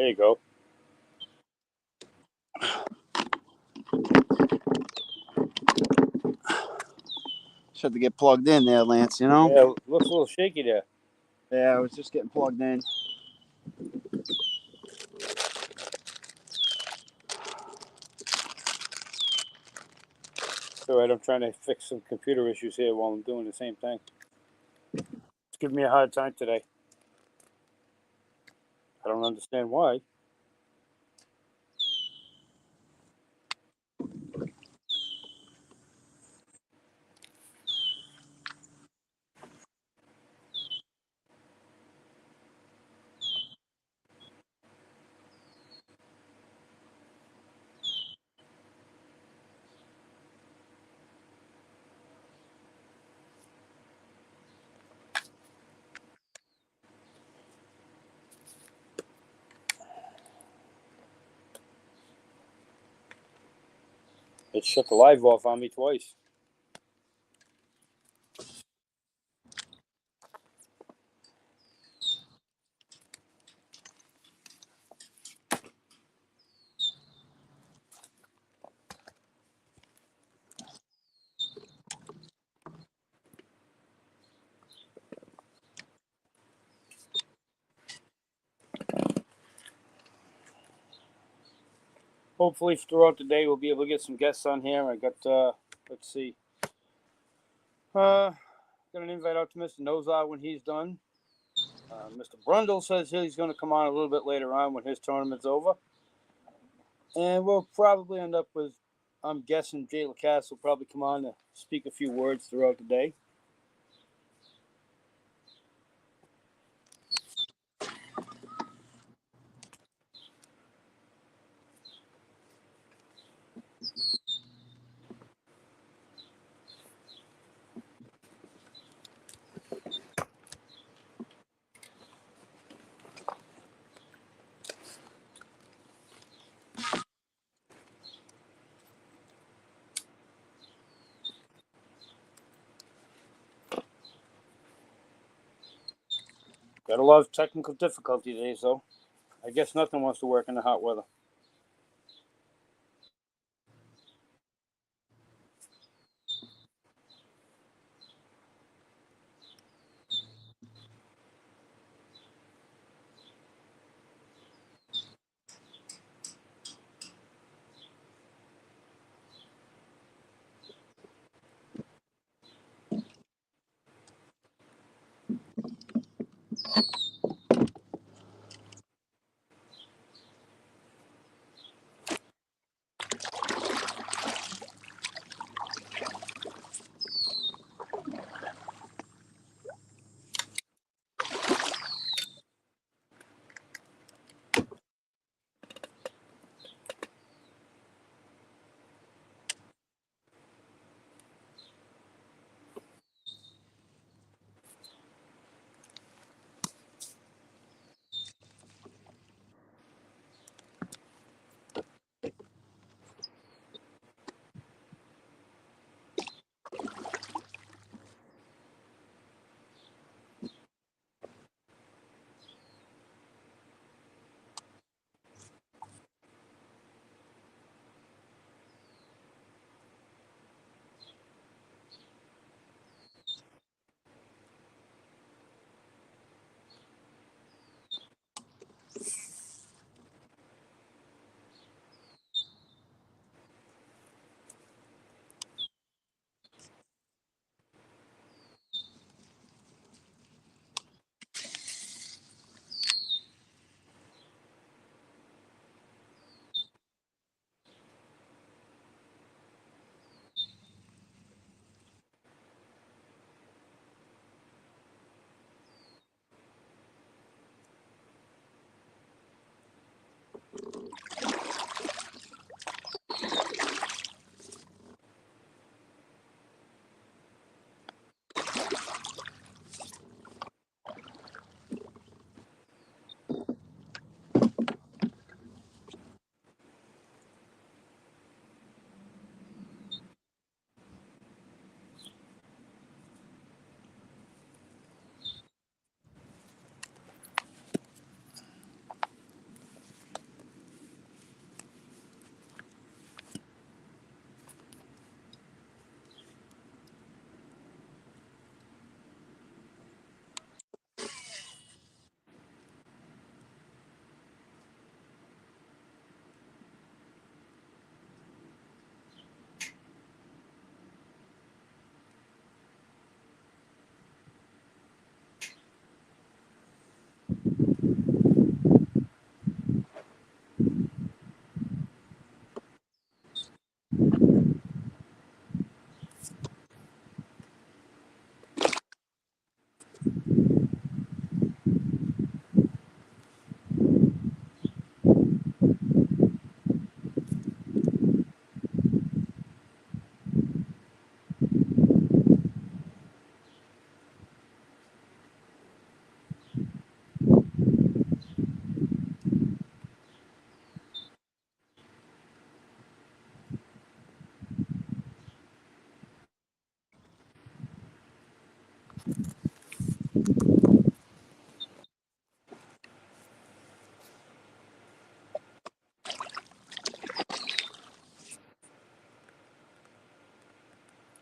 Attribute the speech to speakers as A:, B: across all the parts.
A: you go.
B: Just had to get plugged in there, Lance, you know?
A: Yeah, it looks a little shaky there.
B: Yeah, I was just getting plugged in.
A: All right, I'm trying to fix some computer issues here while I'm doing the same thing. It's giving me a hard time today. I don't understand why. It shut the live off on me twice. Hopefully throughout the day we'll be able to get some guests on here. I got, let's see. Got an invite out to Mr. Nozar when he's done. Mr. Brundle says he's going to come on a little bit later on when his tournament's over. And we'll probably end up with, I'm guessing Jay Lacasse will probably come on to speak a few words throughout the day. Got a lot of technical difficulty today, so I guess nothing wants to work in the hot weather.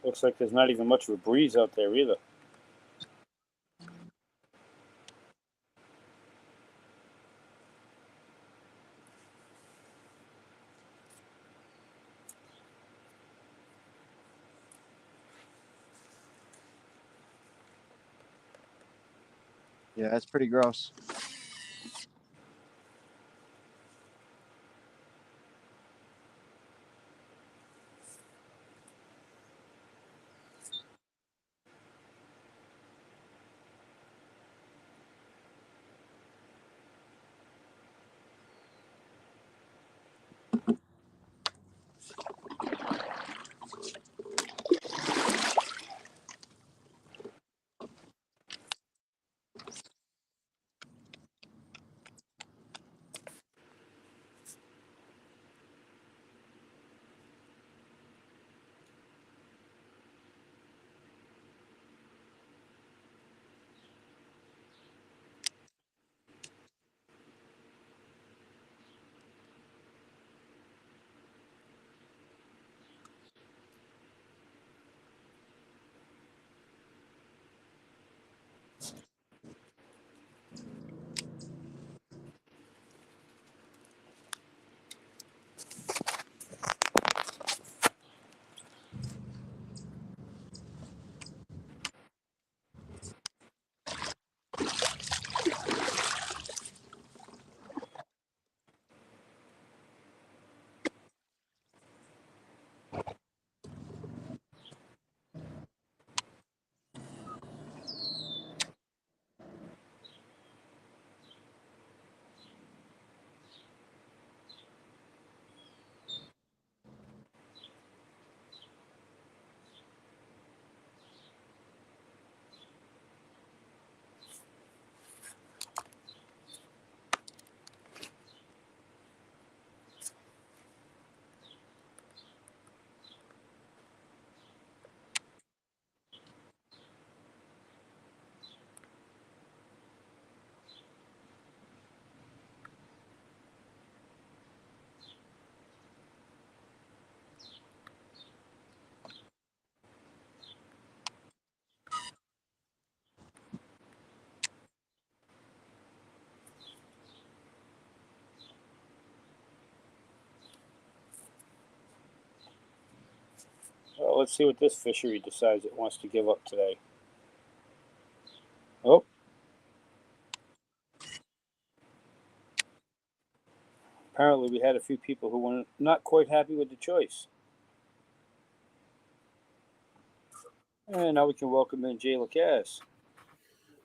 A: Looks like there's not even much of a breeze out there either.
B: Yeah, that's pretty gross.
A: Well, let's see what this fishery decides it wants to give up today. Oh. Apparently, we had a few people who were not quite happy with the choice. And now we can welcome in Jay Lacasse.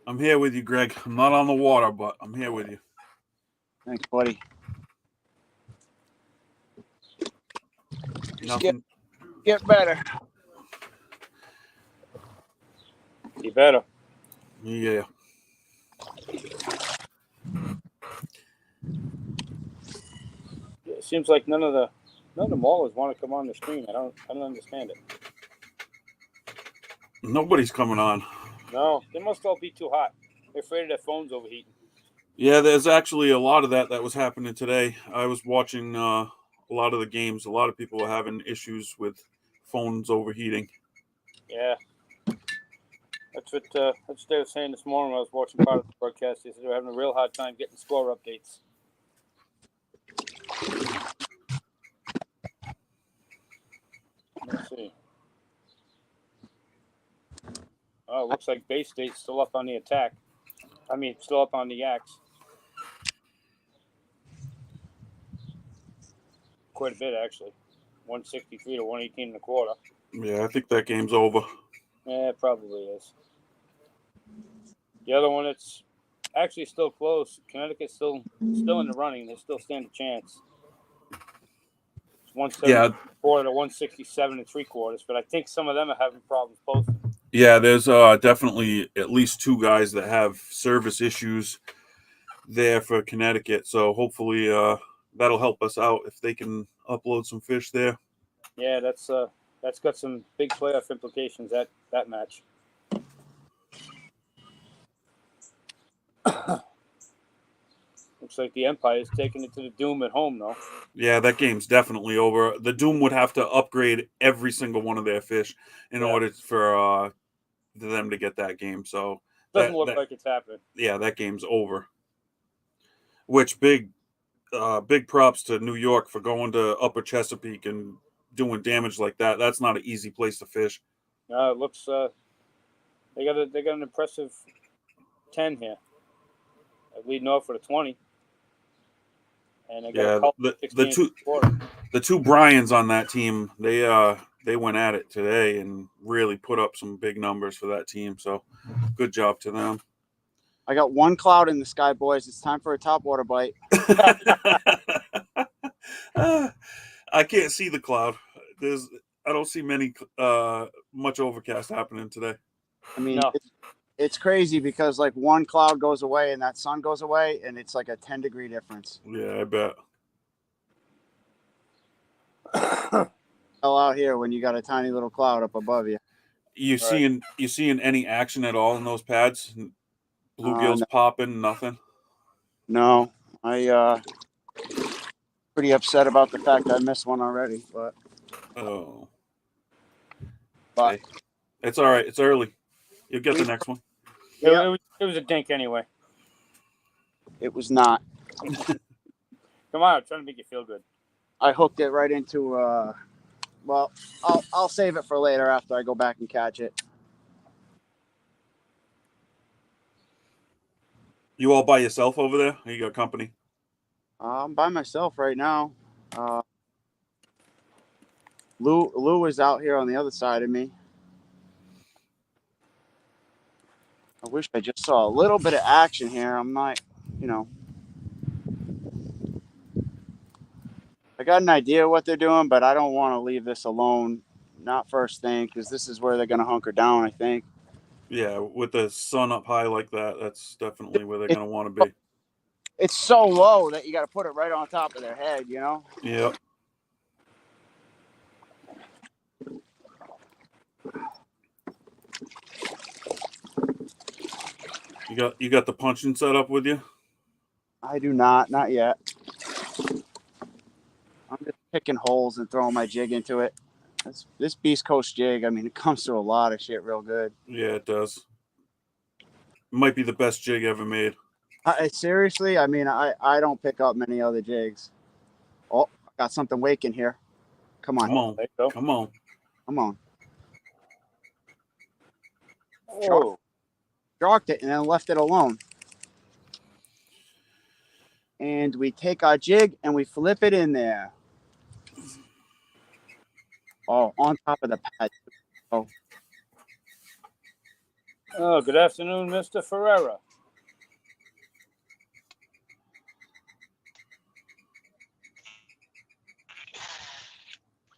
C: I'm here with you, Greg. I'm not on the water, but I'm here with you.
B: Thanks, buddy.
C: Nothing.
B: Get better.
A: You better.
C: Yeah.
A: It seems like none of the Maulers want to come on the stream. I don't understand it.
C: Nobody's coming on.
A: No, they must all be too hot. They're afraid of their phones overheating.
C: Yeah, there's actually a lot of that was happening today. I was watching a lot of the games. A lot of people were having issues with phones overheating.
A: Yeah. That's what they were saying this morning when I was watching part of the broadcast. They said they were having a real hard time getting score updates. Let's see. Oh, it looks like Bay State's still up on the attack. I mean, still up on the axe. Quite a bit, actually. 163 to 118 and a quarter.
C: Yeah, I think that game's over.
A: Yeah, it probably is. The other one, it's actually still close. Connecticut's still in the running. They still stand a chance. It's 174 to 167 and three quarters, but I think some of them are having problems posting.
C: Yeah, there's definitely at least two guys that have service issues there for Connecticut. So hopefully that'll help us out if they can upload some fish there.
A: Yeah, that's got some big playoff implications, that match. Let's Looks like the Empire's taking it to the Doom at home, though.
C: Yeah, that game's definitely over. The Doom would have to upgrade every single one of their fish in order for them to get that game. So
A: Doesn't look like it's happening.
C: Yeah, that game's over. Which big props to New York for going to Upper Chesapeake and doing damage like that. That's not an easy place to fish.
A: It looks they got an impressive 10 here. Leading off with a 20. And they got
C: the two Bryans on that team, they went at it today and really put up some big numbers for that team. So good job to them.
B: I got one cloud in the sky, boys. It's time for a topwater bite.
C: I can't see the cloud. I don't see much overcast happening today.
B: I mean, it's crazy because like one cloud goes away and that sun goes away, and it's like a 10-degree difference.
C: Yeah, I bet.
B: Hell out here when you got a tiny little cloud up above you.
C: You seeing any action at all in those pads? Bluegills
B: no.
C: popping, nothing.
B: No, I pretty upset about the fact I missed one already, but
C: hey, it's all right. It's early. You'll get the next one.
A: It was a dink anyway.
B: It was not.
A: Come on, I'm trying to make you feel good.
B: I hooked it right into. Well, I'll save it for later after I go back and catch it.
C: You all by yourself over there? Or you got company?
B: I'm by myself right now. Lou is out here on the other side of me. I wish I just saw a little bit of action here. I'm not, I got an idea what they're doing, but I don't want to leave this alone. Not first thing, because this is where they're going to hunker down, I think.
C: Yeah, with the sun up high like that, that's definitely where they're going to want to be.
B: It's so low that you got to put it right on top of their head, you know?
C: Yep. You got the punching set up with you?
B: I do not yet. I'm just picking holes and throwing my jig into it. This Beast Coast jig, I mean, it comes through a lot of shit real good.
C: Yeah, it does. It might be the best jig ever made.
B: Seriously, I mean, I don't pick up many other jigs. Oh, I got something waking here. Come on.
C: Come on.
B: Oh. Sharked it and then left it alone. And we take our jig and we flip it in there. Oh, on top of the pad.
A: Oh, good afternoon, Mr. Ferreira.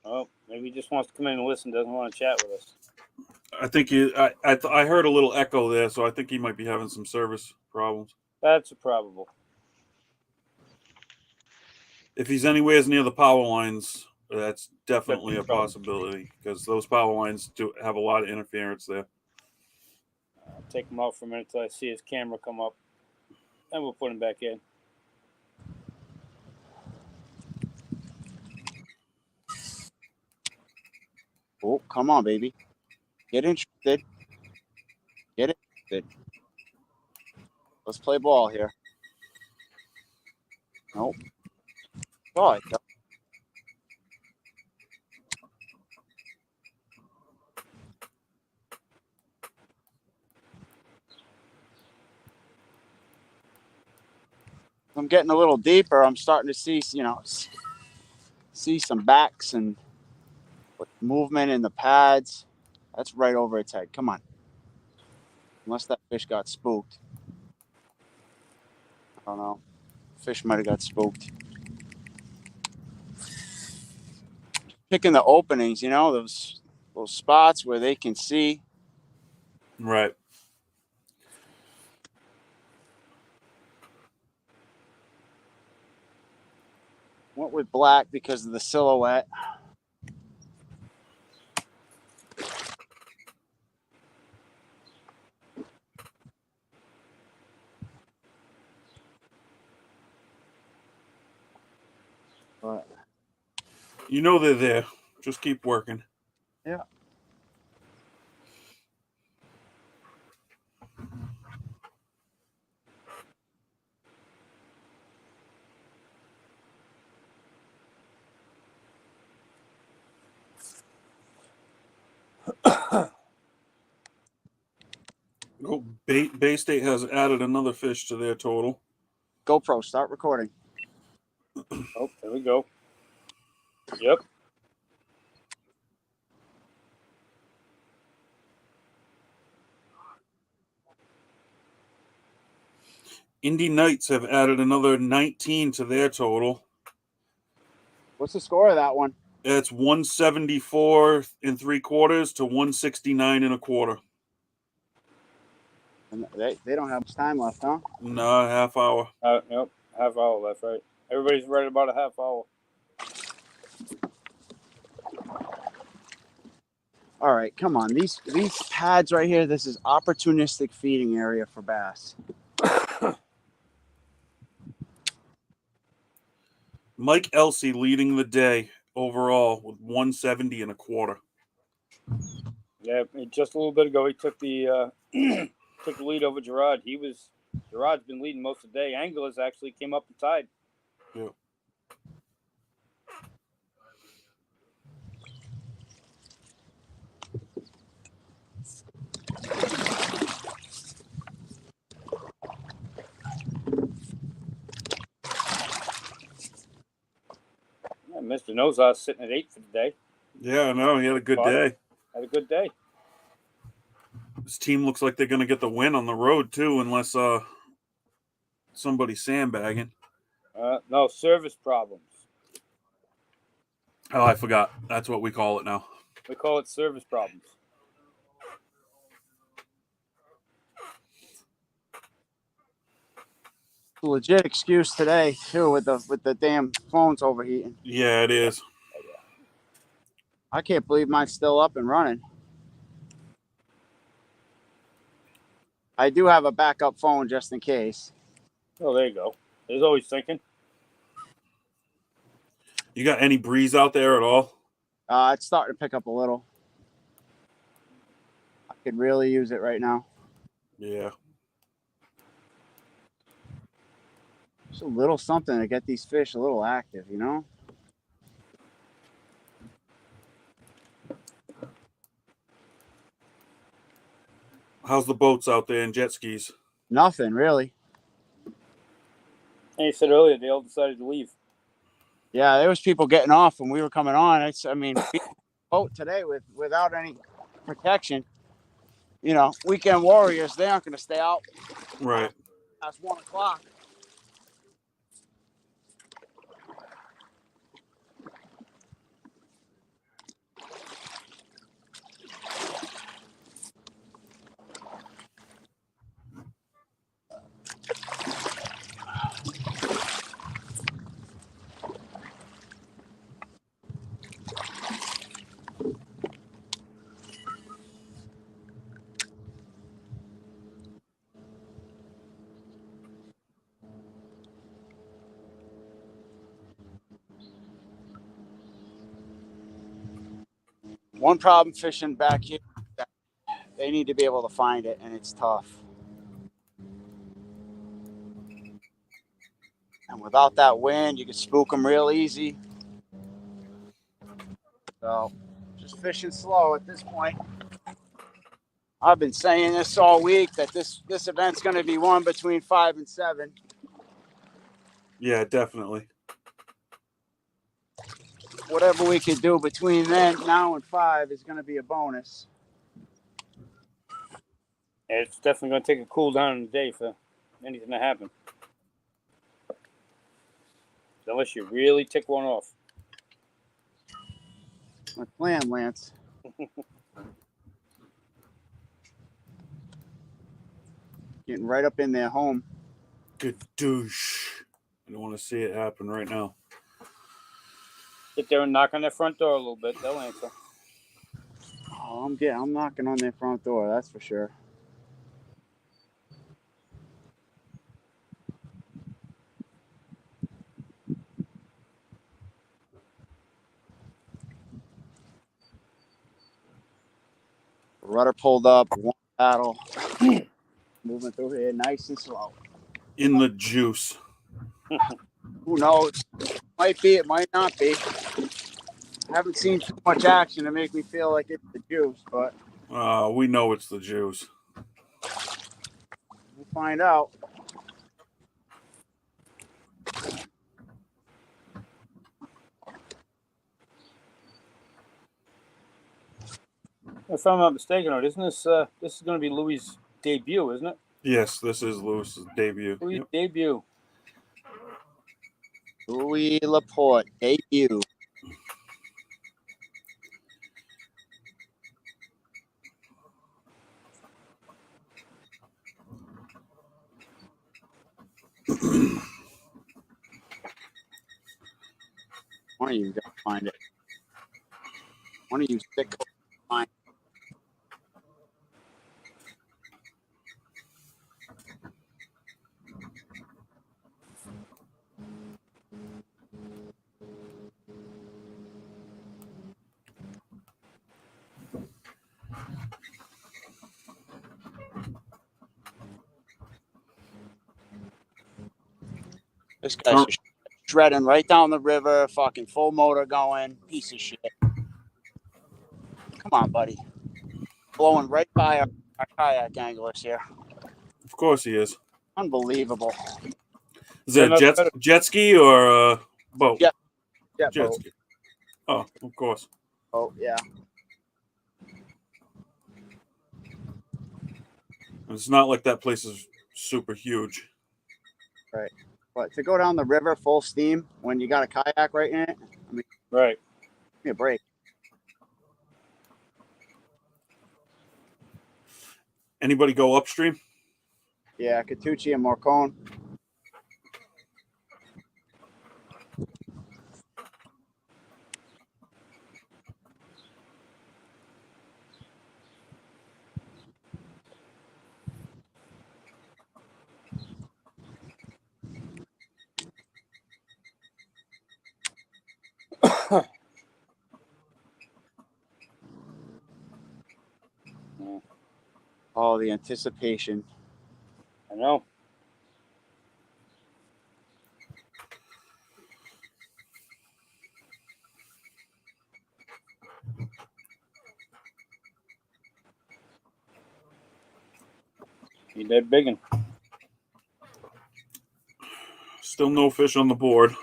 A: Oh, maybe he just wants to come in and listen, doesn't want to chat with us.
C: I think I heard a little echo there, so I think he might be having some service problems.
A: That's probable.
C: If he's anywhere near the power lines, that's definitely a possibility because those power lines do have a lot of interference there.
A: I'll take him out for a minute until I see his camera come up, and we'll put him back in.
B: Oh, come on, baby. Get interested. Get interested. Let's play ball here. Nope. Oh, I'm getting a little deeper. I'm starting to see, see some backs and movement in the pads. That's right over its head. Come on. Unless that fish got spooked. I don't know. Fish might have got spooked. Picking the openings, those spots where they can see.
C: Right.
B: Went with black because of the silhouette. But
C: You know they're there. Just keep working.
B: yeah.
C: Oh, Bay State has added another fish to their total.
B: GoPro, start recording.
A: Oh, there we go. Yep.
C: Indy Knights have added another 19 to their total.
B: What's the score of that one?
C: It's 174 and 3/4 to 169 and 1/4.
B: And they don't have much time left, huh?
C: Nah, half hour.
A: Yep. Half hour left, right? Everybody's right about a half hour.
B: All right, come on. These pads right here, this is opportunistic feeding area for bass.
C: Mike Elsey leading the day overall with 170 and 1/4.
A: Yeah, just a little bit ago, he took the took the lead over Gerard. Gerard's been leading most of the day. Anglers actually came up and tied.
C: Yeah.
A: Yeah, Mr. Nozar sitting at 8 for the day.
C: Yeah, no, he had a good
A: But
C: day.
A: had a good day.
C: His team looks like they're going to get the win on the road too, unless somebody's sandbagging.
A: No service problems.
C: Oh, I forgot. That's what we call it now.
A: We call it service problems.
B: Legit excuse today too with the damn phones overheating.
C: Yeah, it is.
B: I can't believe mine's still up and running. I do have a backup phone just in case.
A: Oh, there you go. There's always thinking.
C: You got any breeze out there at all?
B: It's starting to pick up a little. I could really use it right now.
C: Yeah.
B: Just a little something to get these fish a little active, you know?
C: How's the boats out there and jet skis?
B: Nothing really.
A: And you said earlier they all decided to leave.
B: Yeah, there was people getting off when we were coming on. We boat today without any protection. You know, weekend warriors, they aren't going to stay out
C: Right.
B: past 1 o'clock. One problem fishing back here, they need to be able to find it, and it's tough. And without that wind, you can spook them real easy. So, just fishing slow at this point. I've been saying this all week that this event's going to be won between 5 and 7.
C: Yeah, definitely.
B: Whatever we could do between now and 5 is going to be a bonus.
A: And it's definitely going to take a cool down in the day for anything to happen. Unless you really tick one off.
B: My plan, Lance. Getting right up in their home.
C: Good douche. I don't want to see it happen right now.
A: Sit there and knock on their front door a little bit. They'll answer.
B: Oh, I'm knocking on their front door, that's for sure. Rudder pulled up, one paddle. Moving through here nice and slow.
C: In the juice.
B: Who knows? Might be, it might not be. Haven't seen too much action to make me feel like it's the juice, but
C: We know it's the juice.
B: we'll find out.
A: If I'm not mistaken, isn't this this is going to be Louis' debut, isn't it?
C: Yes, this is Lewis's debut.
A: Louis'
C: Yep.
A: debut.
B: Louis Laporte, debut. One of you got to find it. One of you sick. Find this guy's just shredding right down the river, fucking full motor going, piece of shit. Come on, buddy. Blowing right by our kayak anglers here.
C: Of course he is.
B: Unbelievable.
C: Is that jet ski or boat?
B: Jet
C: Jet
B: boat.
C: ski. Oh, of course.
B: Oh, yeah.
C: It's not like that place is super huge.
B: Right. But to go down the river full steam when you got a kayak right in it, I mean,
A: Right.
B: give me a break.
C: Anybody go upstream?
B: Yeah, Catucci and Morcone. Oh, the anticipation.
A: I know. He did biggin.
C: Still no fish on the board.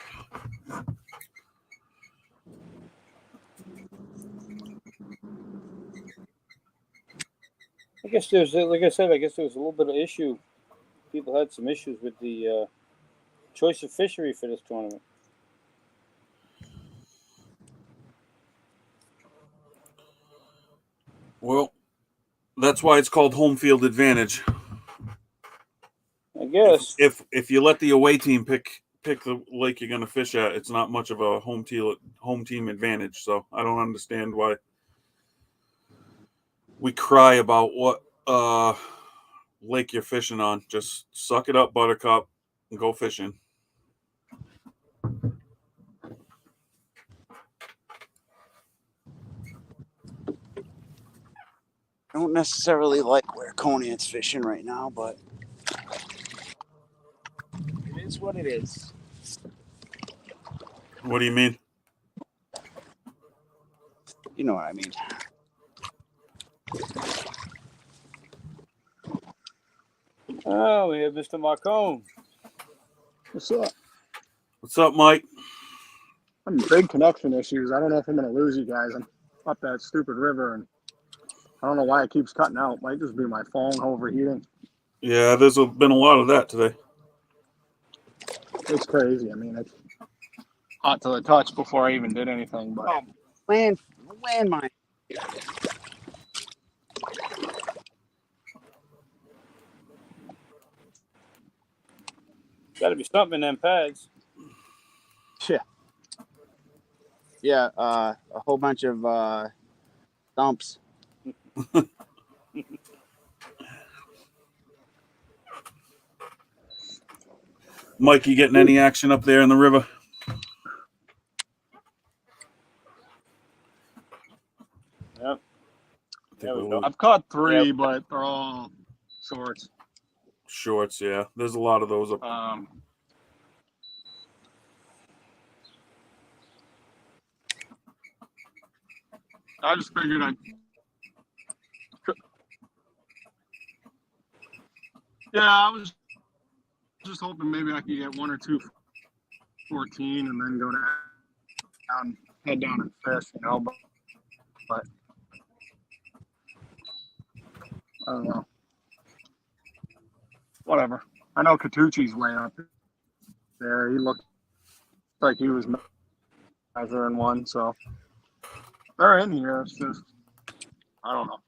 A: I guess there's, like I said, I guess there was a little bit of issue. People had some issues with the choice of fishery for this tournament.
C: Well, that's why it's called home field advantage.
A: I guess.
C: If you let the away team pick the lake you're going to fish at, it's not much of a home team advantage. So I don't understand why we cry about what lake you're fishing on. Just suck it up, Buttercup, and go fishing.
B: I don't necessarily like where Conant's fishing right now, but it is what it is.
C: What do you mean?
B: You know what I mean.
A: Oh, we have Mr. Marcone.
D: What's up?
C: What's up, Mike?
D: I'm big connection issues. I don't know if I'm going to lose you guys. I'm up that stupid river, and I don't know why it keeps cutting out. Might just be my phone overheating.
C: Yeah, there's been a lot of that today.
D: It's crazy. I mean, it's hot to the touch before I even did anything. But
B: Landmine.
A: Got to be something in them pads.
B: Yeah, a whole bunch of dumps.
C: Mike, you getting any action up there in the river?
A: Yep. There we
C: we'll
A: go.
C: look.
D: I've caught 3,
A: Yeah.
D: but they're all shorts.
C: Shorts, yeah. There's a lot of those up.
D: I just figured I'd. Yeah, I was just hoping maybe I could get 1 or 2 14 and then go down, head down and fish, but I don't know. Whatever. I know Katucci's way up there. He looked like he was measuring one, so they're in here. It's just, I don't know.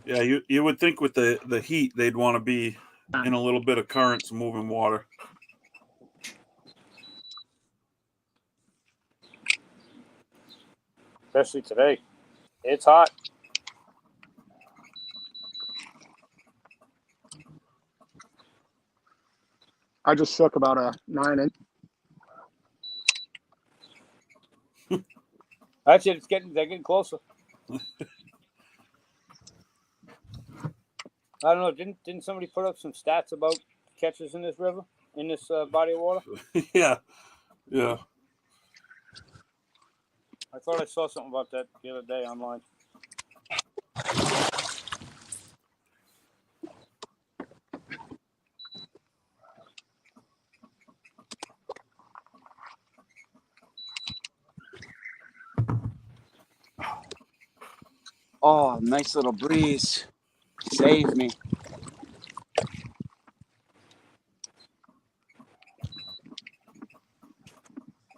C: Yeah, you would think with the heat they'd want to be in a little bit of currents moving water.
A: Especially today. It's hot.
D: I just shook about a 9-inch.
A: That's it. They're getting closer. I don't know. Didn't somebody put up some stats about catches in this river, in this body of water?
C: Yeah.
A: I thought I saw something about that the other day online.
B: Oh, nice little breeze. Save me.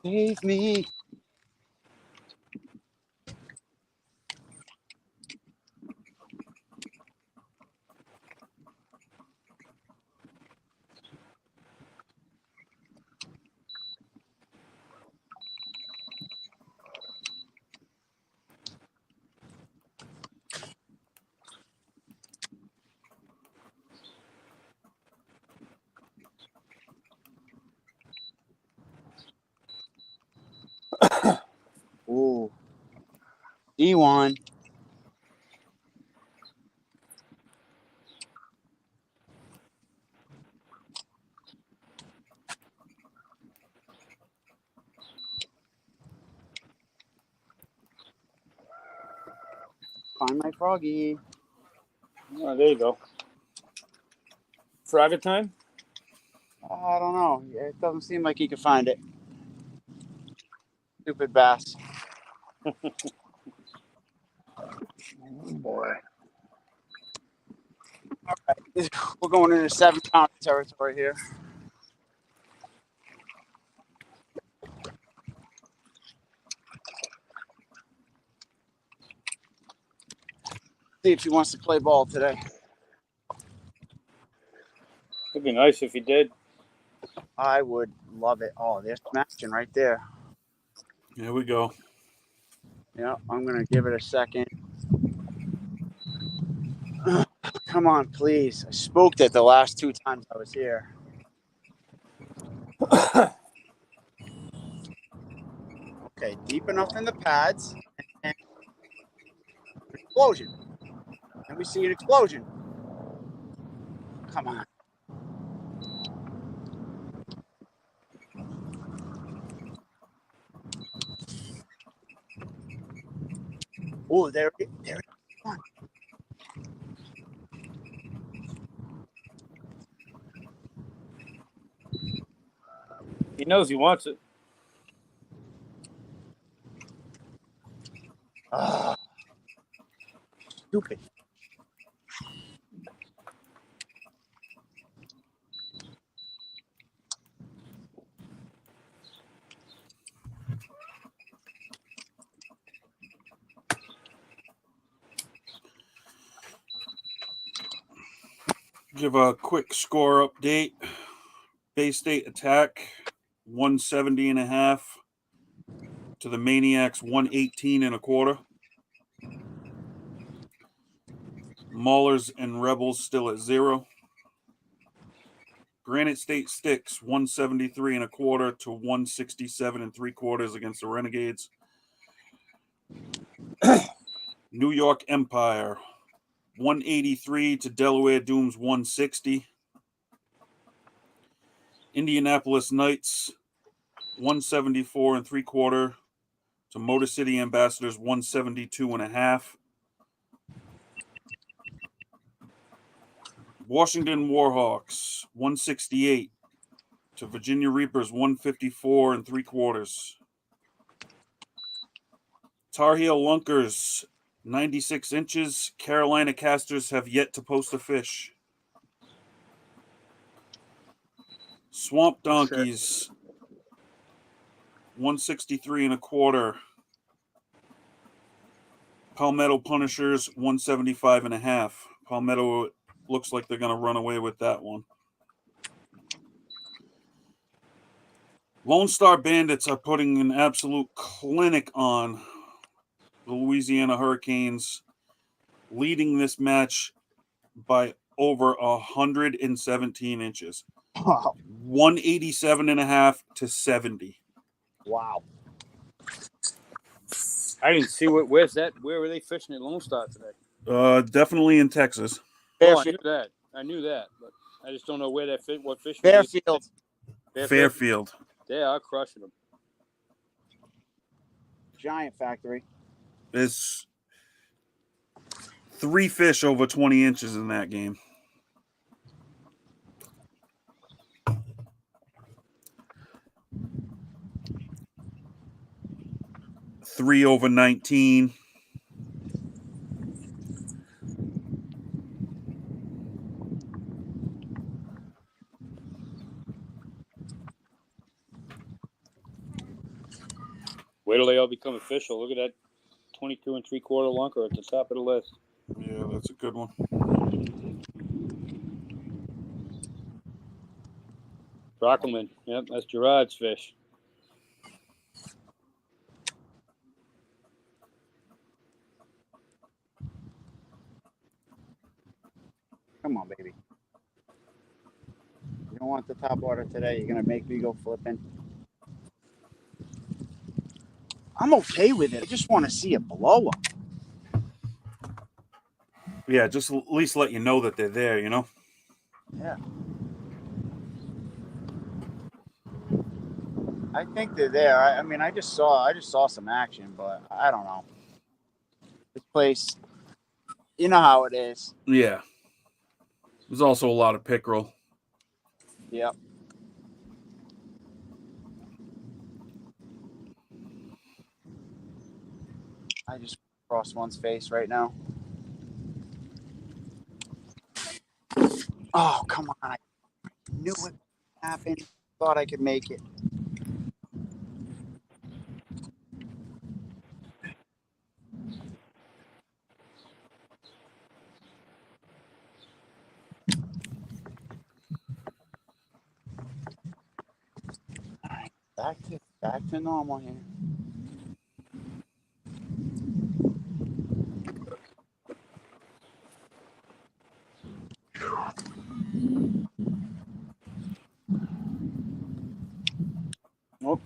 B: Save me. Ooh. D1. Find my froggy.
A: Oh, there you go. Frogger time?
B: I don't know. It doesn't seem like he could find it. Stupid bass.
D: Oh, boy.
B: All right. We're going into 7-pound territory here. See if he wants to play ball today.
A: It'd be nice if he did.
B: I would love it. Oh, there's some action right there.
C: Here we go.
B: Yeah, I'm going to give it a second. Come on, please. I spooked it the last 2 times I was here. Okay, deep enough in the pads. And explosion. And we see an explosion. Come on. Oh, there it is. Come on.
A: He knows he wants it.
B: Ah, stupid.
C: Give a quick score update. Bay State attack 170.5 to the Maniacs 118.25. Maulers and Rebels still at 0. Granite State Sticks 173.25 to 167.75 against the Renegades. New York Empire, 183 to Delaware Dooms, 160. Indianapolis Knights, 174 and 3/4 to Motor City Ambassadors, 172 and a half. Washington Warhawks, 168 to Virginia Reapers, 154 and 3/4. Tar Heel Lunkers, 96 inches. Carolina Casters have yet to post a fish. Swamp Donkeys, 163 and a quarter. Palmetto Punishers, 175 and a half. Palmetto looks like they're going to run away with that one. Lone Star Bandits are putting an absolute clinic on the Louisiana Hurricanes, leading this match by over 117 inches.
B: Wow.
C: 187 and a half to 70.
B: Wow.
A: I didn't see where were they fishing at Lone Star today?
C: Definitely in Texas.
A: Oh, I knew
B: Fairfield.
A: that. I knew that, but I just don't know where that fit. What fish?
B: Fairfield.
C: Fairfield.
A: They are crushing them.
B: Giant factory.
C: There's 3 fish over 20 inches in that game. Three over 19.
A: Wait till they all become official. Look at that 22 and 3/4 lunker at the top of the list.
C: Yeah, that's a good one.
A: Brockelman. Yep, that's Gerard's fish.
B: Come on, baby. You don't want the top water today. You're going to make me go flipping. I'm okay with it. I just want to see it blow up.
C: Yeah, just at least let you know that they're there, you know?
B: Yeah. I think they're there. I mean, I just saw some action, but I don't know. This place, you know how it is.
C: Yeah. There's also a lot of pickerel.
B: Yep. I just crossed one's face right now. Oh, come on. I knew it happened. Thought I could make it. All right. Back to normal here.
A: Nope.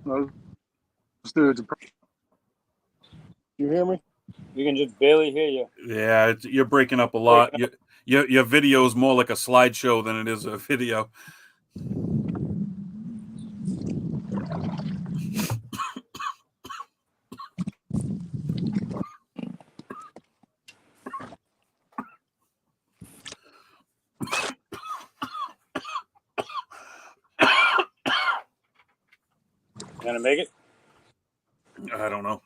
D: Those dudes are you hear me?
A: We can just barely hear you.
C: Yeah, you're breaking up a lot. Your video is more like a slideshow than it is a video.
A: Gonna make it?
C: I don't know.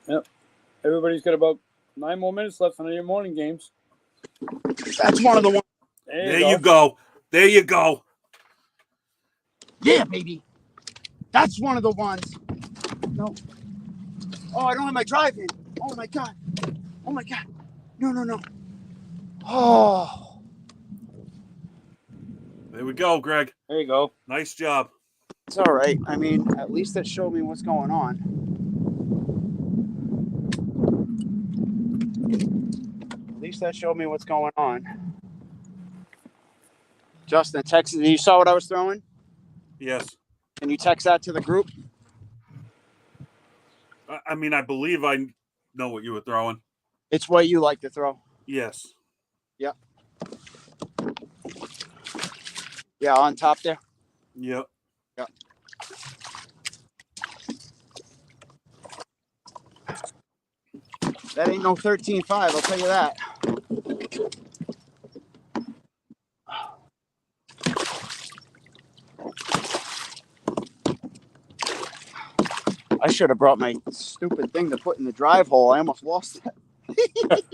A: Yep. Everybody's got about 9 more minutes left on your morning games.
B: That's one of the ones.
C: There you go. There you go.
B: Yeah, baby. That's one of the ones. No. Oh, I don't have my drive in. Oh my god. Oh my god. No. Oh.
C: There we go, Greg.
A: There you go.
C: Nice job.
B: It's all right. I mean, at least it showed me what's going on. At least that showed me what's going on. Justin, text. You saw what I was throwing?
C: Yes.
B: Can you text that to the group?
C: I mean, I believe I know what you were throwing.
B: It's what you like to throw.
C: Yes.
B: Yep. Yeah, on top there.
C: Yep.
B: Yep. That ain't no 13.5, I'll tell you that. I should have brought my stupid thing to put in the drive hole. I almost lost it.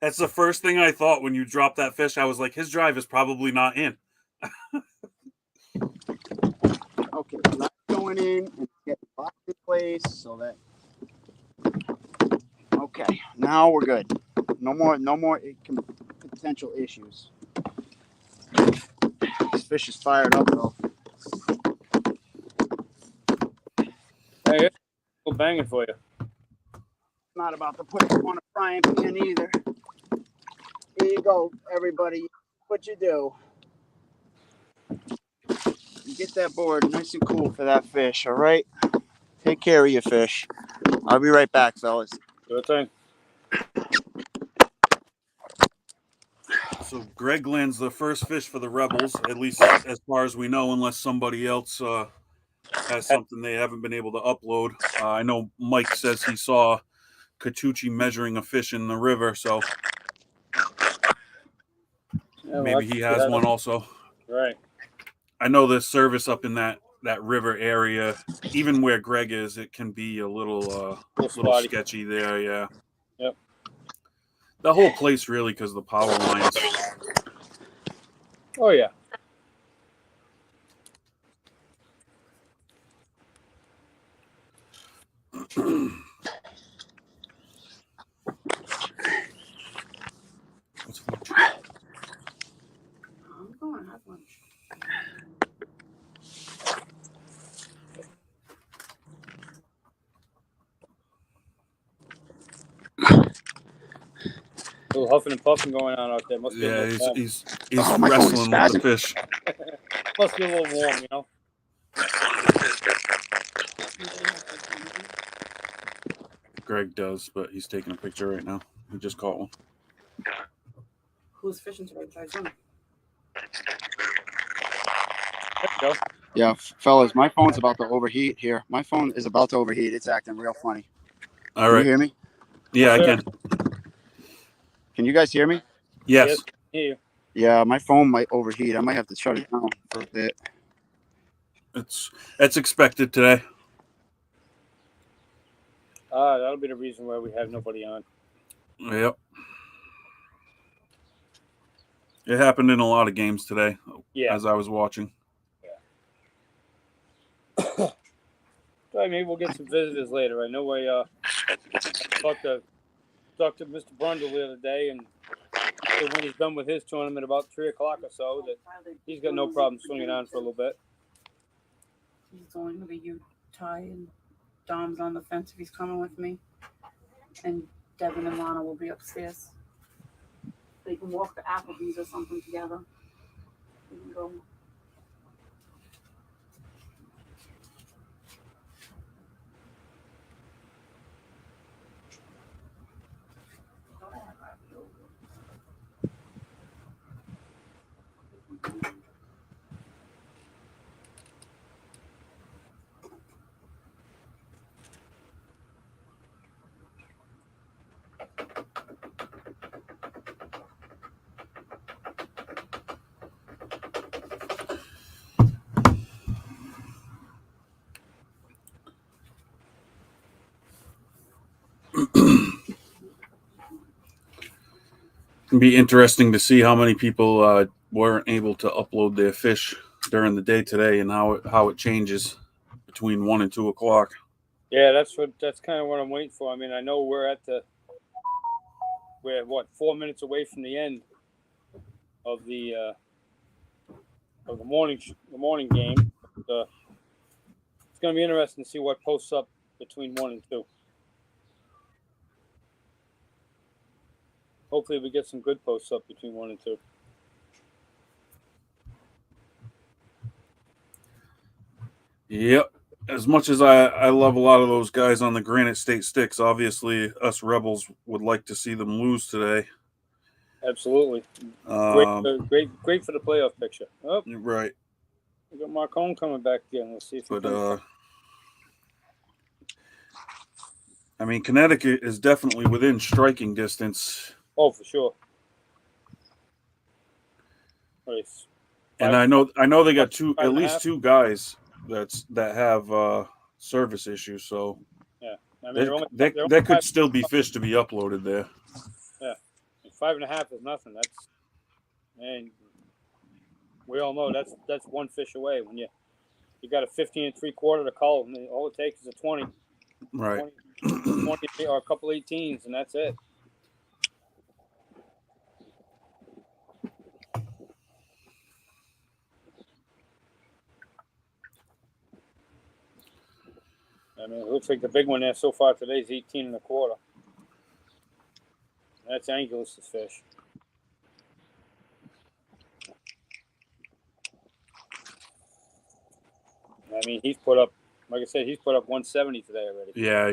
C: That's the first thing I thought when you dropped that fish. I was like, his drive is probably not in.
B: Okay, so that's going in and get the box in place so that. Okay, now we're good. No more potential issues. This fish is fired up though.
A: Hey, it's still banging for you.
B: Not about to put it on a frying pan either. Here you go, everybody. What you do? You get that board nice and cool for that fish, all right? Take care of your fish. I'll be right back, fellas.
A: Good thing.
C: So Greg lands the first fish for the Rebels, at least as far as we know, unless somebody else has something they haven't been able to upload. I know Mike says he saw Catucci measuring a fish in the river, so
A: Yeah,
C: maybe he has one also.
A: Right.
C: I know there's service up in that river area. Even where Greg is, it can be a little
A: spotty.
C: sketchy there. Yeah.
A: Yep.
C: The whole place really, because the power lines.
A: Oh yeah.
C: What's for lunch?
E: I'm going to have lunch.
A: A little huffing and puffing going on out there. Must be a
C: Yeah,
A: little warm.
C: he's
B: Oh, my phone is
C: wrestling with the
B: spazzing.
C: fish.
A: Must be a little warm, you know.
C: Greg does, but he's taking a picture right now. He just caught one.
E: Who's fishing today besides him?
A: There you go.
B: Yeah, fellas, my phone's about to overheat here. My phone is about to overheat. It's acting real funny.
C: All
B: Can
C: right.
B: you hear me?
C: Yeah, I
A: Yes,
C: can.
B: Can you guys hear me?
C: Yes.
A: Hear you.
B: Yeah, my phone might overheat. I might have to shut it down for a bit.
C: That's expected today.
A: That'll be the reason why we have nobody on.
C: Yep. It happened in a lot of games today.
A: Yeah.
C: As I was watching.
A: So maybe we'll get some visitors later. I know I talked to Mr. Brundle the other day, and said when he's done with his tournament about 3 o'clock or so, that he's got no problem swinging on for a little bit.
E: He's going with you, Ty, and Dom's on the fence if he's coming with me. And Devin and Lana will be upstairs. They can walk to Applebee's or something together. We can go.
C: It'd be interesting to see how many people weren't able to upload their fish during the day today, and how it changes between 1 and 2 o'clock.
A: Yeah, that's kind of what I'm waiting for. I mean, I know we're 4 minutes away from the end of the of the morning game. But, it's going to be interesting to see what posts up between 1 and 2. Hopefully, we get some good posts up between 1 and 2.
C: Yep. As much as I love a lot of those guys on the Granite State Sticks, obviously us Rebels would like to see them lose today.
A: Absolutely. Great for the playoff picture. Oh,
C: right.
A: We got Marcone coming back again. Let's see if he comes.
C: I mean, Connecticut is definitely within striking distance.
A: Oh, for sure. Right.
C: And I know they got at least two guys that have service issues. So
A: yeah, I mean
C: there could still be fish to be uploaded there.
A: Yeah, 5.5 is nothing. And we all know that's one fish away. When you got a 15 3/4 to call, and all it takes is a 20,
C: right?
A: 20 or a couple 18s, and that's it. I mean, it looks like the big one there so far today is 18 1/4. That's Angulus's fish. I mean, he's put up, like I said, he's put up 170 today already.
C: Yeah,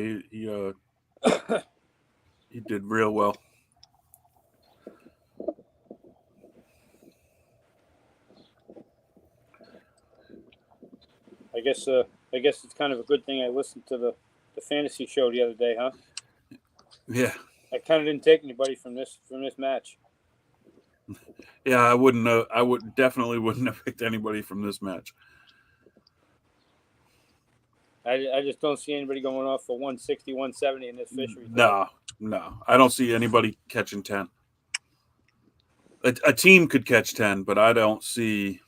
C: he did real well.
A: I guess it's kind of a good thing I listened to the fantasy show the other day, huh?
C: Yeah.
A: I kind of didn't take anybody from this match.
C: Yeah, I definitely wouldn't have picked anybody from this match.
A: I just don't see anybody going off for 160, 170 in this fishery.
C: No. I don't see anybody catching 10. A team could catch 10, but I don't see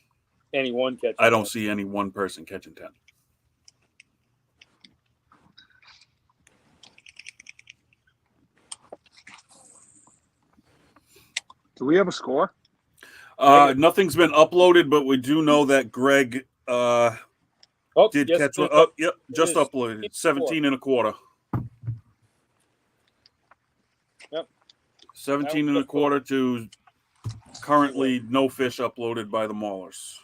A: anyone catching.
C: I don't see any one person catching 10.
D: Do we have a score?
C: Nothing's been uploaded, but we do know that Greg did catch one. Oh, yep, just uploaded. 17 1/4.
A: Yep.
C: 17 1/4 to currently no fish uploaded by the Maulers.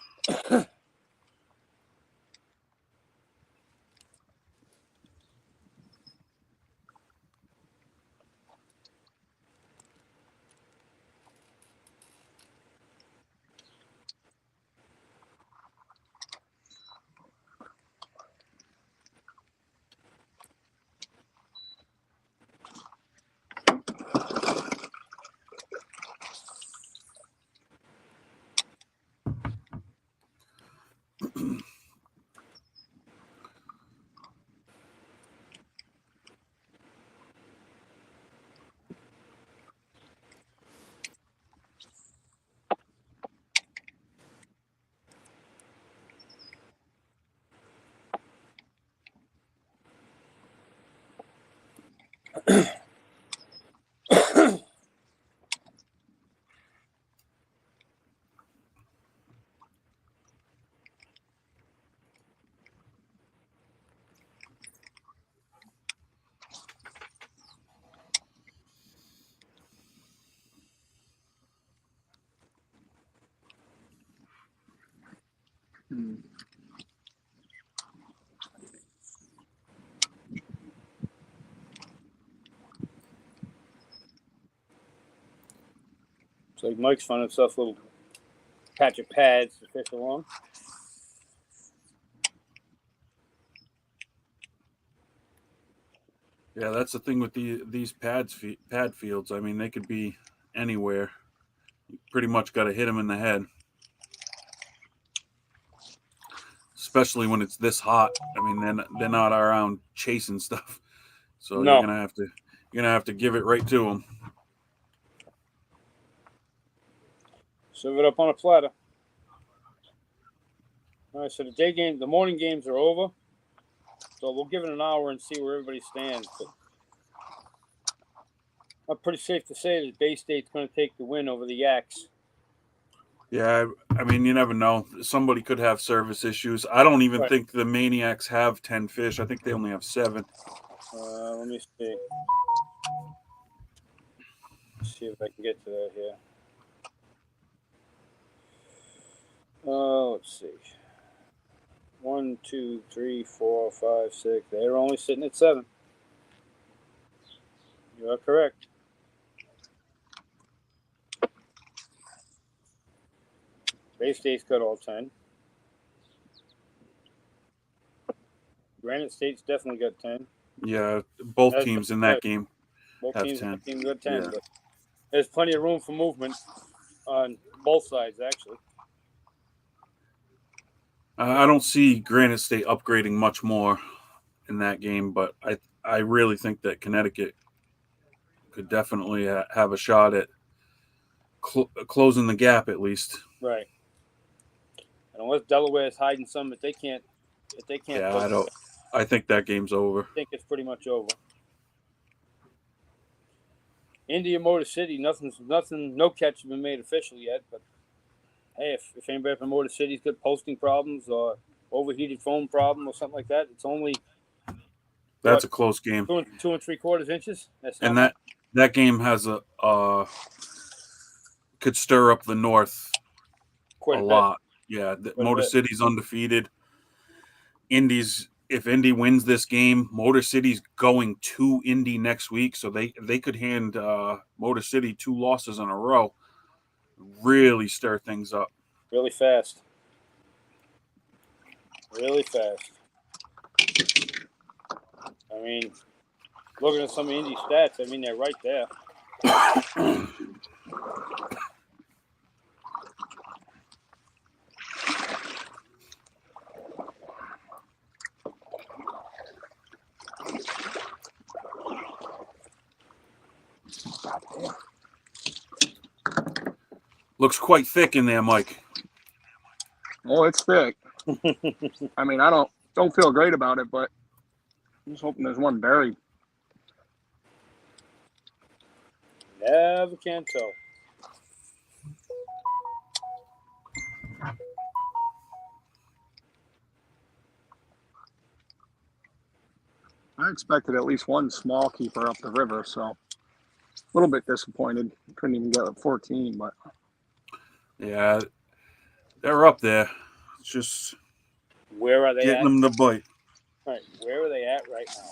A: It's like Mike's finding himself a little patch of pads to fish along.
C: Yeah, that's the thing with these pad fields. I mean, they could be anywhere. You pretty much got to hit them in the head, especially when it's this hot. I mean, they're not around chasing stuff, so
A: No.
C: you're gonna have to give it right to them.
A: Serve it up on a platter. All right, so the morning games are over. So we'll give it an hour and see where everybody stands. But I'm pretty safe to say that Bay State's going to take the win over the Yaks.
C: Yeah, I mean, you never know. Somebody could have service issues. I don't even
A: Right.
C: think the Maniacs have 10 fish. I think they only have 7.
A: Let me see. See if I can get to that here. Let's see. 1, 2, 3, 4, 5, 6. They're only sitting at 7. You are correct. Bay State's got all 10. Granite State's definitely got 10.
C: Yeah, both
A: That's
C: teams in that game
A: both
C: have
A: teams
C: 10.
A: got 10,
C: Yeah.
A: but there's plenty of room for movement on both sides, actually.
C: I don't see Granite State upgrading much more in that game, but I really think that Connecticut could definitely have a shot at closing the gap at least.
A: Right. And unless Delaware is hiding some that they can't
C: Yeah,
A: post,
C: I think that game's over.
A: I think it's pretty much over. India Motor City, nothing, no catch has been made official yet. But hey, if anybody from Motor City's got posting problems or overheated foam problem or something like that, it's only
C: That's
A: what
C: a close game,
A: 2 3/4 inches. That's not
C: and
A: much.
C: that game has a could stir up the North
A: Quite
C: a
A: a bit.
C: lot. Yeah,
A: Quite a
C: Motor
A: bit.
C: City's undefeated. If Indy wins this game, Motor City's going to Indy next week, so they could hand Motor City 2 losses in a row. Really stir things up.
A: Really fast. Really fast. I mean, looking at some of Indy stats, I mean they're right there.
C: Looks quite thick in there, Mike.
D: Oh, it's thick. I mean, I don't feel great about it, but I'm just hoping there's one buried.
A: Never can tell.
D: I expected at least one small keeper up the river, so a little bit disappointed. Couldn't even get a 14, but
C: Yeah, they're up there. It's just
A: Where are they
C: getting
A: at?
C: them to bite.
A: Right. Where are they at right now?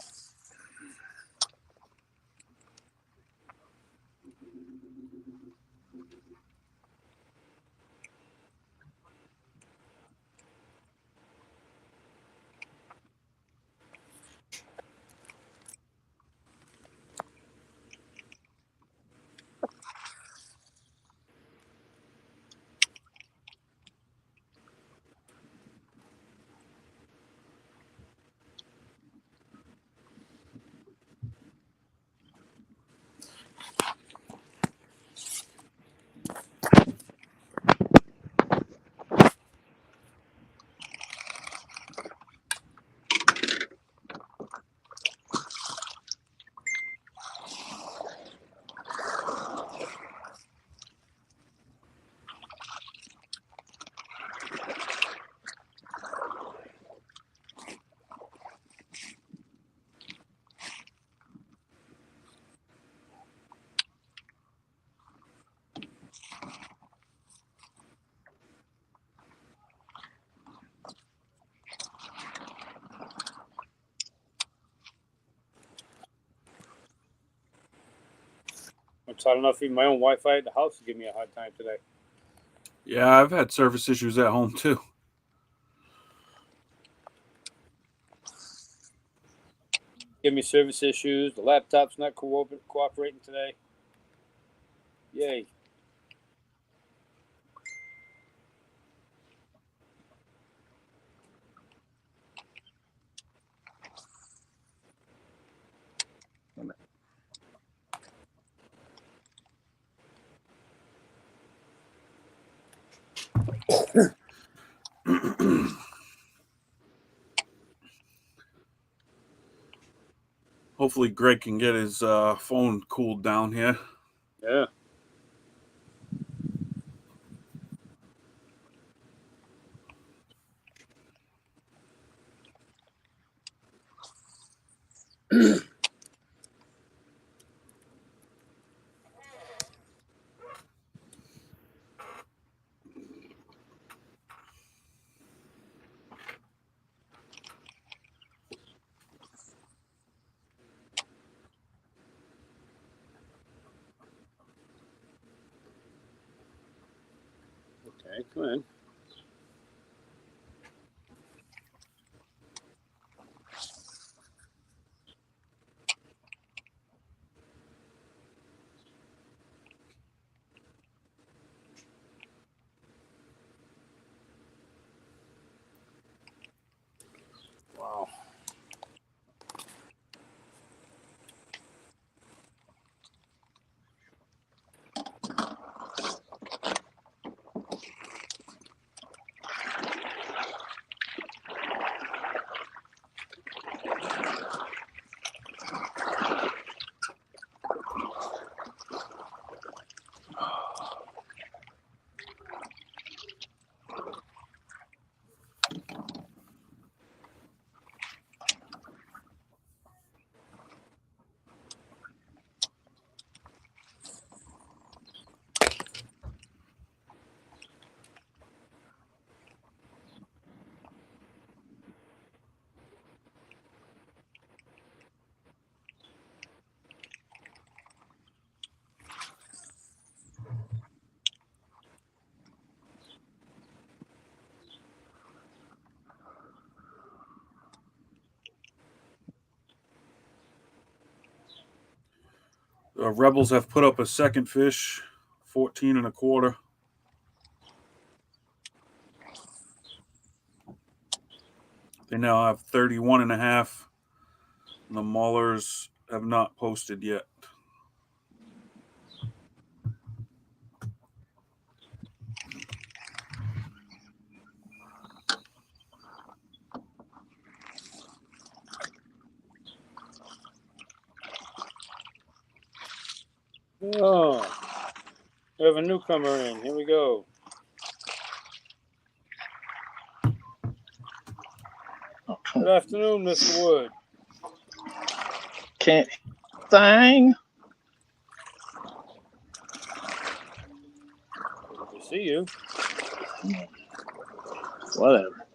A: I don't know if even my own Wi-Fi at the house is giving me a hard time today.
C: Yeah, I've had service issues at home too.
A: Give me service issues. The laptop's not cooperating today. Yay.
C: Hopefully, Greg can get his phone cooled down here.
A: Yeah. Okay, come in. Wow.
C: Rebels have put up a second fish, 14 and a quarter. They now have 31 and a half. And the Maulers have not posted yet.
A: Oh, we have a newcomer in. Here we go. Good afternoon, Mr. Wood.
F: Can't thing.
A: Good to see you.
F: Whatever.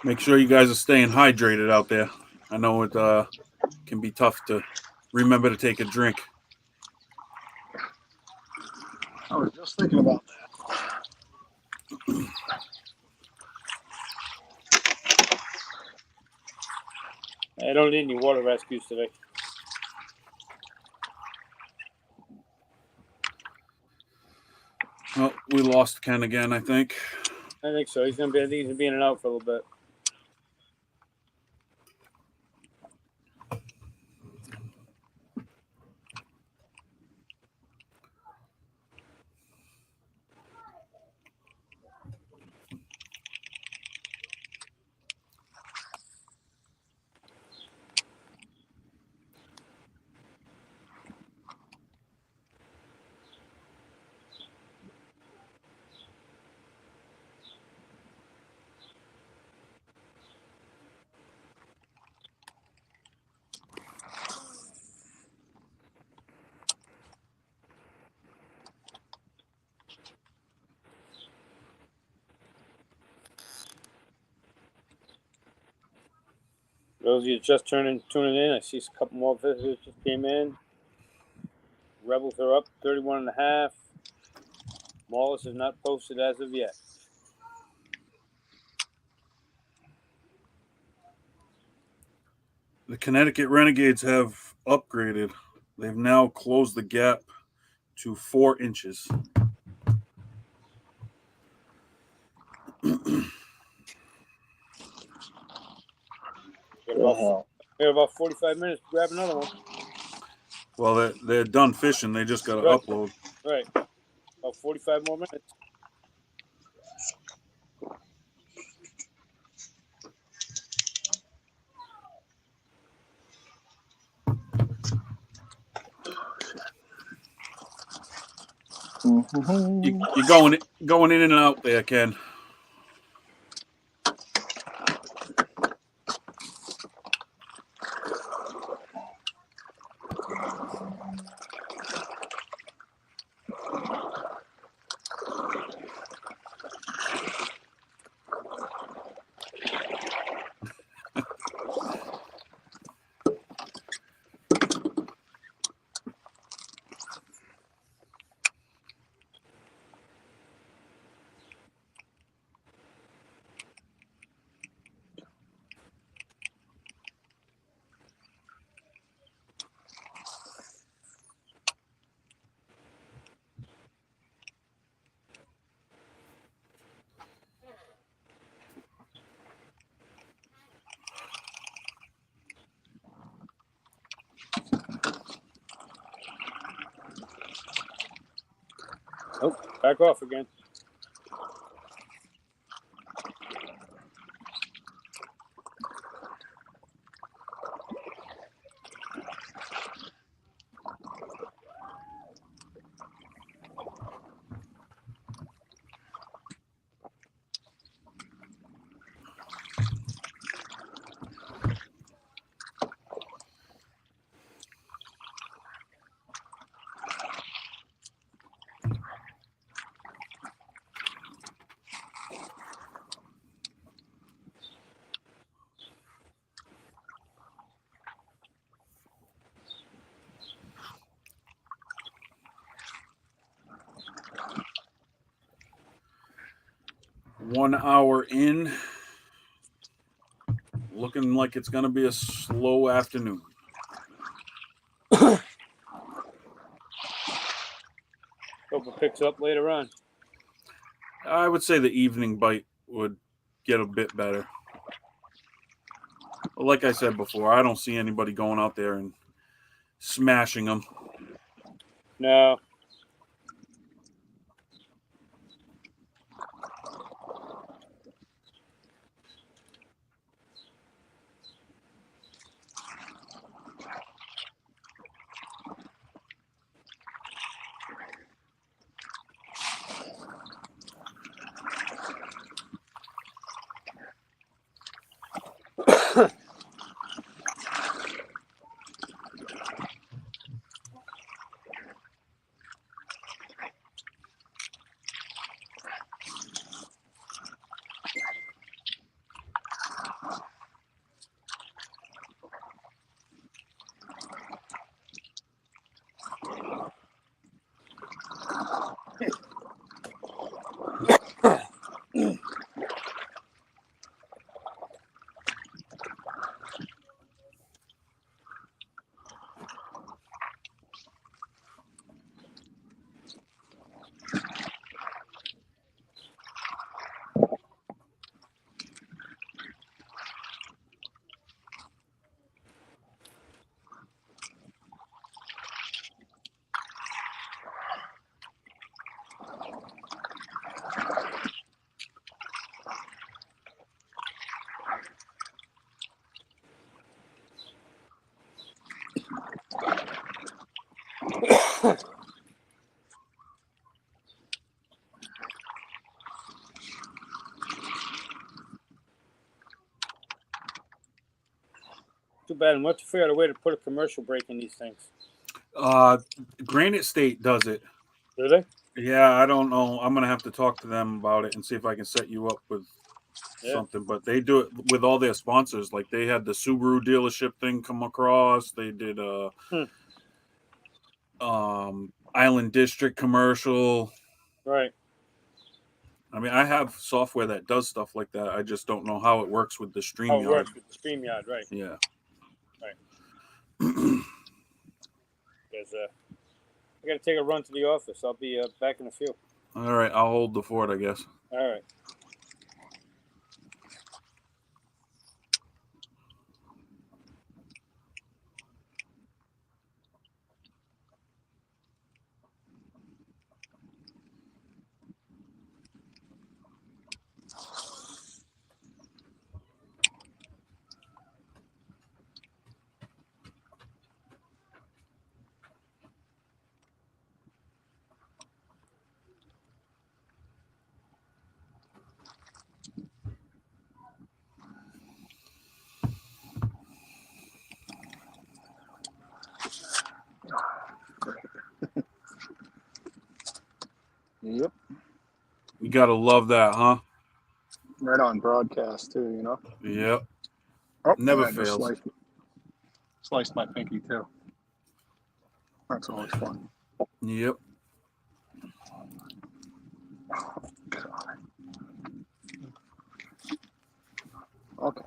C: Make sure you guys are staying hydrated out there. I know it can be tough to remember to take a drink.
D: I was just thinking about that.
A: I don't need any water rescues today.
C: Well, we lost Ken again, I think.
A: I think so. I think he's gonna be in and out for a little bit. Those of you just tuning in, I see a couple more visitors just came in. Rebels are up 31.5. Maulers is not posted as of yet.
C: The Connecticut Renegades have upgraded. They've now closed the gap to 4 inches.
A: We have about 45 minutes to grab another one.
C: Well, they're done fishing. They just got to
A: Right.
C: upload.
A: Right. About 45 more minutes.
C: You're going in and out there, Ken.
A: Oh, back off again.
C: One hour in. Looking like it's going to be a slow afternoon.
A: Hope it picks up later on.
C: I would say the evening bite would get a bit better. But like I said before, I don't see anybody going out there and smashing them.
A: No. Too bad. And let's figure out a way to put a commercial break in these things.
C: Granite State does it.
A: Do they?
C: Yeah, I don't know. I'm going to have to talk to them about it and see if I can set you up with
A: Yeah.
C: something, but they do it with all their sponsors. Like they had the Subaru dealership thing come across. They did Island District commercial.
A: Right.
C: I mean, I have software that does stuff like that. I just don't know how it works with the
A: How it
C: StreamYard.
A: works with the StreamYard, right?
C: Yeah.
A: Because I got to take a run to the office. I'll be back in a few.
C: All right, I'll hold the fort, I guess.
A: All right.
D: Yep.
C: You gotta love that, huh?
D: Right on broadcast too, you know.
C: Yep.
D: Oh,
C: Never
D: and I just
C: fails.
D: sliced my pinky too. That's always fun.
C: Yep.
D: God. Okay.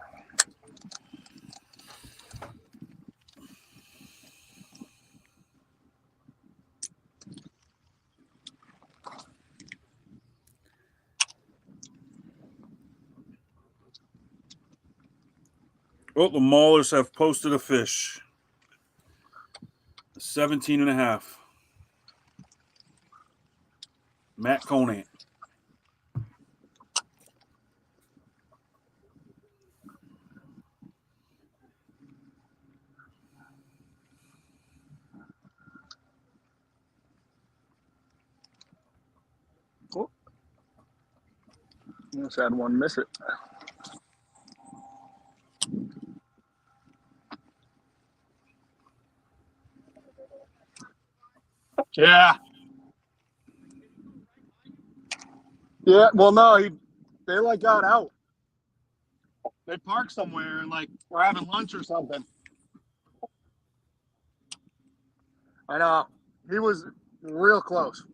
C: Oh, the Maulers have posted a fish. 17 and a half. Matt Conant.
D: Oh. Just had one miss it. Yeah. Yeah. Well, no, they like got out. They parked somewhere and like we're having lunch or something. I know. He was real close.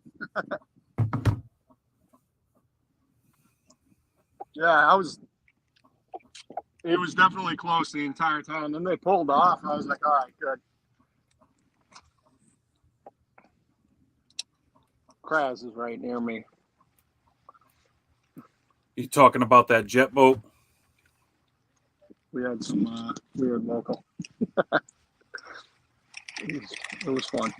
D: Yeah, it was definitely close the entire time. Then they pulled off. I was like, all right, good. Kraz is right near me.
C: You talking about that jet boat?
D: We had some weird local. It was fun.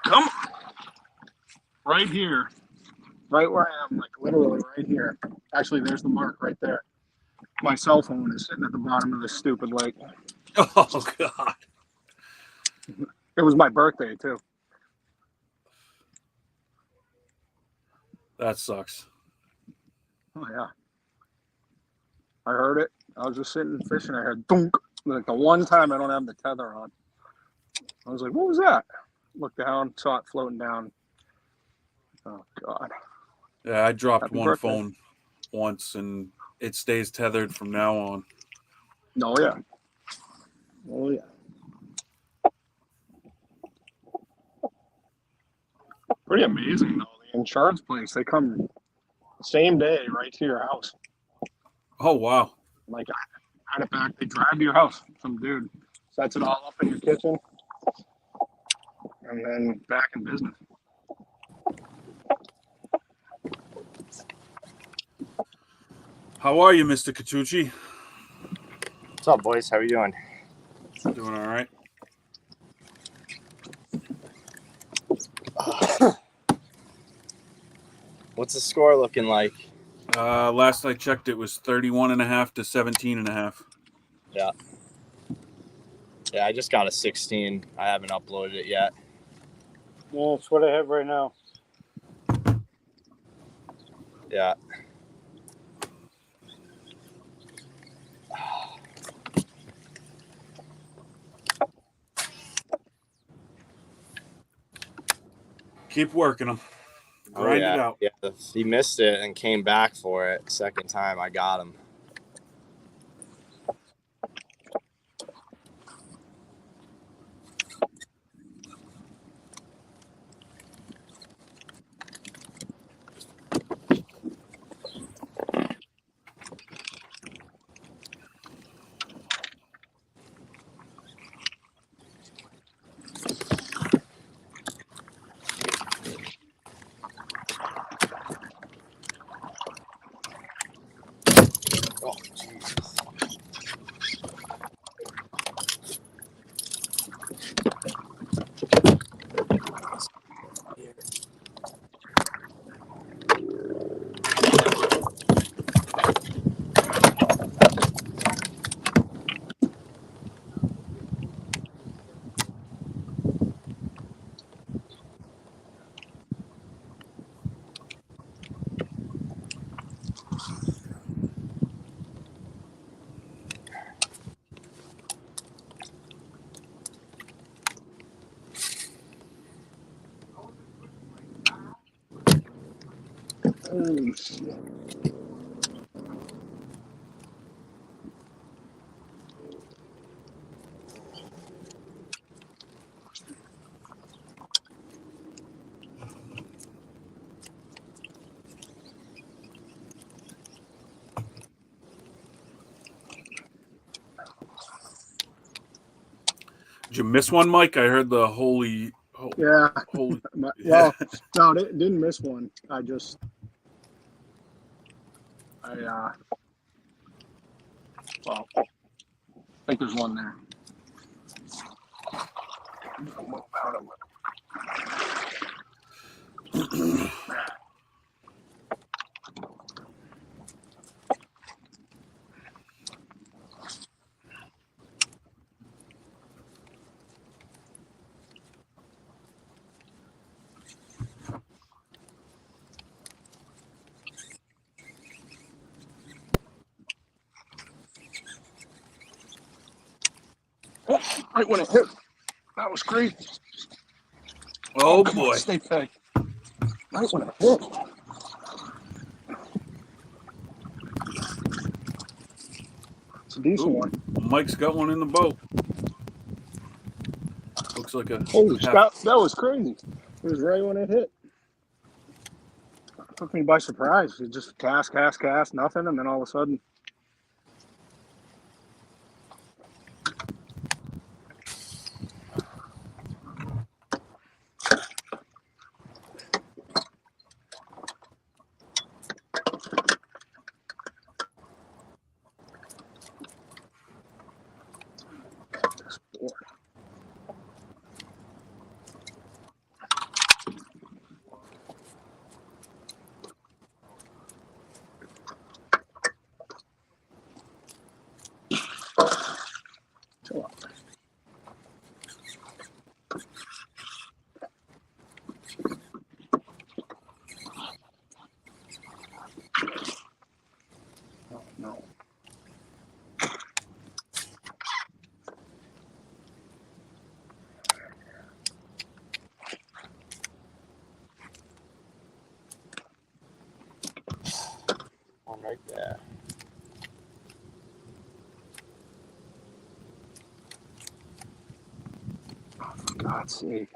D: Come on. Right here. Right where I am, like literally right here. Actually, there's the mark right there. My cell phone is sitting at the bottom of this stupid lake.
C: Oh, God.
D: It was my birthday, too.
C: That sucks.
D: Oh, yeah. I heard it. I was just sitting fishing. I heard dunk. Like the one time I don't have the tether on. I was like, what was that? Looked down, saw it floating down. Oh, God.
C: Yeah, I dropped
D: Happy
C: one
D: birthday.
C: phone once, and it stays tethered from now on.
D: Oh, yeah. Oh, yeah. Pretty amazing, though. The insurance place, they come same day right to your house.
C: Oh, wow.
D: Like, I had it back. They drive to your house. Some dude sets it all up in your kitchen. And then back in business.
C: How are you, Mr. Catucci?
F: What's up, boys? How are you doing?
C: Doing all right.
F: What's the score looking like?
C: Last I checked, it was 31 and a half to 17 and a half.
F: Yeah. Yeah, I just got a 16. I haven't uploaded it yet.
A: Yeah, that's what I have right now.
F: Yeah.
C: keep working them.
F: Oh,
C: Grind
F: yeah.
C: it out.
F: Yeah, he missed it and came back for it. Second time, I got him. Oh, Jesus.
D: Holy shit.
C: Did you miss one, Mike? I heard the holy.
D: Yeah.
C: Holy.
D: Well, no, didn't miss one. I think there's one there. Move out of it. Oh, right when it hit. That was great.
C: Oh
D: come on,
C: boy.
D: stay peg. Right when it hit. It's a decent
C: Ooh,
D: one.
C: Mike's got one in the boat. Looks like a
D: Holy
C: half.
D: Scott, that was crazy. It was right when it hit. Took me by surprise. It just cast, nothing, and then all of a sudden. Chill out. Oh, no.
F: One right there.
D: For God's sake.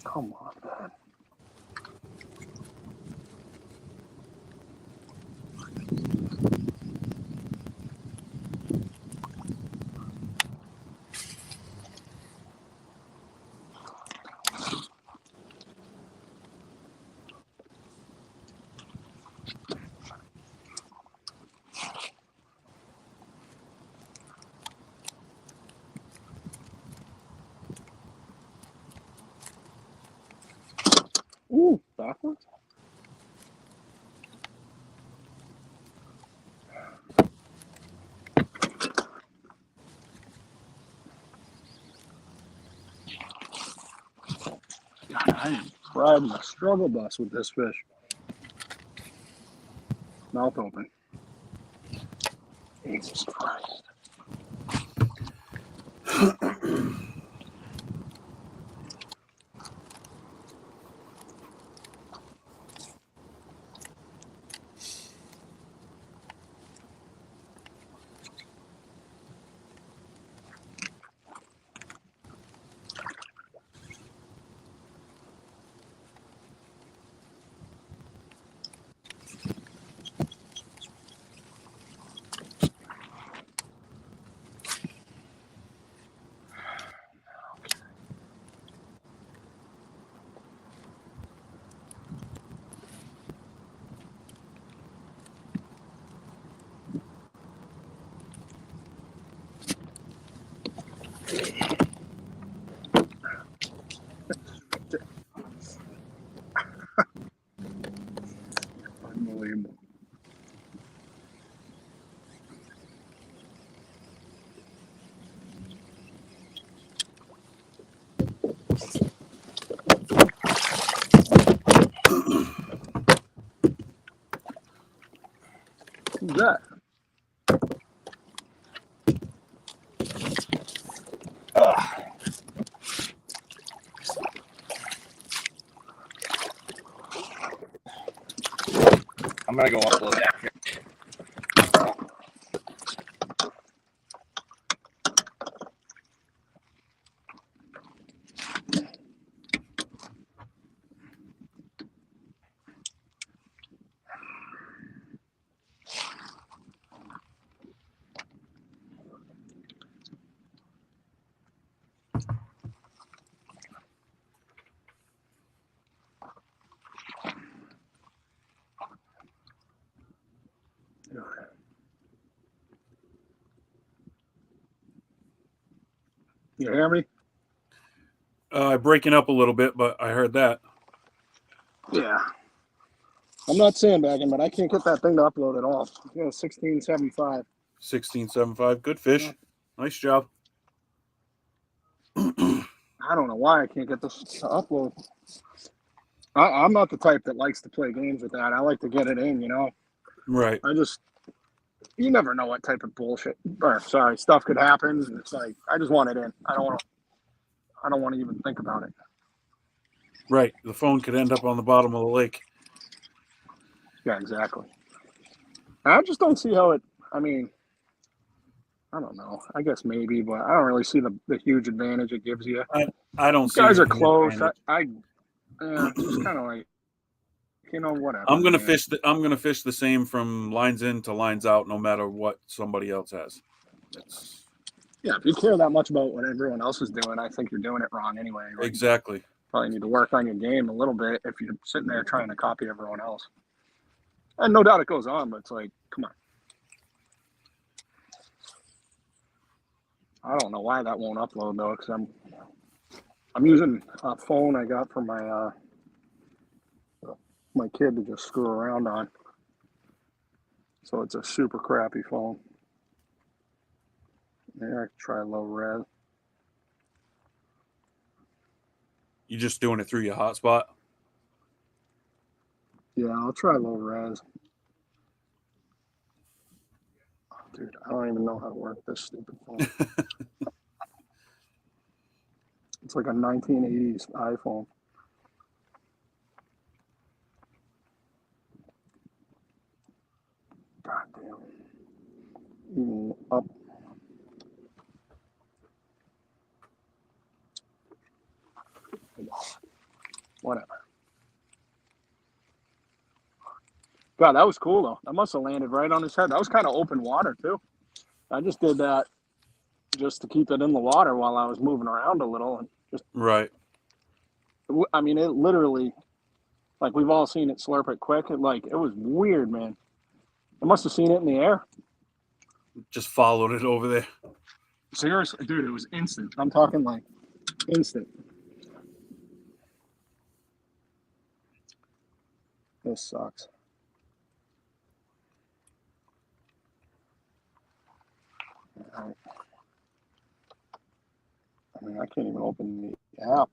D: Come on, man. Ooh, backwards? God, I am riding a struggle bus with this fish. Mouth open. Jesus Christ. Unbelievable. Who's that?
F: I'm gonna go upload that.
D: You hear me?
C: Breaking up a little bit, but I heard that.
D: Yeah. I'm not sandbagging, but I can't get that thing to upload at all. 1675.
C: 1675. Good fish.
D: Yeah.
C: Nice job.
D: I don't know why I can't get this to upload. I'm not the type that likes to play games with that. I like to get it in,
C: Right.
D: You never know what type of bullshit, or sorry, stuff could happen. And it's like, I just want it in. I don't want to even think about it.
C: Right. The phone could end up on the bottom of the lake.
D: Yeah, exactly. I just don't see how I don't know. I guess maybe, but I don't really see the huge advantage it gives you.
C: I don't
D: These
C: see
D: guys
C: it
D: are
C: as an
D: close.
C: advantage.
D: It's just kind of like, whatever.
C: I'm gonna
D: man.
C: fish. I'm gonna fish the same from lines in to lines out, no matter what somebody else has.
D: Yeah, if you care that much about what everyone else is doing, I think you're doing it wrong anyway. Like,
C: Exactly.
D: probably need to work on your game a little bit if you're sitting there trying to copy everyone else. And no doubt it goes on, but it's like, come on. I don't know why that won't upload though, because I'm using a phone I got for my kid to just screw around on. So it's a super crappy phone. Maybe I could try low res.
C: You just doing it through your hotspot?
D: Yeah, I'll try low res. Oh, dude, I don't even know how to work this stupid phone. It's like a 1980s iPhone. God damn. Even up. Whatever. God, that was cool though. That must have landed right on his head. That was kind of open water too. I just did that just to keep it in the water while I was moving around a little, and just
C: Right.
D: I mean, it literally, like we've all seen it slurp it quick. It was weird, man. I must have seen it in the air.
C: Just followed it over there.
D: Seriously, dude, it was instant. I'm talking like instant. This sucks. I mean, I can't even open the app.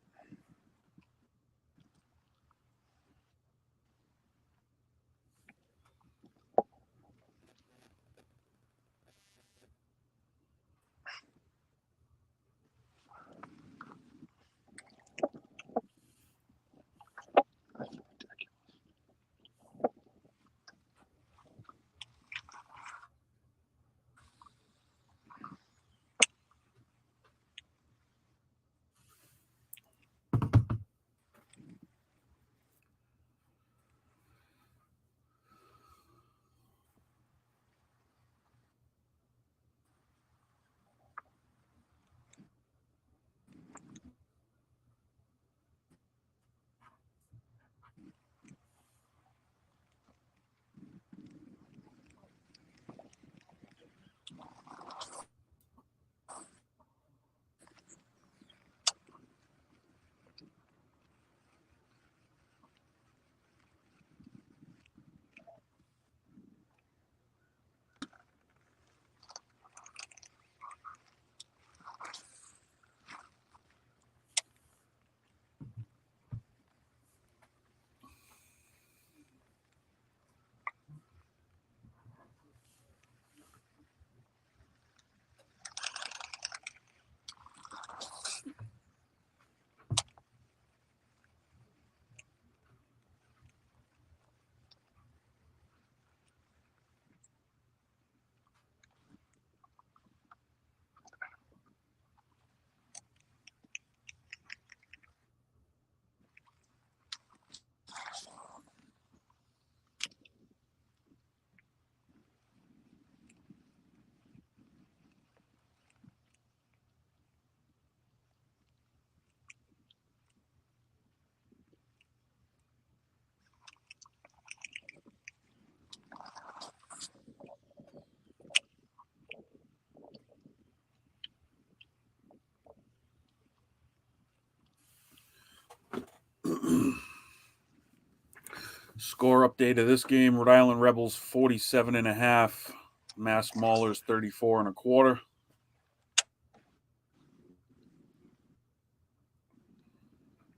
C: Score update of this game: Rhode Island Rebels 47.5, Mass Maulers 34.25.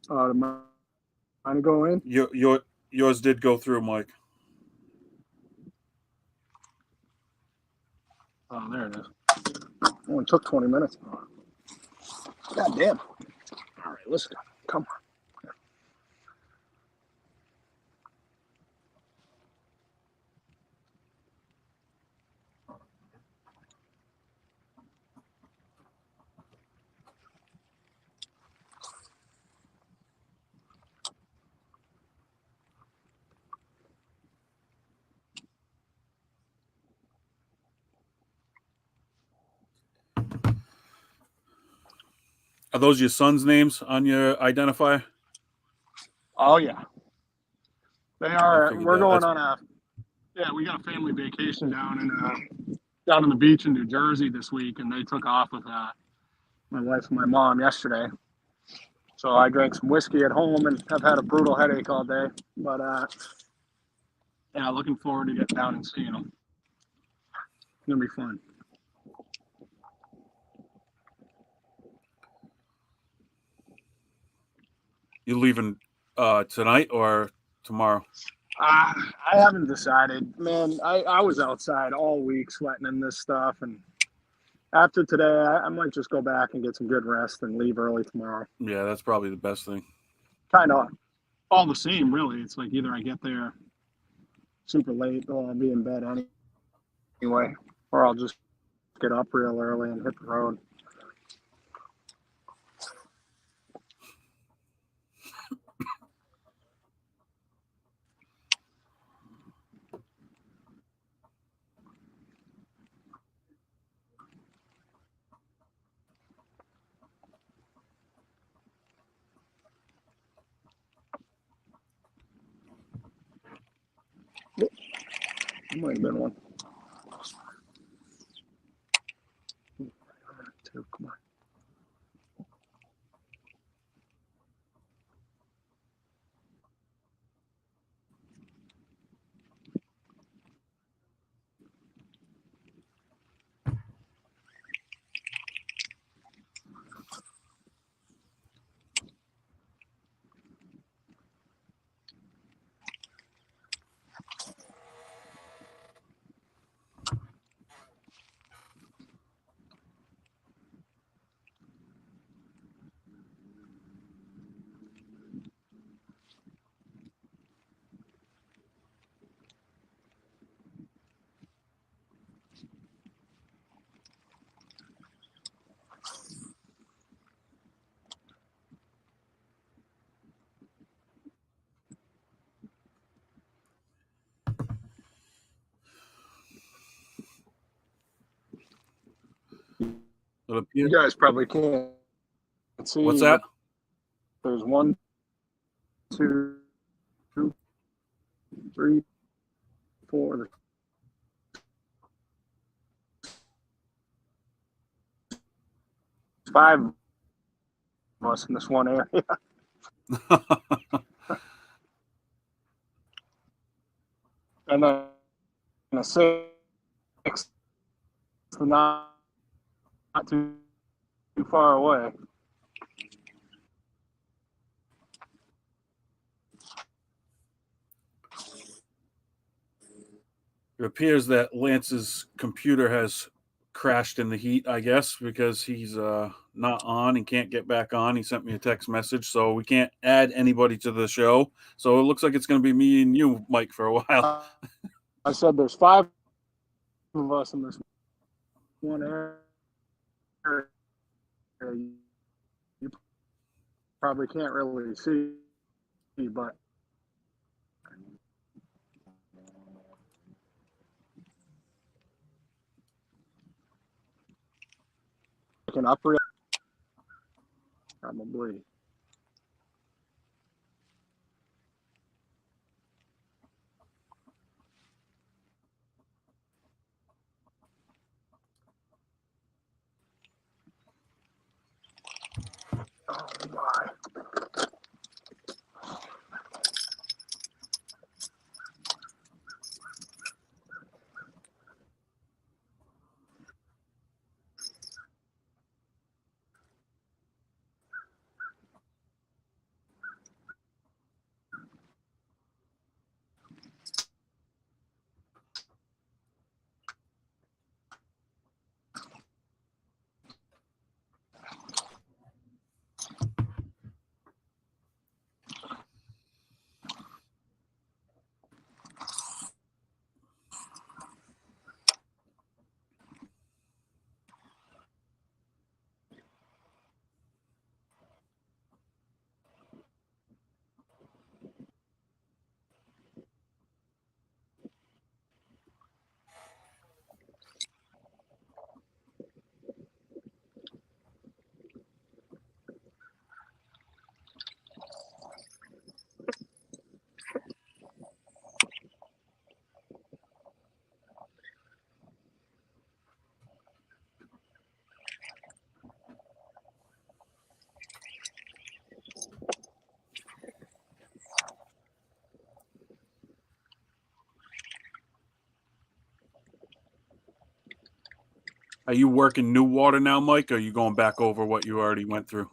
D: Did mine go in?
C: Yours did go through, Mike.
D: Oh, there it is. Only took 20 minutes. God damn. All right, let's go. Come on.
C: Are those your son's names on your identifier?
D: Oh, yeah. They
C: I
D: are.
C: figured
D: We're
C: that.
D: going
C: That's-
D: on a, yeah, we got a family vacation down on the beach in New Jersey this week, and they took off with my wife and my mom yesterday. So I drank some whiskey at home, and I've had a brutal headache all day. But yeah, looking forward to getting down and seeing them. It's gonna be fun.
C: You leaving tonight or tomorrow?
D: I haven't decided, man. I was outside all week sweating in this stuff, and after today, I might just go back and get some good rest and leave early tomorrow.
C: Yeah, that's probably the best thing.
D: Kind of all the same, really. It's like either I get there super late or I'll be in bed anyway, or I'll just get up real early and hit the road. Might have been one. Two, come on. You guys probably can't see.
C: What's that?
D: There's 1, 2, 3, 4. There's 5 of us in this one area. And then a 6th, not too far away.
C: It appears that Lance's computer has crashed in the heat, I guess, because he's not on and can't get back on. He sent me a text message, so we can't add anybody to the show. So it looks like it's going to be me and you, Mike, for a while.
D: I said there's 5 of us in this one area. You probably can't really see, but looking up real, probably. Oh my.
C: Are you working new water now, Mike, or are you going back over what you already went through?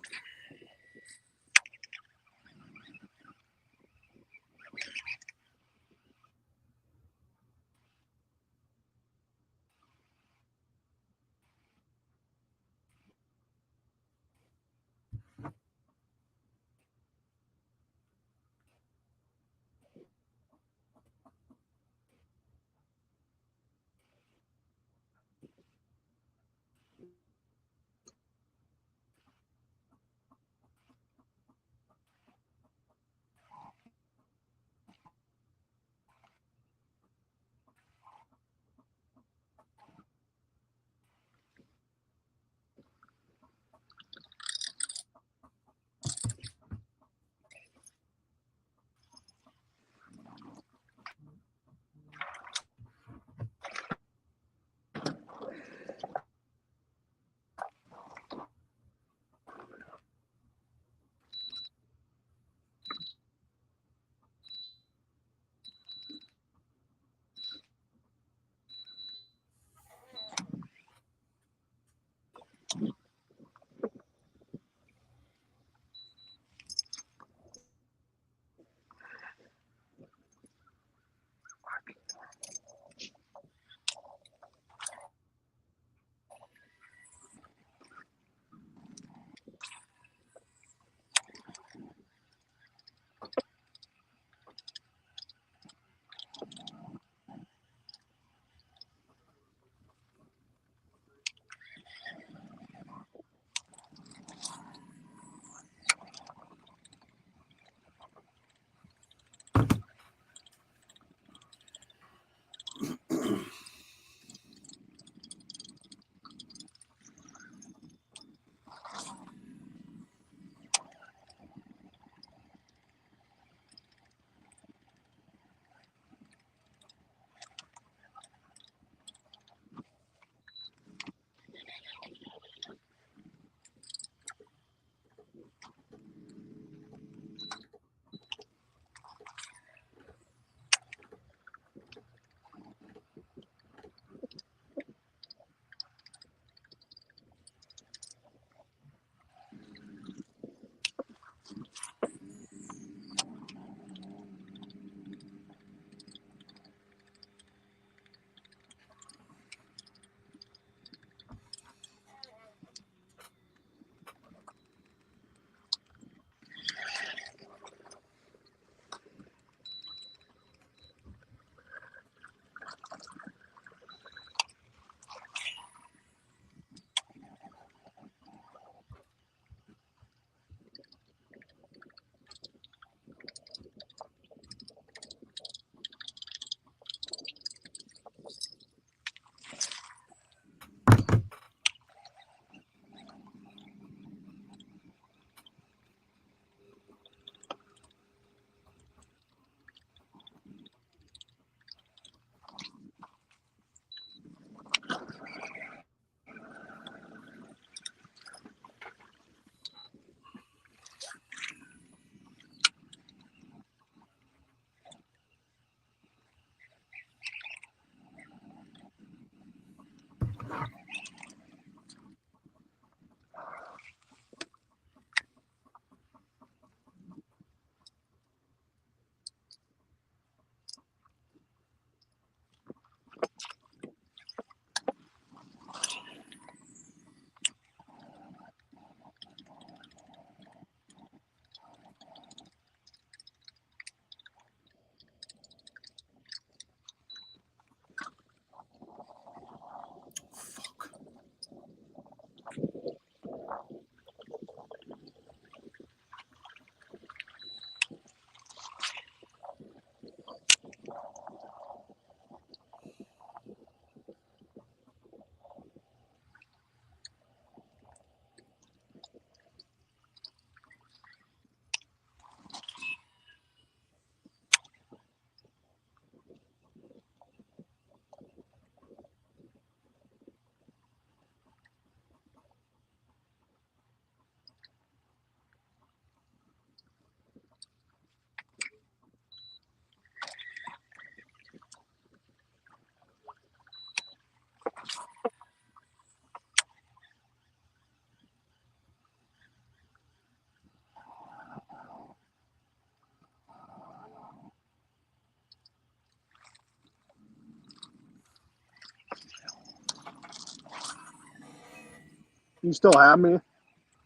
D: You still have me?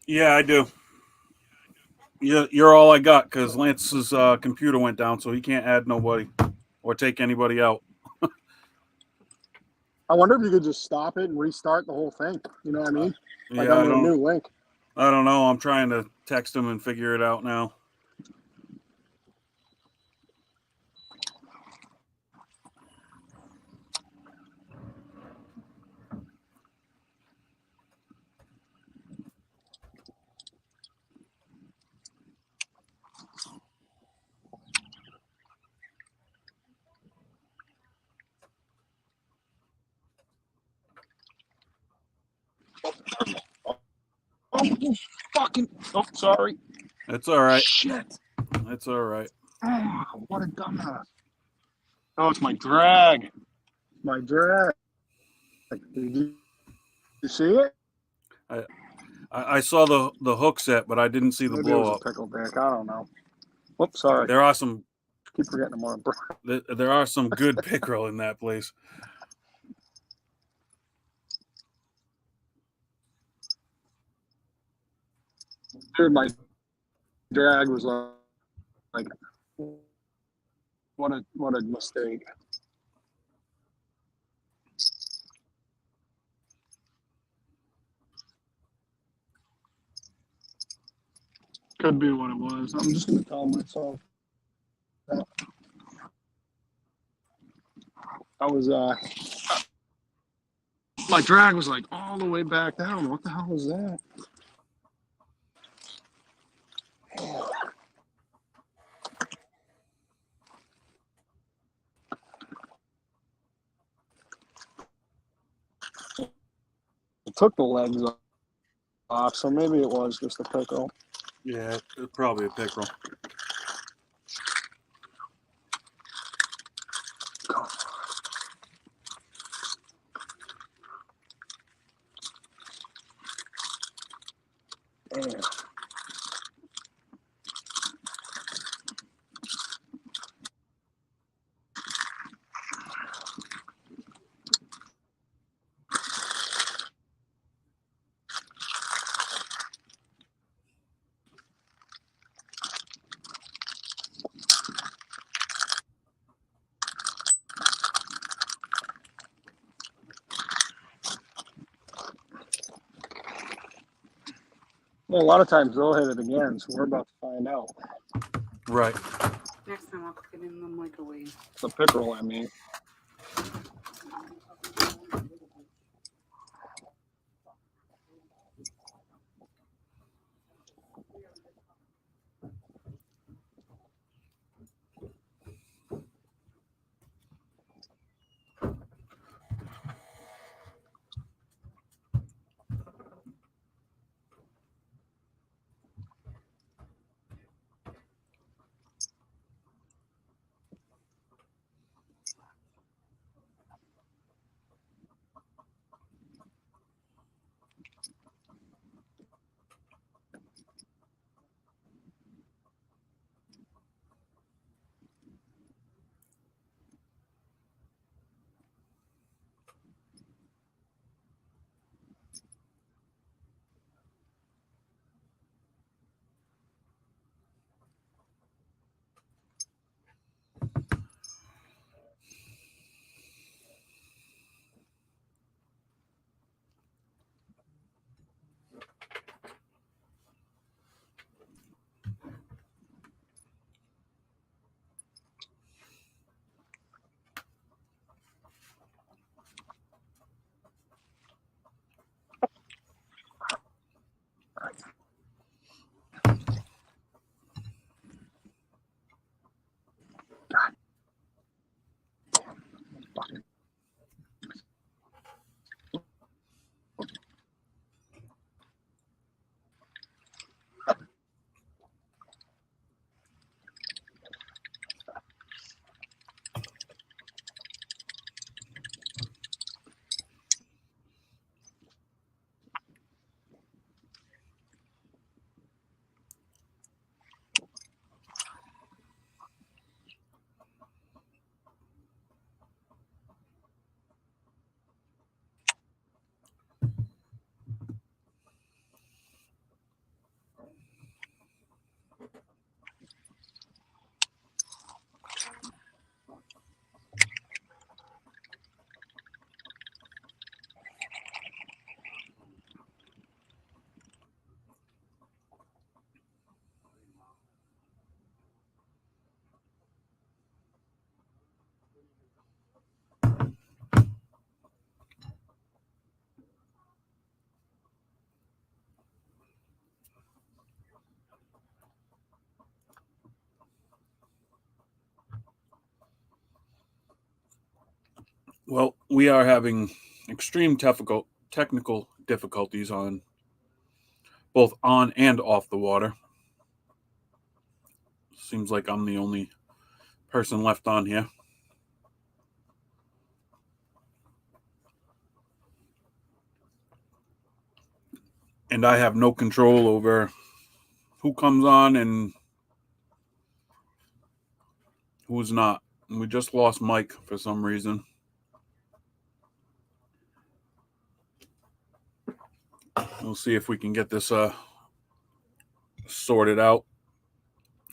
C: Yeah, I do. You're all I got because Lance's computer went down, so he can't add nobody or take anybody out.
D: I wonder if you could just stop it and restart the whole thing. You know what I mean? Like
C: Yeah,
D: under a new link.
C: I don't know. I'm trying to text him and figure it out now.
D: Oh, you fucking. Oh, sorry.
C: It's all right.
D: Shit.
C: It's all right.
D: Oh, what a dumbass. Oh, it's my drag. My drag. Did you see it?
C: I saw the hook set, but I didn't see the
D: Maybe it was
C: blow
D: a
C: up.
D: pickle dick. I don't know. Whoops, sorry.
C: There are some
D: Keep forgetting I'm on a break.
C: there are some good pickerel in that place.
D: Dude, my drag was like what a mistake. Could be what it was. I'm just gonna tell myself that. I was my drag was like all the way back down. What the hell was that? It took the legs off, so maybe it was just a pickle.
C: Yeah, it's probably a pickerel.
D: Damn. Well, a lot of times they'll hit it again, so we're about to find out.
C: Right.
E: Next time I'll cook it in the microwave.
D: The pickerel, I mean.
C: Well, we are having extreme technical difficulties on both on and off the water. Seems like I'm the only person left on here. And I have no control over who comes on and who's not. And we just lost Mike for some reason. We'll see if we can get this sorted out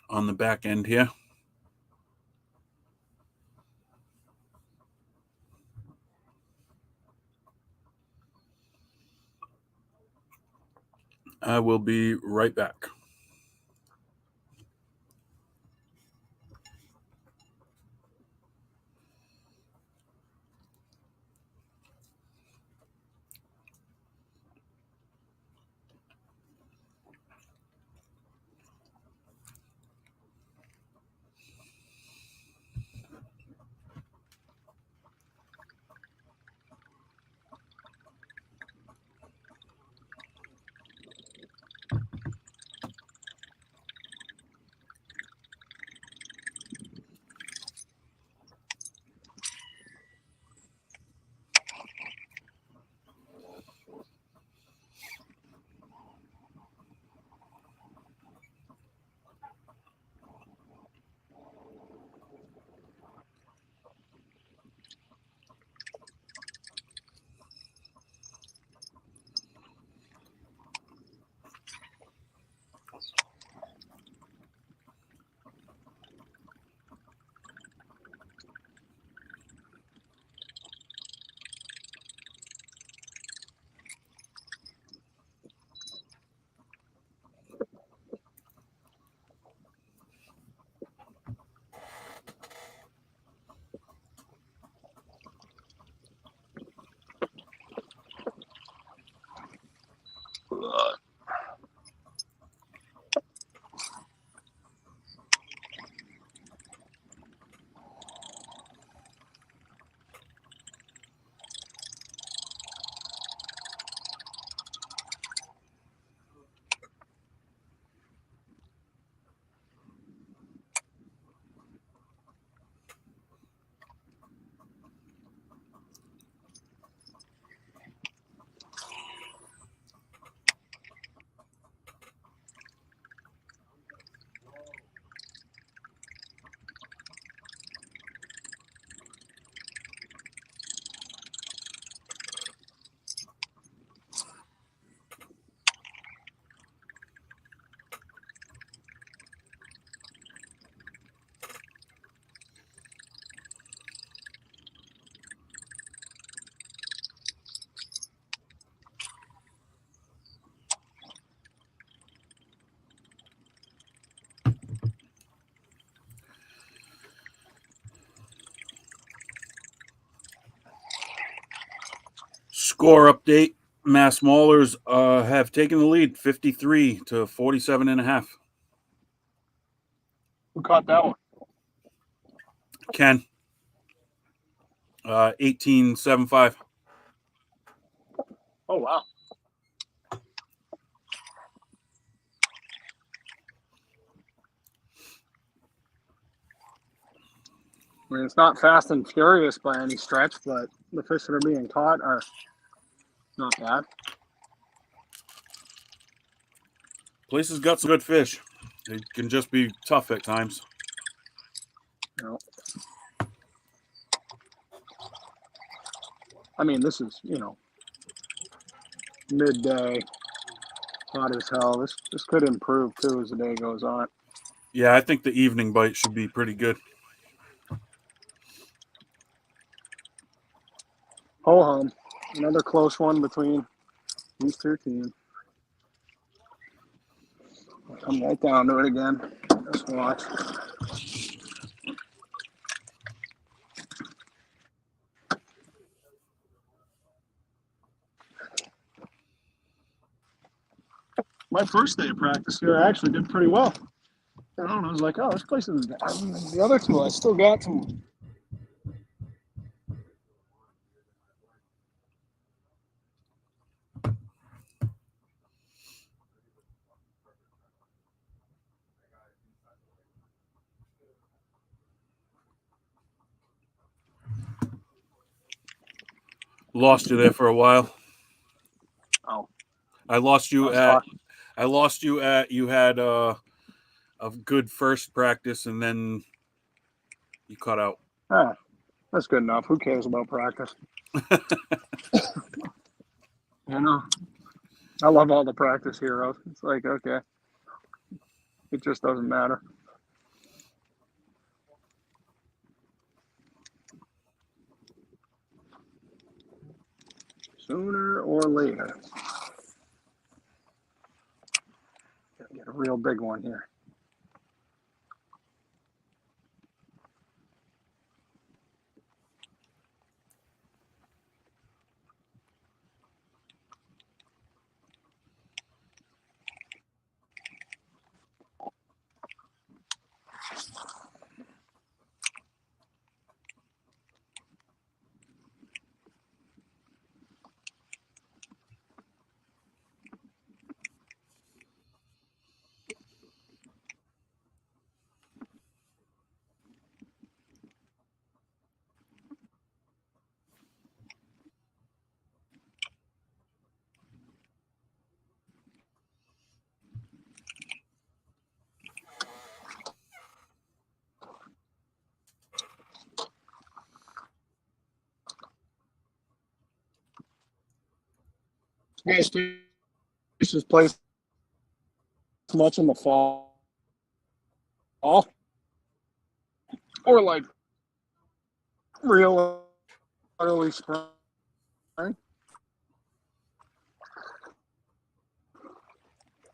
C: on the back end here. I will be right back. Score update. Mass Maulers have taken the lead 53 to 47 and a half.
D: Who caught that one?
C: Ken. 18.75.
D: Oh, wow. I mean, it's not fast and furious by any stretch, but the fish that are being caught are not bad.
C: Place has got some good fish. They can just be tough at times.
D: You know. I mean, this is, midday, hot as hell. This could improve too as the day goes on.
C: Yeah, I think the evening bite should be pretty good.
D: Ho hum. Another close one between these two teams. I'll come right down to it again. Just watch. My first day of practice here, I actually did pretty well. I don't know. I was like, oh, this place is. The other two, I still got some
C: Lost you there for a while.
D: Oh,
C: I lost
D: I
C: you
D: was
C: at.
D: talking.
C: I lost you at. You had a good first practice, and then you cut out.
D: Ah, that's good enough. Who cares about practice? You know, I love all the practice heroes. It's like, okay, it just doesn't matter. Sooner or later. Gotta get a real big one here. Gas stations play much in the fall, or like real early spring.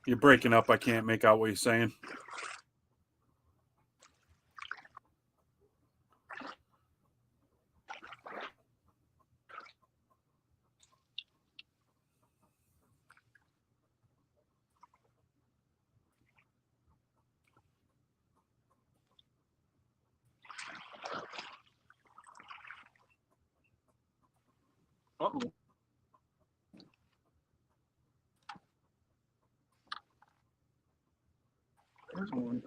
C: You're breaking up. I can't make out what you're saying.
D: Uh-oh. There's one.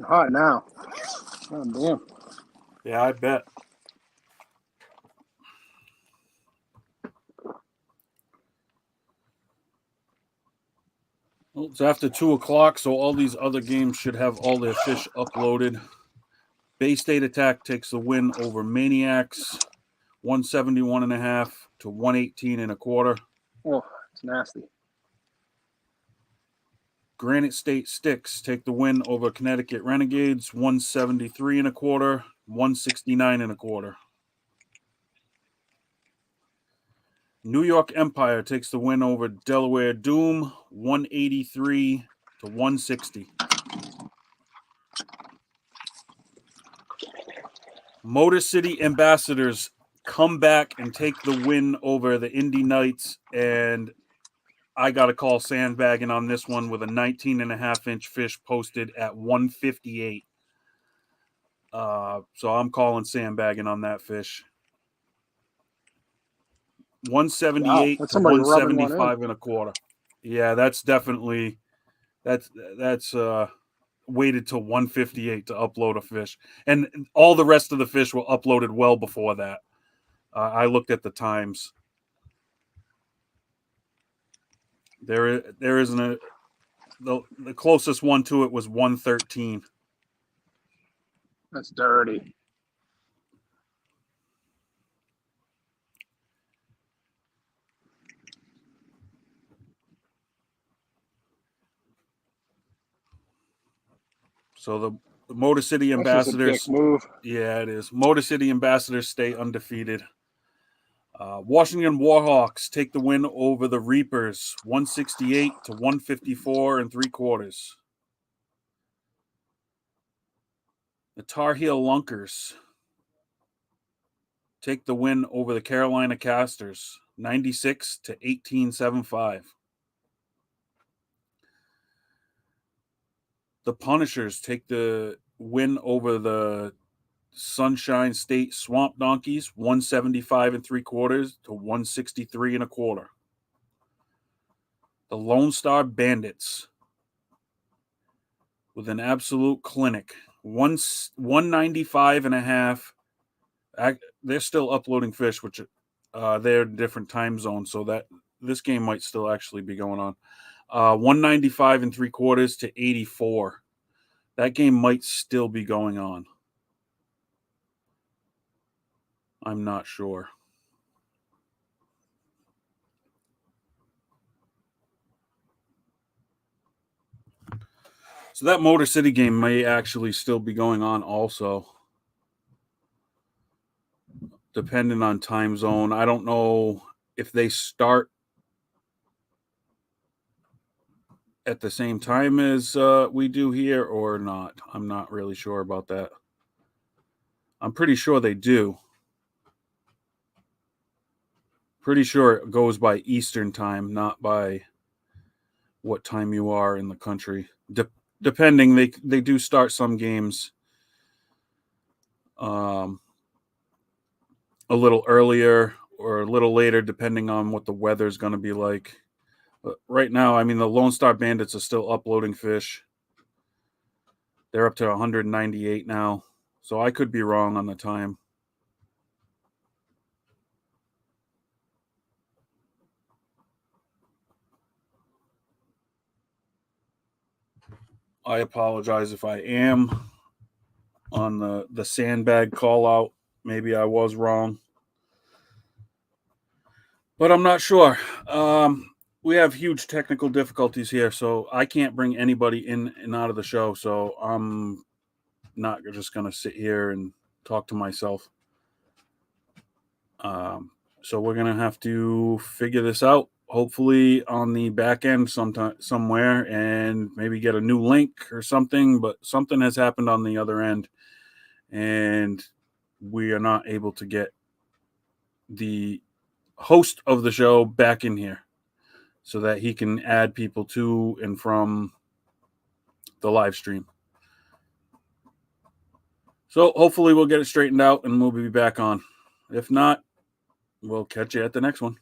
D: Hot now. Oh, damn.
C: Yeah, I bet. Well, it's after 2:00, so all these other games should have all their fish uploaded. Bay State Attack takes the win over Maniacs, 171.5 to 118.25.
D: Oh, it's nasty.
C: Granite State Sticks take the win over Connecticut Renegades, 173.25, 169.25. New York Empire takes the win over Delaware Doom, 183 to 160. Motor City Ambassadors come back and take the win over the Indy Knights, and I got to call sandbagging on this one with a 19.5-inch fish posted at 158. So I'm calling sandbagging on that fish.
D: Wow,
C: 178
D: that's
C: to
D: somebody rubbing one in.
C: 175.25. Yeah, that's definitely that's waited till 158 to upload a fish, and all the rest of the fish were uploaded well before that. I looked at the times. There isn't a the closest one to it was 113.
D: That's dirty.
C: So the Motor City
D: That's just a
C: Ambassadors,
D: dick move.
C: yeah, it is. Motor City Ambassadors stay undefeated. Washington Warhawks take the win over the Reapers, 168 to 154.75. The Tar Heel Lunkers take the win over the Carolina Casters, 96 to 18.75. The Punishers take the win over the Sunshine State Swamp Donkeys, 175.75 to 163.25. The Lone Star Bandits with an absolute clinic, 195.5. They're still uploading fish, which they're in different time zones, so that this game might still actually be going on. 195.75 to 84. That game might still be going on. I'm not sure. So that Motor City game may actually still be going on also, depending on time zone. I don't know if they start at the same time as we do here or not. I'm not really sure about that. I'm pretty sure they do. Pretty sure it goes by Eastern time, not by what time you are in the country. Depending, they do start some games a little earlier or a little later, depending on what the weather's going to be like. But right now, I mean, the Lone Star Bandits are still uploading fish. They're up to 198 now, so I could be wrong on the time. I apologize if I am on the sandbag call out. Maybe I was wrong, but I'm not sure. We have huge technical difficulties here, so I can't bring anybody in and out of the show. So I'm not just going to sit here and talk to myself. So we're going to have to figure this out, hopefully on the back end somewhere, and maybe get a new link or something. But something has happened on the other end, and we are not able to get the host of the show back in here so that he can add people to and from the live stream. So hopefully we'll get it straightened out and we'll be back on. If not, we'll catch you at the next one.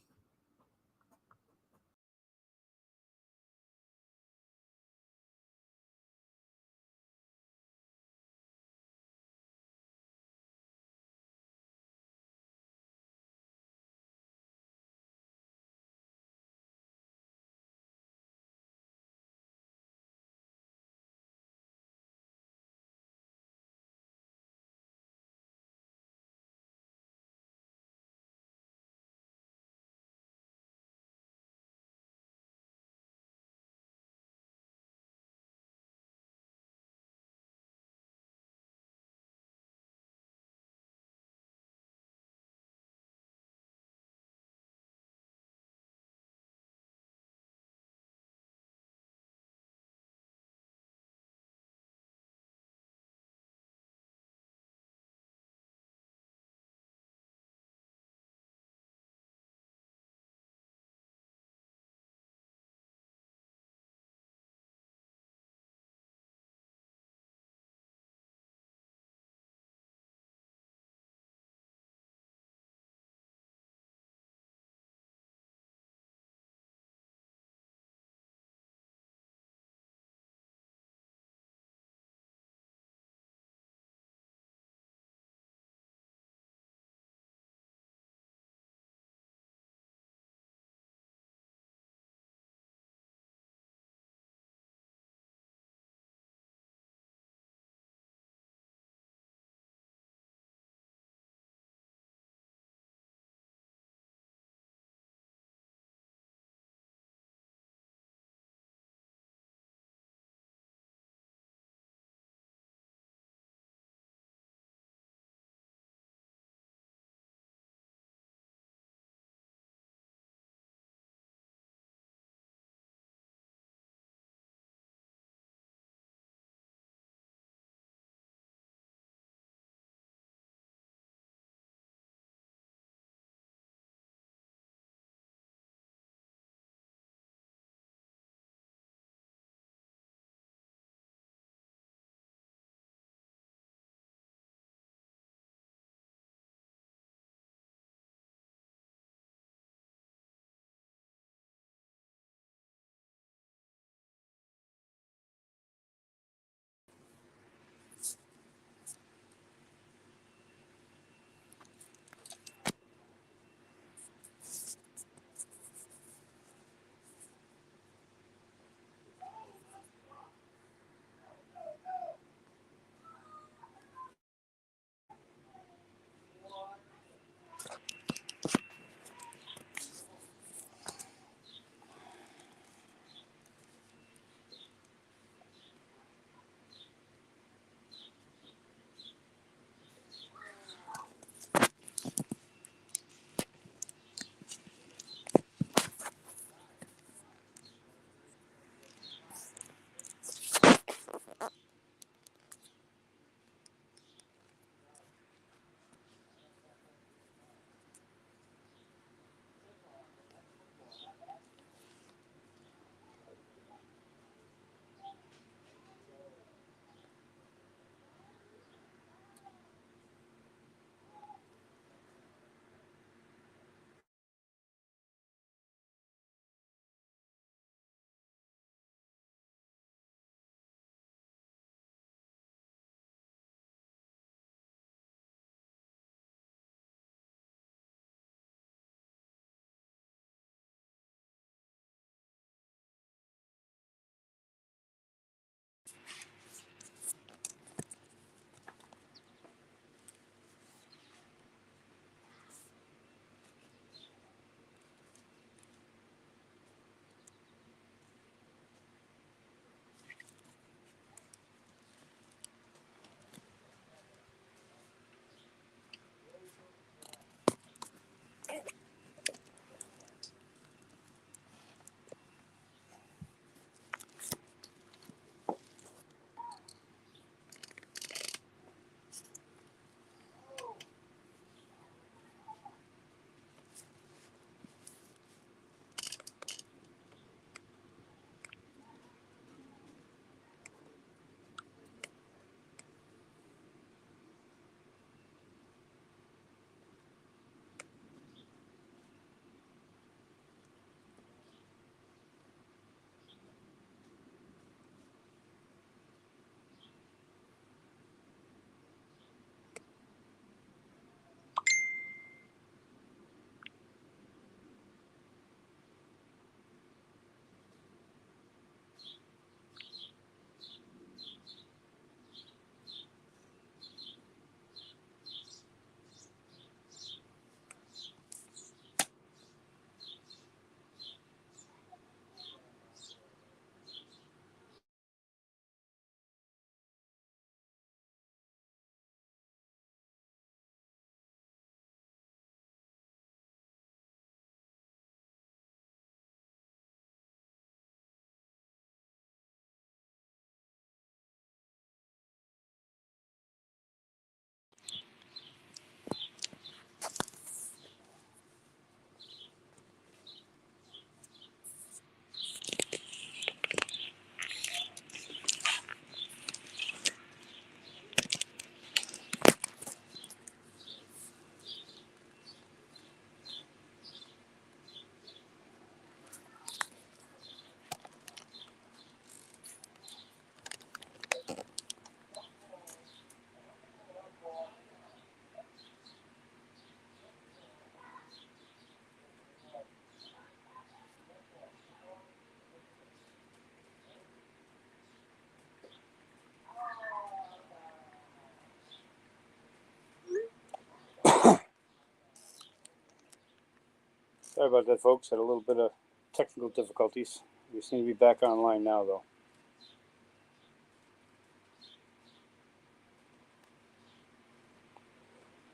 A: Sorry about that, folks. Had a little bit of technical difficulties. We seem to be back online now, though.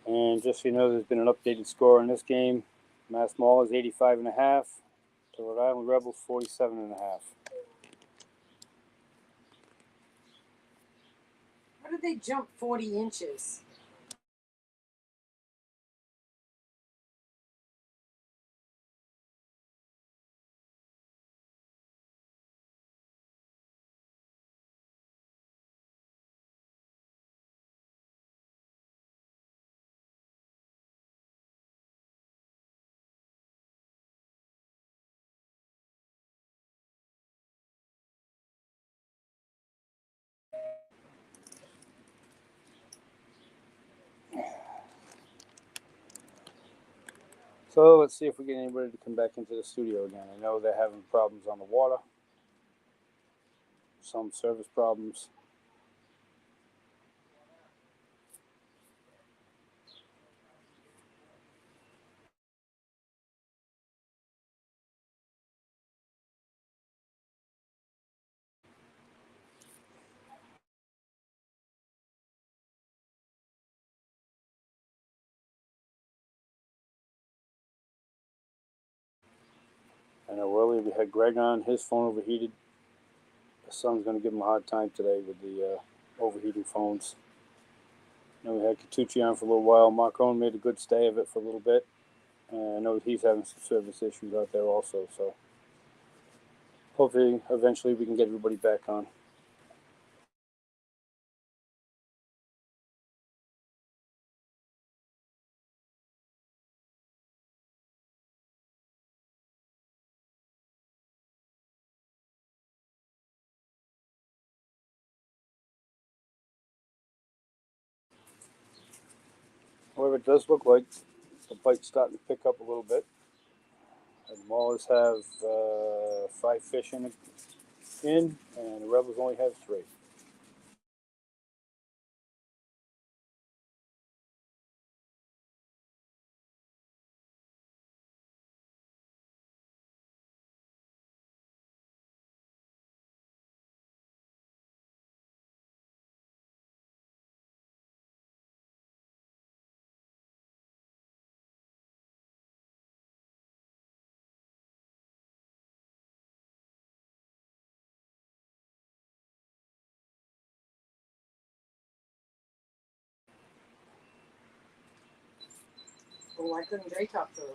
A: And just so you know, there's been an updated score in this game. Mass Maulers 85.5 to Rhode Island Rebels 47.5.
G: How did they jump 40 inches?
A: So let's see if we get anybody to come back into the studio again. I know they're having problems on the water, some service problems. I know earlier we had Greg on, his phone overheated. His son's going to give him a hard time today with the overheating phones. You know, we had Katucci on for a little while. Marcone made a good stay of it for a little bit. I know he's having some service issues out there also, so hopefully eventually we can get everybody back on. However, it does look like the bite's starting to pick up a little bit. And the Maulers have 5 fish in, and the Rebels only have 3.
G: Well, why couldn't Dre talk to her?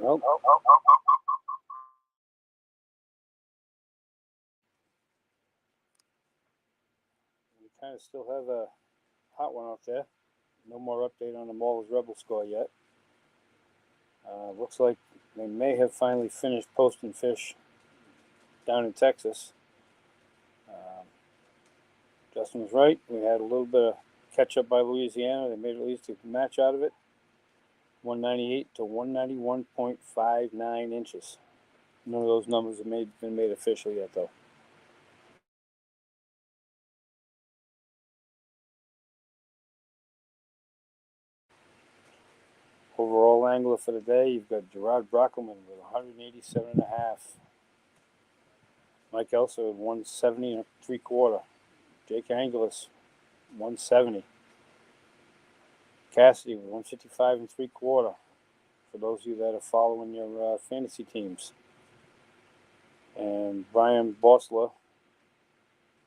A: Well, we kind of still have a hot one out there. No more update on the Maulers Rebel score yet. Looks like they may have finally finished posting fish down in Texas. Justin was right. We had a little bit of catch up by Louisiana. They made at least a match out of it. 198 to 191.59 inches. None of those numbers have been made official yet, though. Overall angler for the day, you've got Gerard Brockelman with 187.5. Mike Elser with 170 and 3/4. Jake Angelis, 170. Cassidy with 155 and 3/4. For those of you that are following your fantasy teams. And Brian Bosler,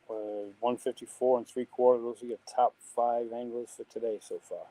A: 154 and 3/4. Those are your top 5 anglers for today so far.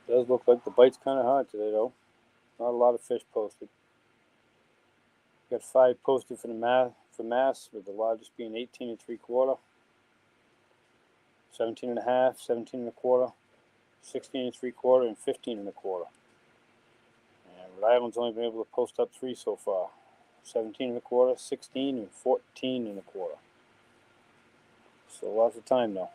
A: It does look like the bite's kind of hard today, though. Not a lot of fish posted. Got 5 posted for mass, with the largest being 18 and 3/4, 17 and a half, 17 and a quarter, 16 and 3/4, and 15 and a quarter. And Rhode Island's only been able to post up 3 so far. 17 and a quarter, 16, and 14 and a quarter. So lots of time though.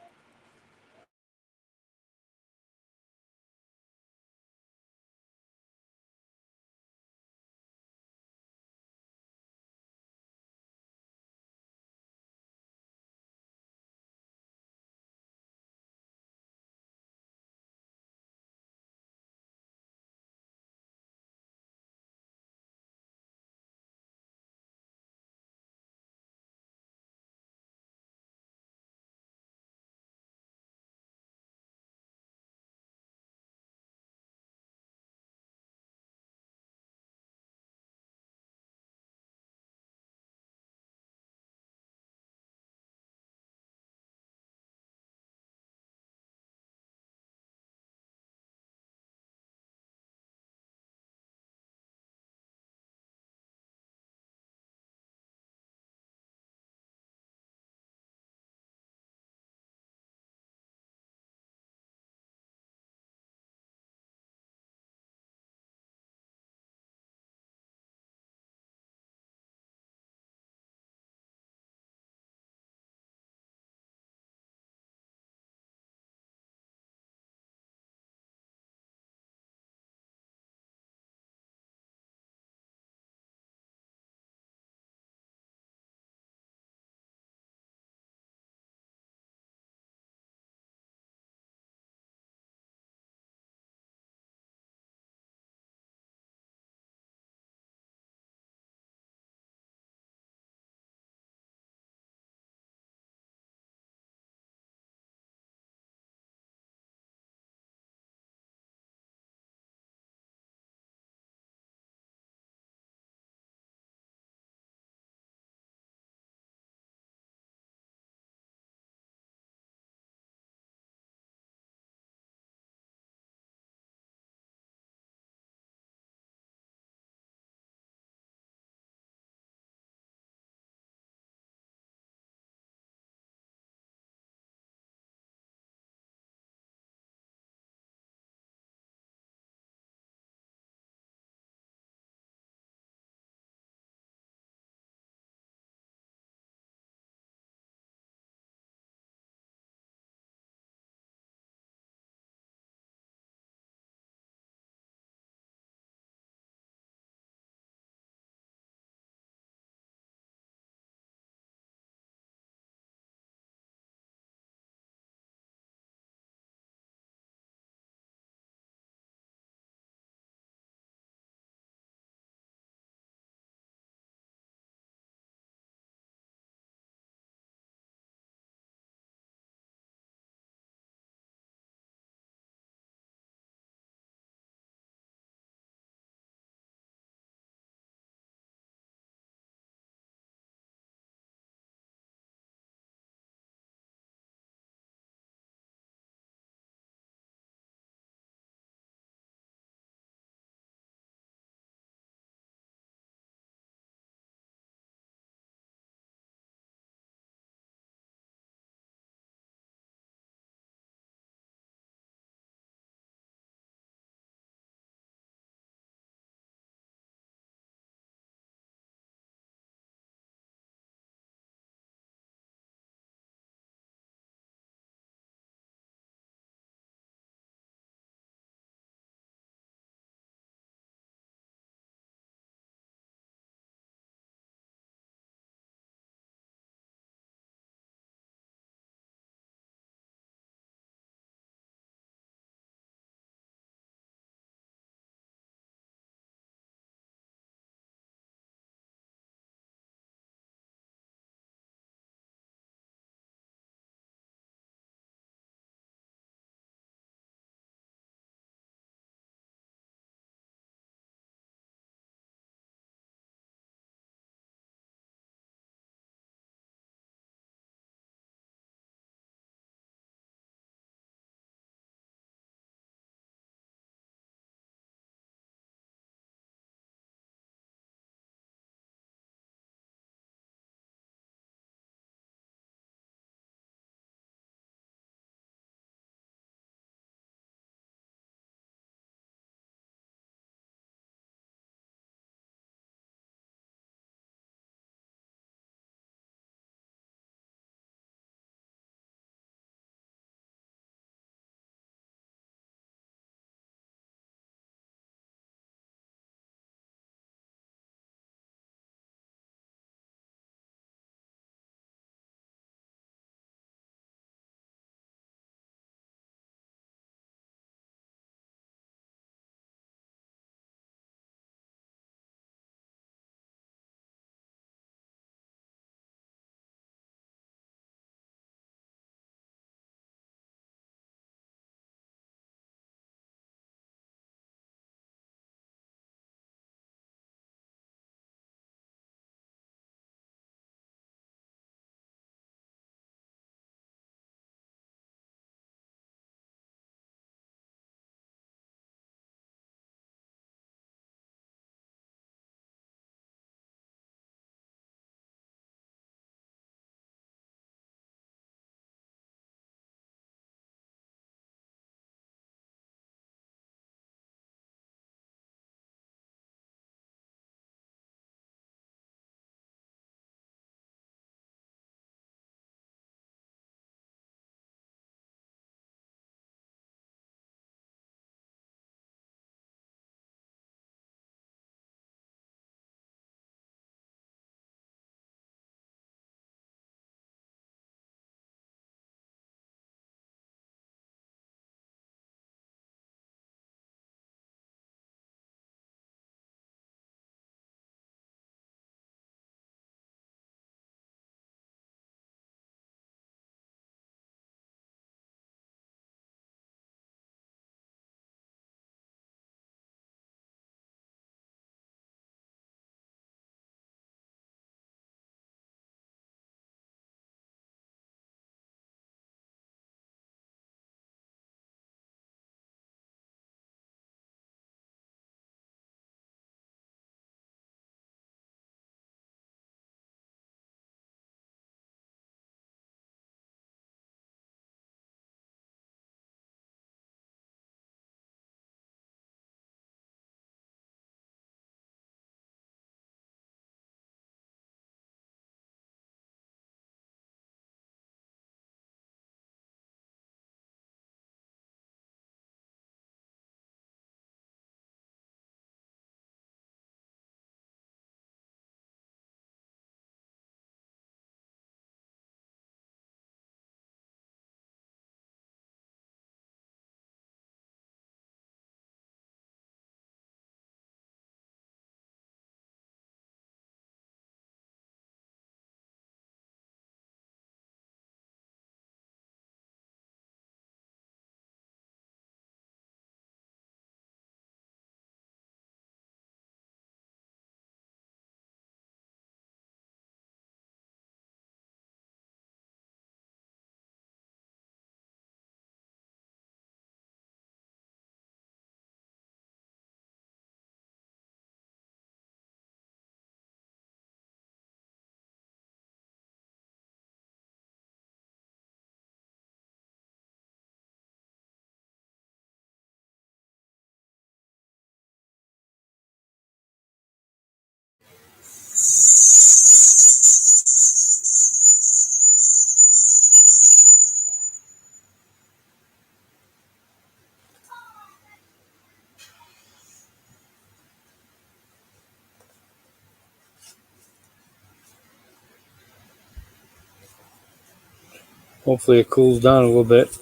A: Hopefully it cools down a little bit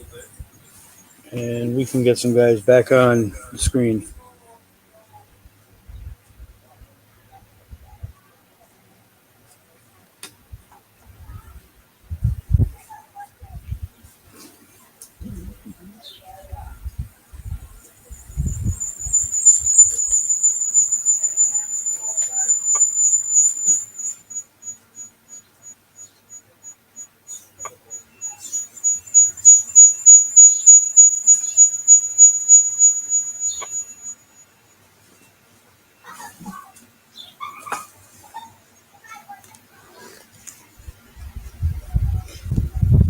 A: and we can get some guys back on the screen.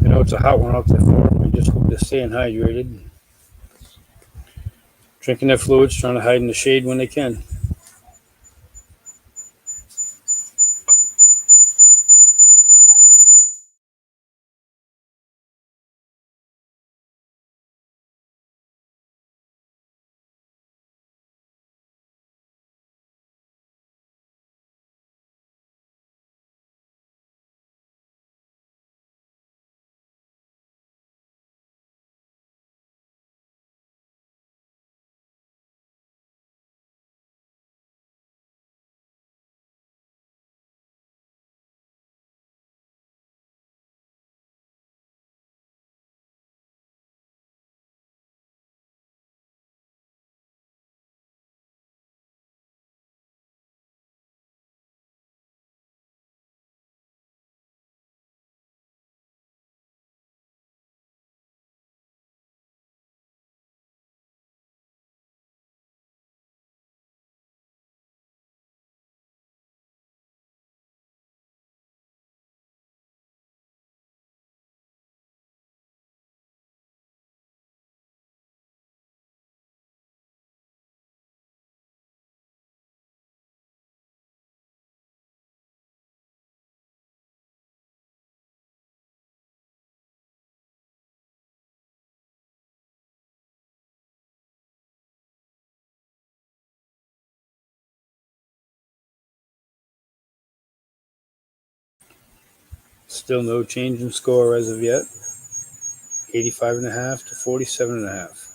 A: I know it's a hot one out there for them. I just hope they're staying hydrated, drinking their fluids, trying to hide in the shade when they can. Still no change in score as of yet. 85.5 to 47.5.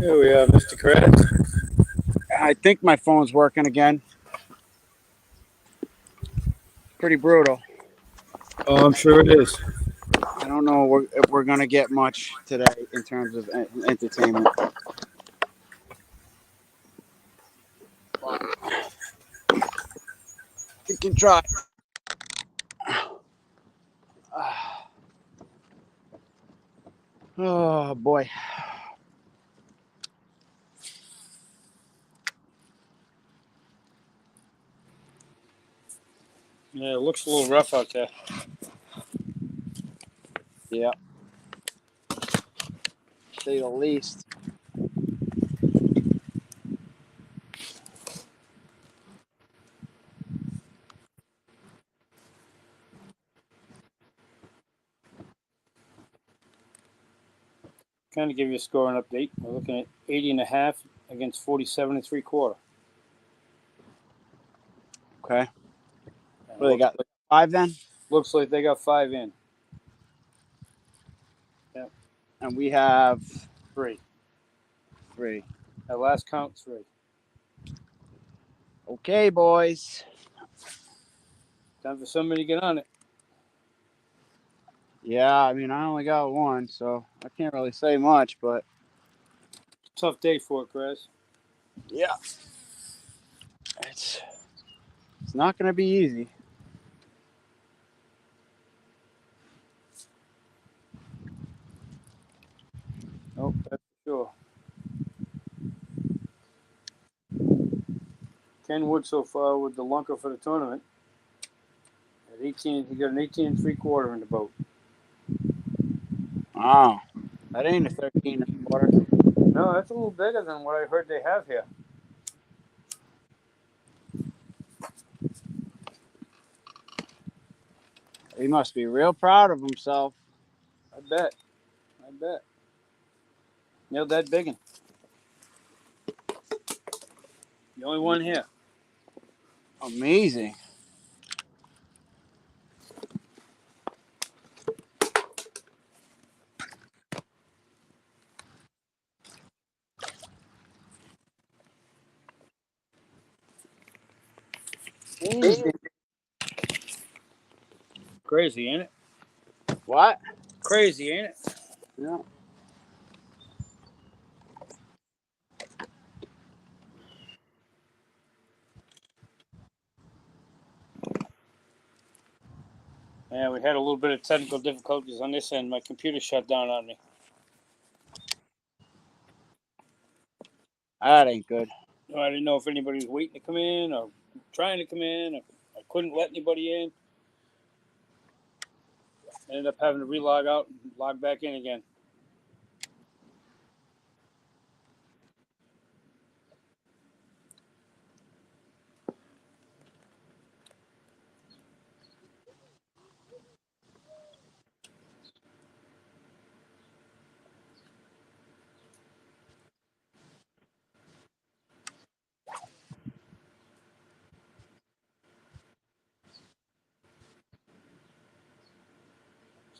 A: Here we are, Mr. Credit.
B: I think my phone's working again. Pretty brutal.
A: Oh, I'm sure it is.
B: I don't know if we're gonna get much today in terms of entertainment. We can try. Oh boy.
A: Yeah, it looks a little rough out there.
B: Yeah. Say the least.
A: Kind of give you a scoring update. We're looking at 80.5 against 47 3/4.
B: Okay.
A: And
B: What they got? 5 then?
A: looks like they got 5 in.
B: And we have
A: 3.
B: 3.
A: At last count, 3.
B: Okay, boys.
A: Time for somebody to get on it.
B: Yeah, I mean, I only got 1, so I can't really say much, but
A: Tough day for it, Chris.
B: yeah, it's not gonna be easy.
A: Oh, that's for sure. Ken Wood so far with the lunker for the tournament. At 18, he got an 18 3/4 in the boat.
B: Wow, that ain't a 13 1/4.
A: No, that's a little bigger than what I heard they have here.
B: He must be real proud of himself.
A: I bet. Nailed that biggin. The only one here.
B: Amazing. Amazing.
A: Crazy, ain't it?
B: What?
A: Crazy, ain't it?
B: Yeah.
A: Yeah, we had a little bit of technical difficulties on this end. My computer shut down on me.
B: That ain't good.
A: I didn't know if anybody was waiting to come in or trying to come in. Or I couldn't let anybody in. I ended up having to relog out and log back in again.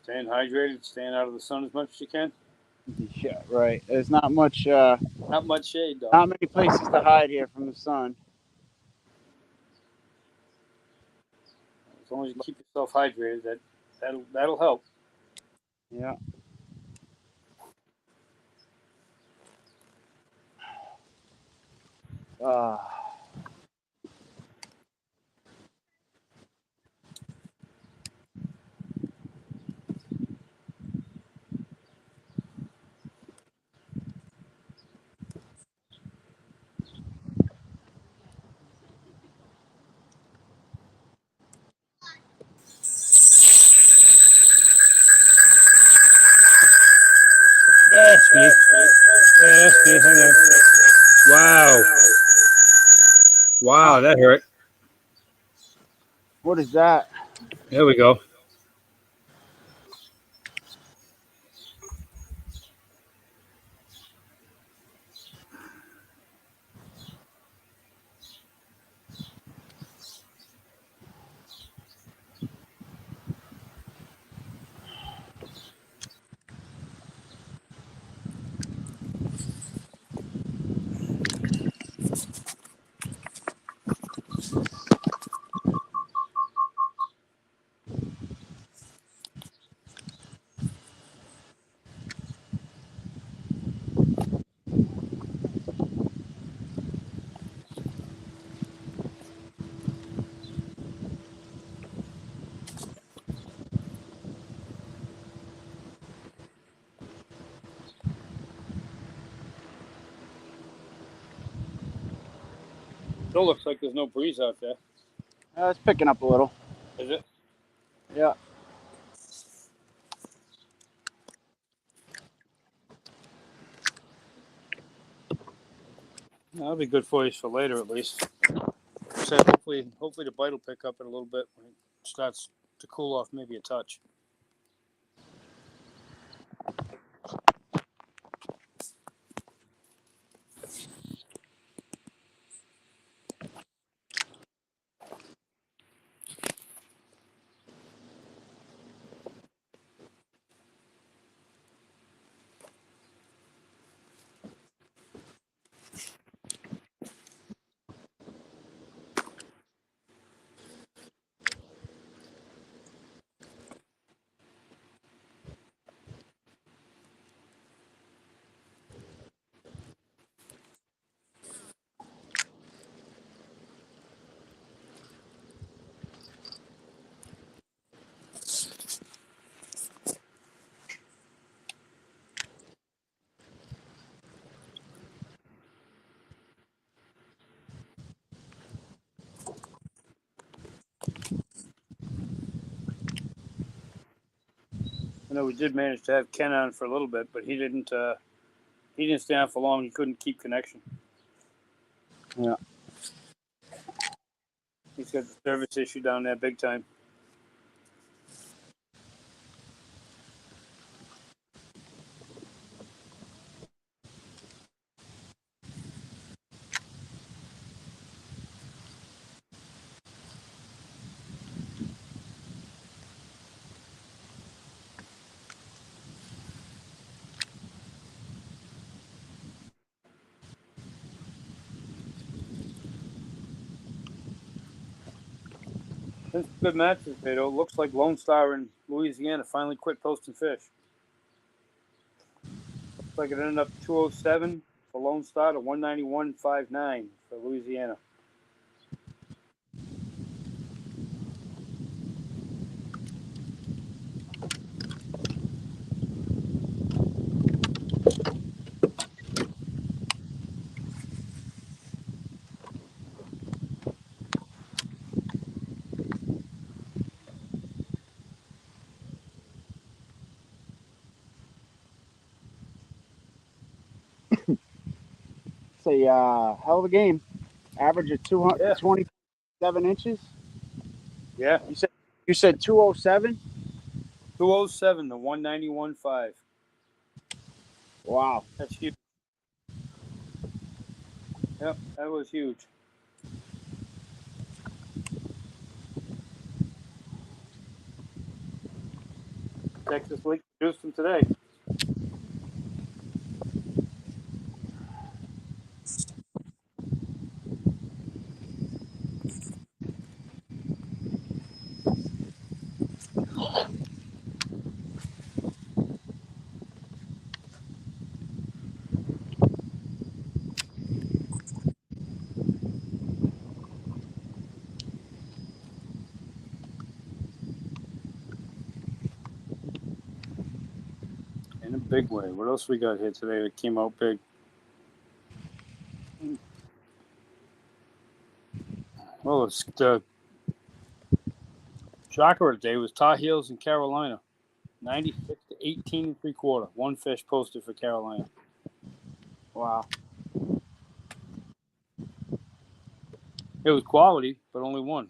A: Staying hydrated, staying out of the sun as much as you can.
B: Yeah, right. There's not much.
A: Not much shade, though.
B: Not many places to hide here from the sun.
A: As long as you keep yourself hydrated, that'll help.
B: Yeah. Uh,
A: That's me. Yeah, that's me. Hang on. Wow. Wow, that hurt.
B: what is that?
A: There we go. Still looks like there's no breeze out there.
B: It's picking up a little.
A: Is it?
B: Yeah.
A: That'll be good for you for later, at least. So hopefully the bite will pick up in a little bit when it starts to cool off, maybe a touch. I know we did manage to have Ken on for a little bit, but he didn't stay on for long. He couldn't keep connection.
B: Yeah.
A: He's got the service issue down there big time. It's a good match today, though. It looks like Lone Star in Louisiana finally quit posting fish. Looks like it ended up 207 for Lone Star to 191.59 for Louisiana.
B: It's a hell of a game. Average of
A: Yeah.
B: 227 inches.
A: Yeah.
B: You said 207?
A: 207 to 191.5.
B: Wow.
A: That's huge. Yep, that was huge. Texas Lake produced them today. In a big way. What else we got here today that came out big? Well, it's the shocker of the day was Tar Heels in Carolina. 96 to 18 and 3/4. One fish posted for Carolina.
B: Wow.
A: It was quality, but only one.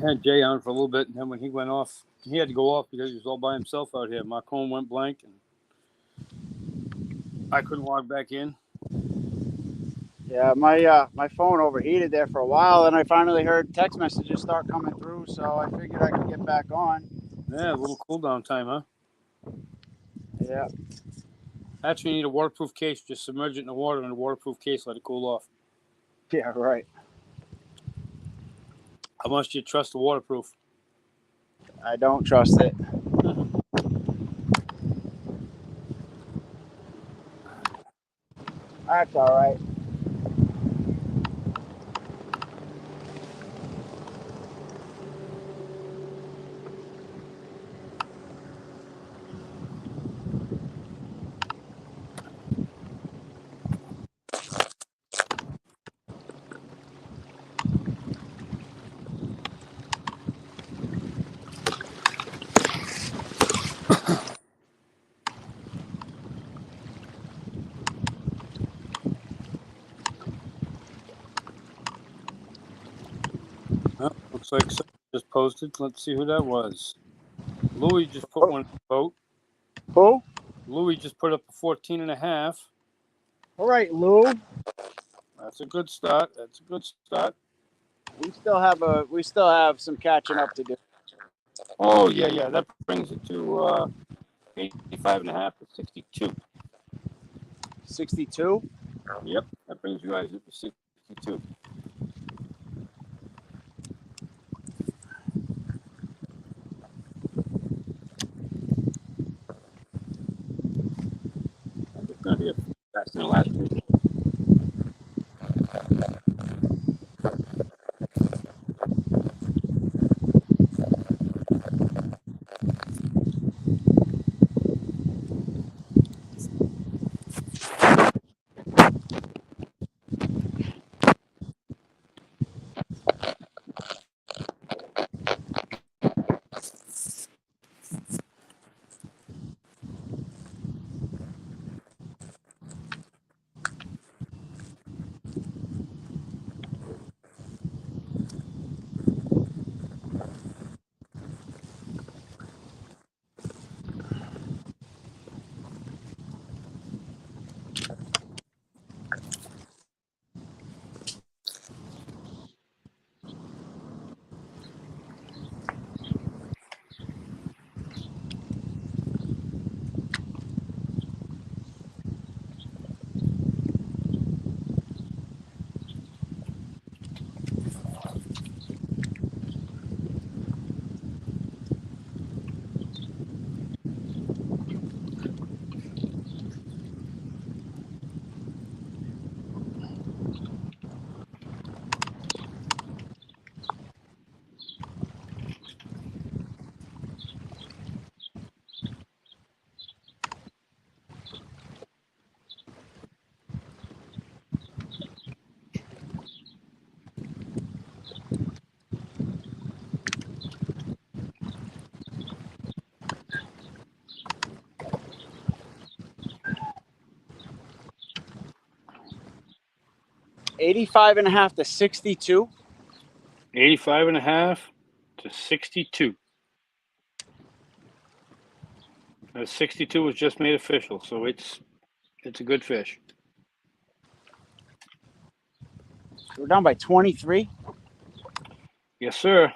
A: had Jay on for a little bit, and then when he went off, he had to go off because he was all by himself out here. Marcone went blank, and I couldn't log back in.
B: Yeah, my phone overheated there for a while, and I finally heard text messages start coming through, so I figured I could get back on.
A: Yeah, a little cool down time, huh?
B: Yeah.
A: Actually, you need a waterproof case. Just submerge it in the water in a waterproof case, let it cool off.
B: Yeah, right.
A: How much do you trust the waterproof?
B: I don't trust it. That's all right.
A: Well, looks like someone just posted. Let's see who that was. Louis just put one in the boat.
B: Who?
A: Louis just put up a 14.5.
B: All right, Lou.
A: That's a good start. That's a good start.
B: We still have some catching up to do.
A: Oh, yeah. That brings it to 85.5 to 62.
B: 62.
A: Yep, that brings you guys up to 62. It's going to be a faster than last week.
B: $85 and a half to 62.
A: 85.5 to 62. That 62 was just made official, so it's a good fish.
B: We're down by 23.
A: Yes, sir.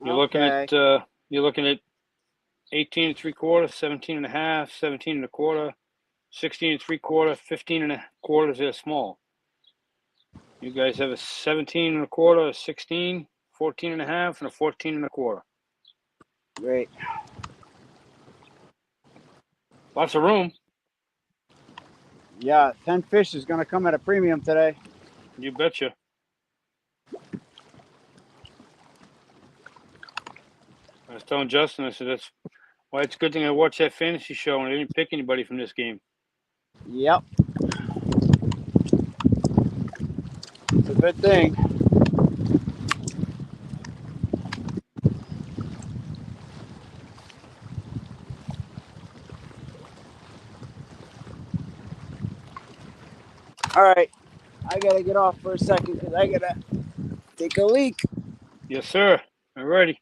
A: You're looking at 18 and 3/4, 17 and a half, 17 and a quarter, 16 and 3/4, 15 and a quarter. They're small. You guys have a 17 and a quarter, a 16, 14 and a half, and a 14 and a quarter.
B: Great.
A: Lots of room.
B: Yeah, 10 fish is going to come at a premium today.
A: You betcha. I was telling Justin, I said, that's why it's a good thing I watched that fantasy show and I didn't pick anybody from this game.
B: Yep. It's a good thing. All right. I got to get off for a second because I got to take a leak.
A: Yes, sir. Alrighty.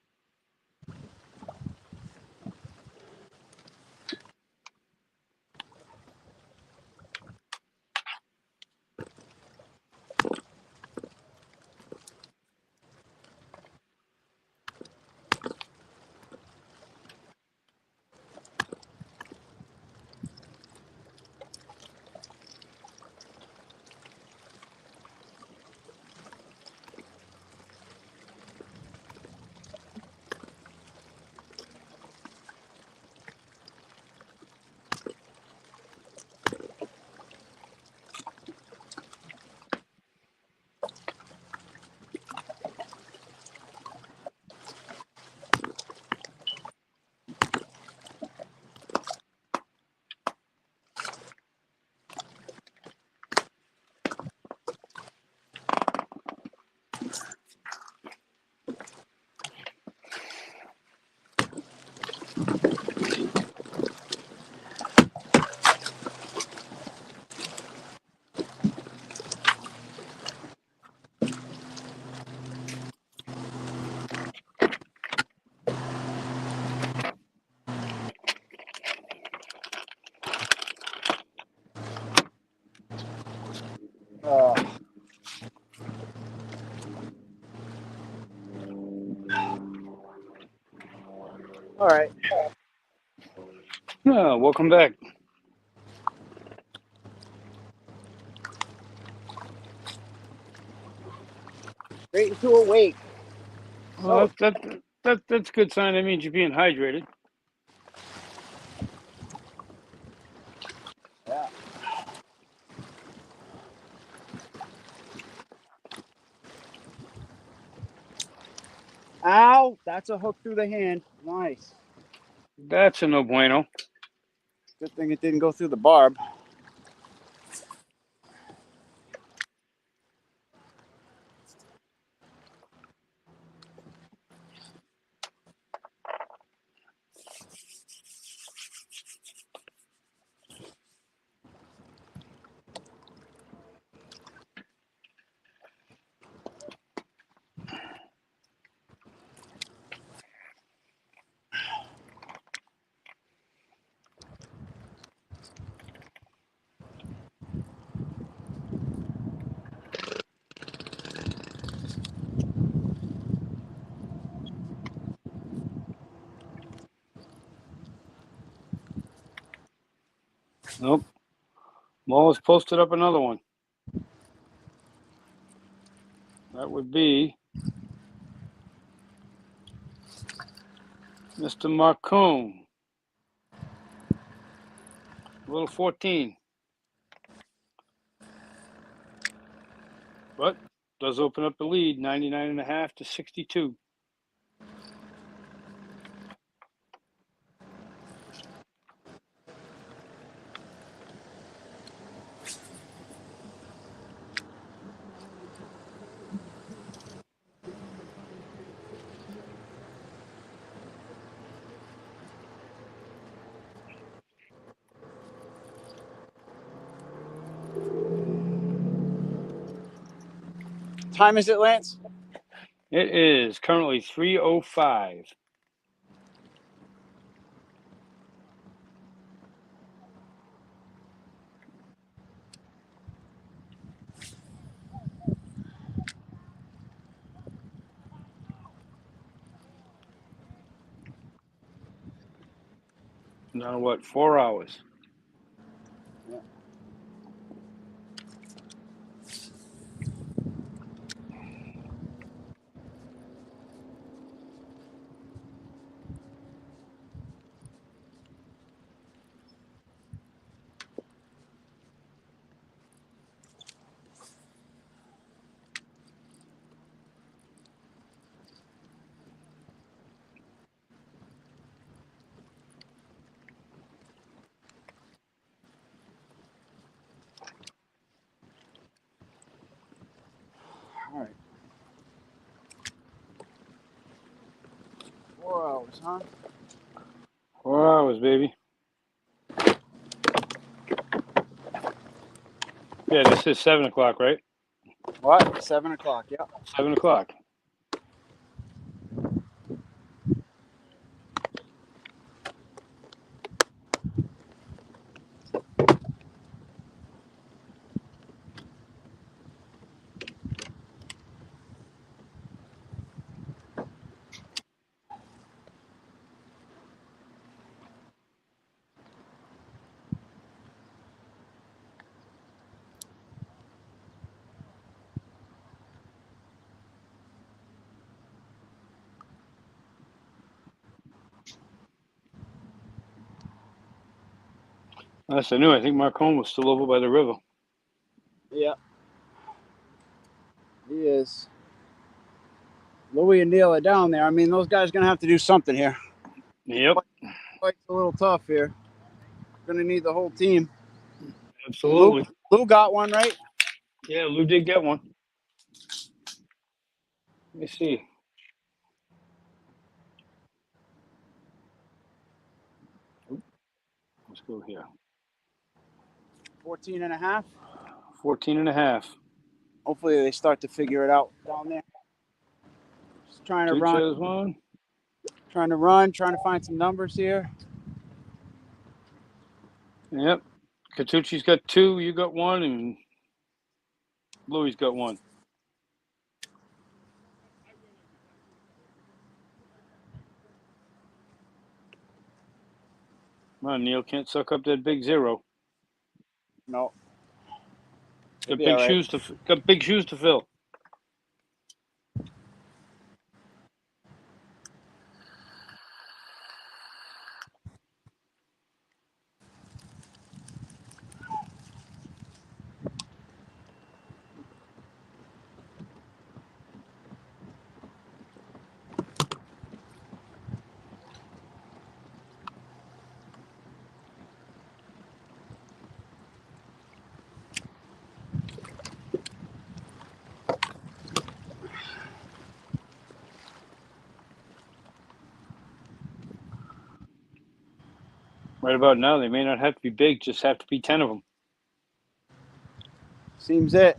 B: All right.
A: Welcome back.
B: Straight into a wake.
A: Well, that's a good sign. That means you're being hydrated.
B: Yeah. Ow! That's a hook through the hand. Nice.
A: That's a no bueno.
B: Good thing it didn't go through the barb.
A: Nope. Maulers posted up another one. That would be Mr. Marcone. Little 14. But does open up the lead, 99.5 to 62.
B: Time is it, Lance?
A: It is currently 3:05. Now what? 4 hours.
B: All right. 4 hours, huh?
A: 4 hours, baby. Yeah, this is 7 o'clock, right?
B: What? 7 o'clock. Yeah.
A: 7 o'clock. Last I knew, I think Marcone was still over by the river.
B: Yeah. He is. Louis and Neil are down there. I mean, those guys are going to have to do something here.
A: Yep,
B: It's a little tough here. Going to need the whole team.
A: absolutely.
B: Lou got one, right?
A: Yeah, Lou did get one. Let me see. Let's go here.
B: 14 and a half.
A: 14 and a half.
B: Hopefully they start to figure it out down there. Just trying to
A: Duke
B: run,
A: has one.
B: trying to find some numbers here.
A: Yep. Catucci's got two. You got one, and Louis got one. Come on, Neil. Can't suck up that big zero.
B: No.
A: Got
B: Be
A: big
B: all right.
A: shoes to got big shoes to fill. Right about now, they may not have to be big. Just have to be 10 of them.
B: Seems it.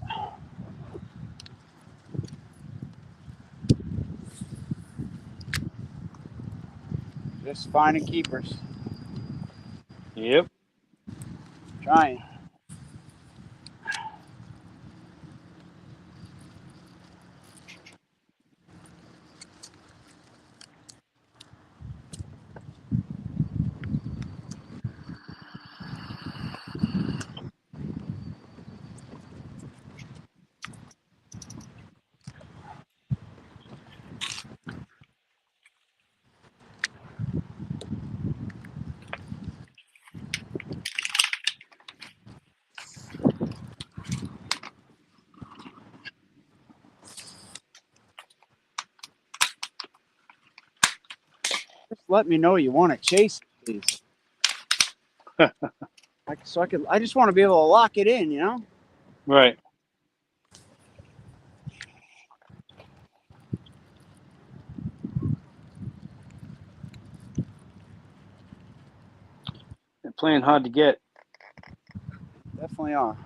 B: Just finding keepers.
A: Yep.
B: Trying. Just let me know you want to chase it, please. I just want to be able to lock it in, you know?
A: Right. They're playing hard to get.
B: Definitely are.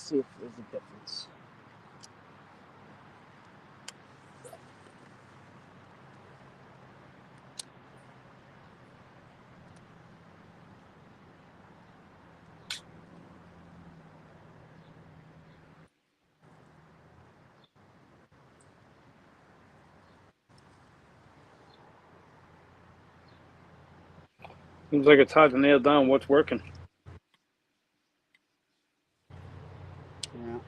B: see if there's a difference.
A: Seems like it's hard to nail down what's working.
B: Yeah.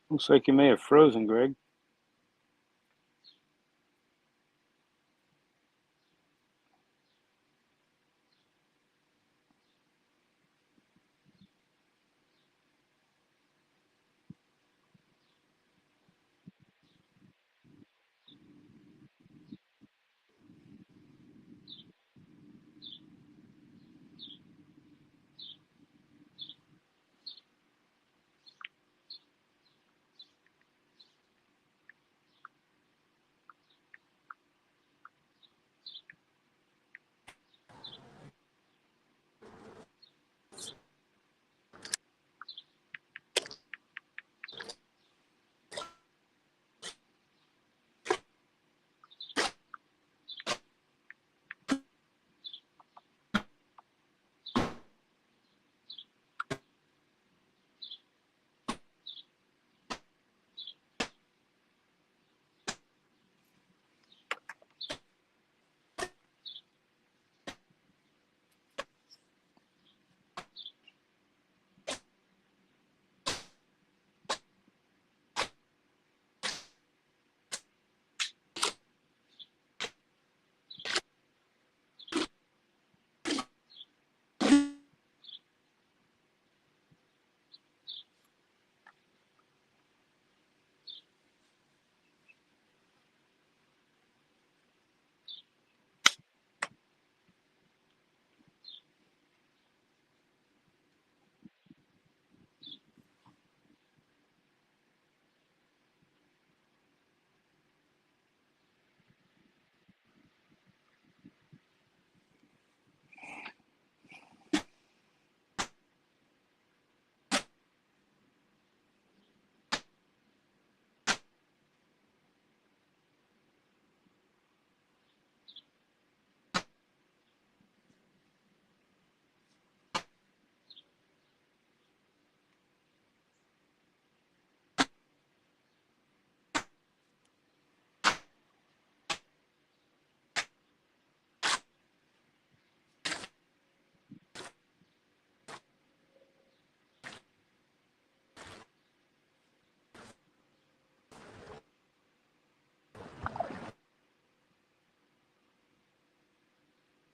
A: Looks like you may have frozen, Greg.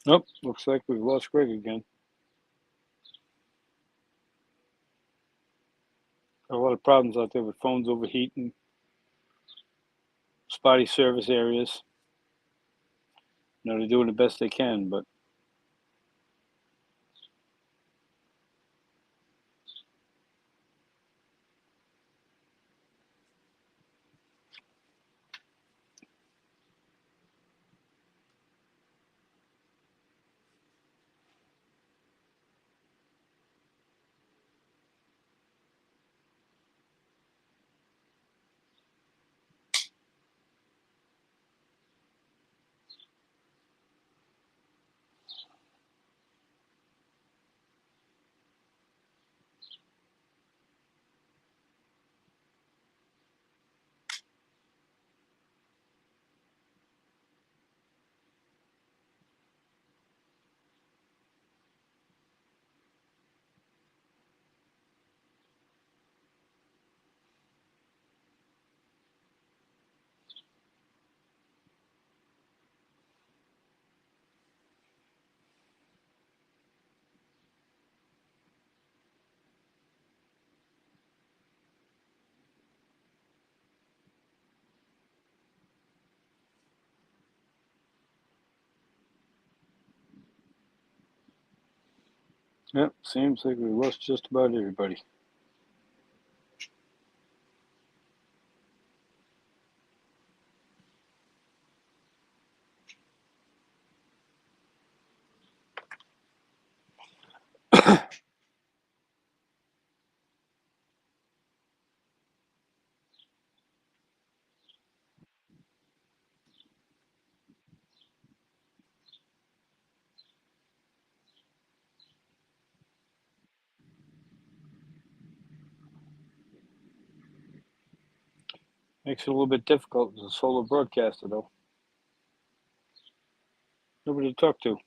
A: Nope, looks like we've lost Greg again. Got a lot of problems out there with phones overheating, spotty service areas. They're doing the best they can, but yep, seems like we lost just about everybody. Makes it a little bit difficult as a solo broadcaster, though. Nobody to talk to.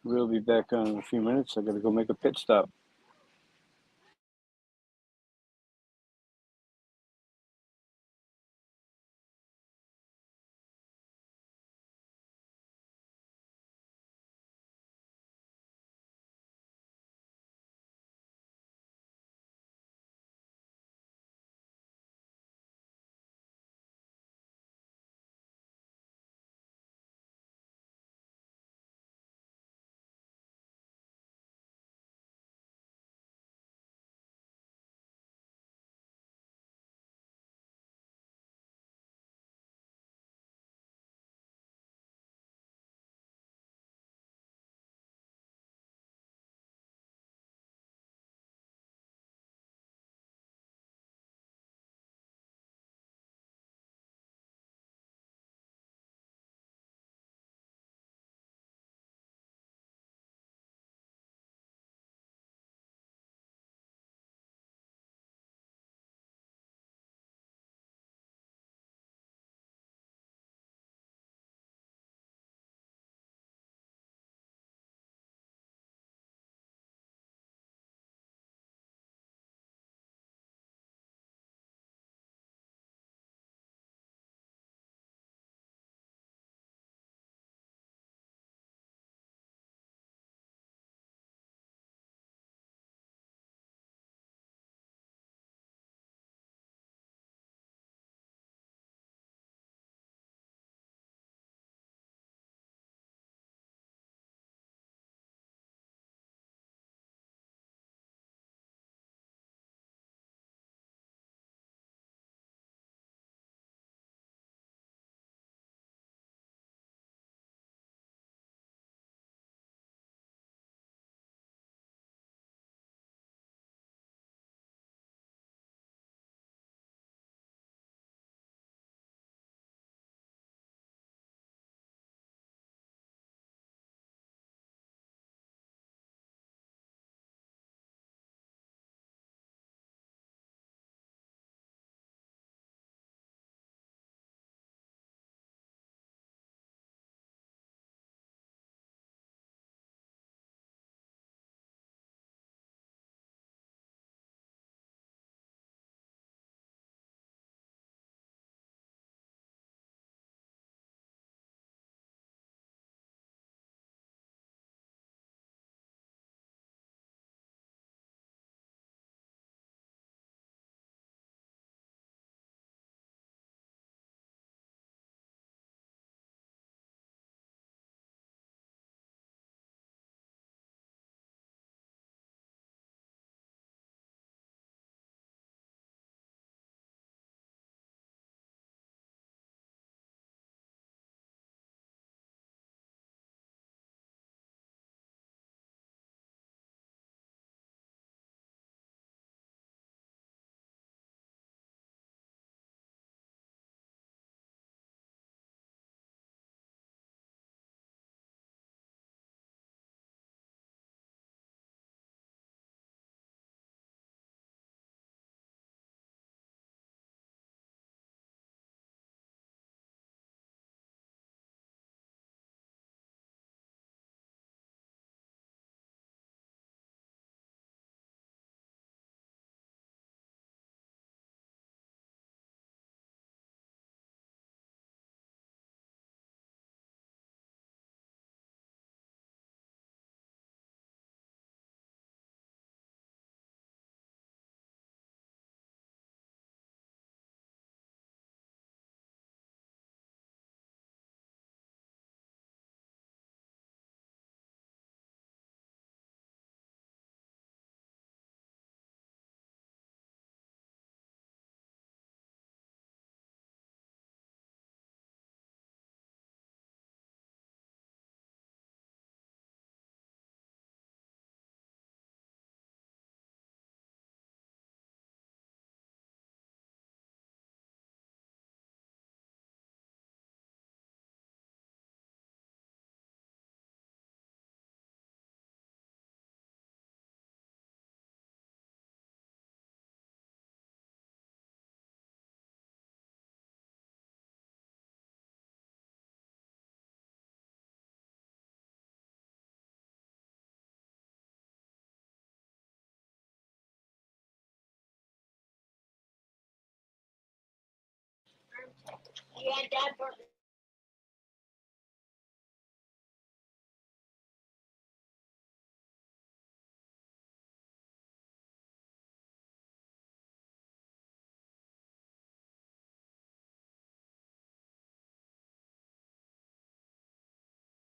A: We'll be back on in a few minutes. I gotta go make a pit stop.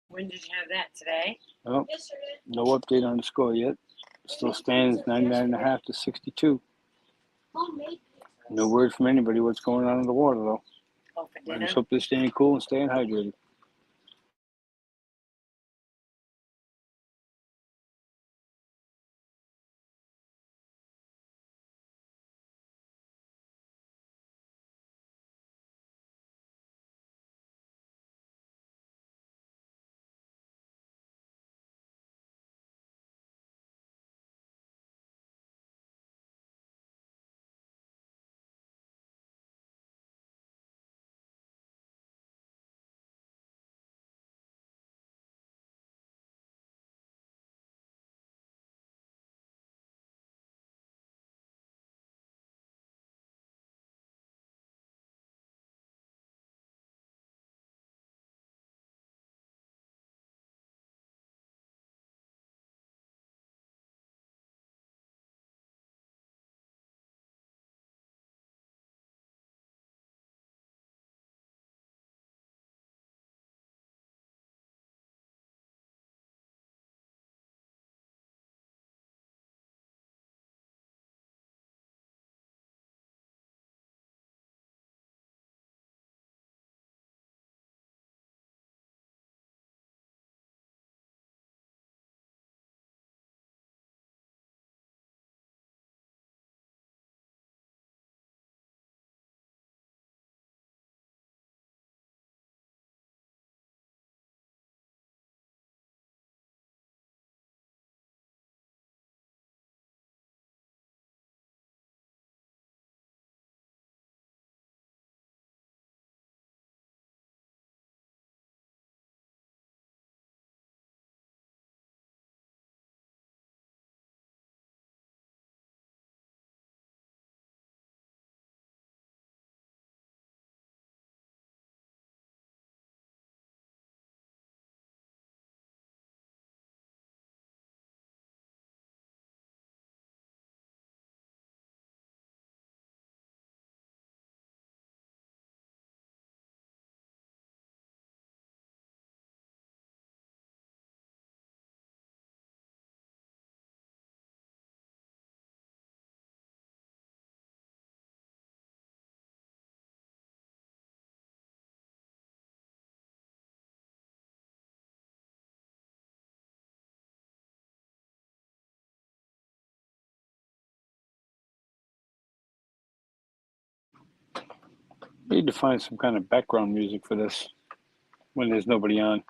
G: When did you have that today?
A: Oh, no update on the score yet. Still stands 99.5 to 62. No word from anybody what's going on in the water though.
G: Oh, for
A: I
G: dinner.
A: just hope they're staying cool and staying hydrated. Need to find some kind of background music for this when there's nobody on.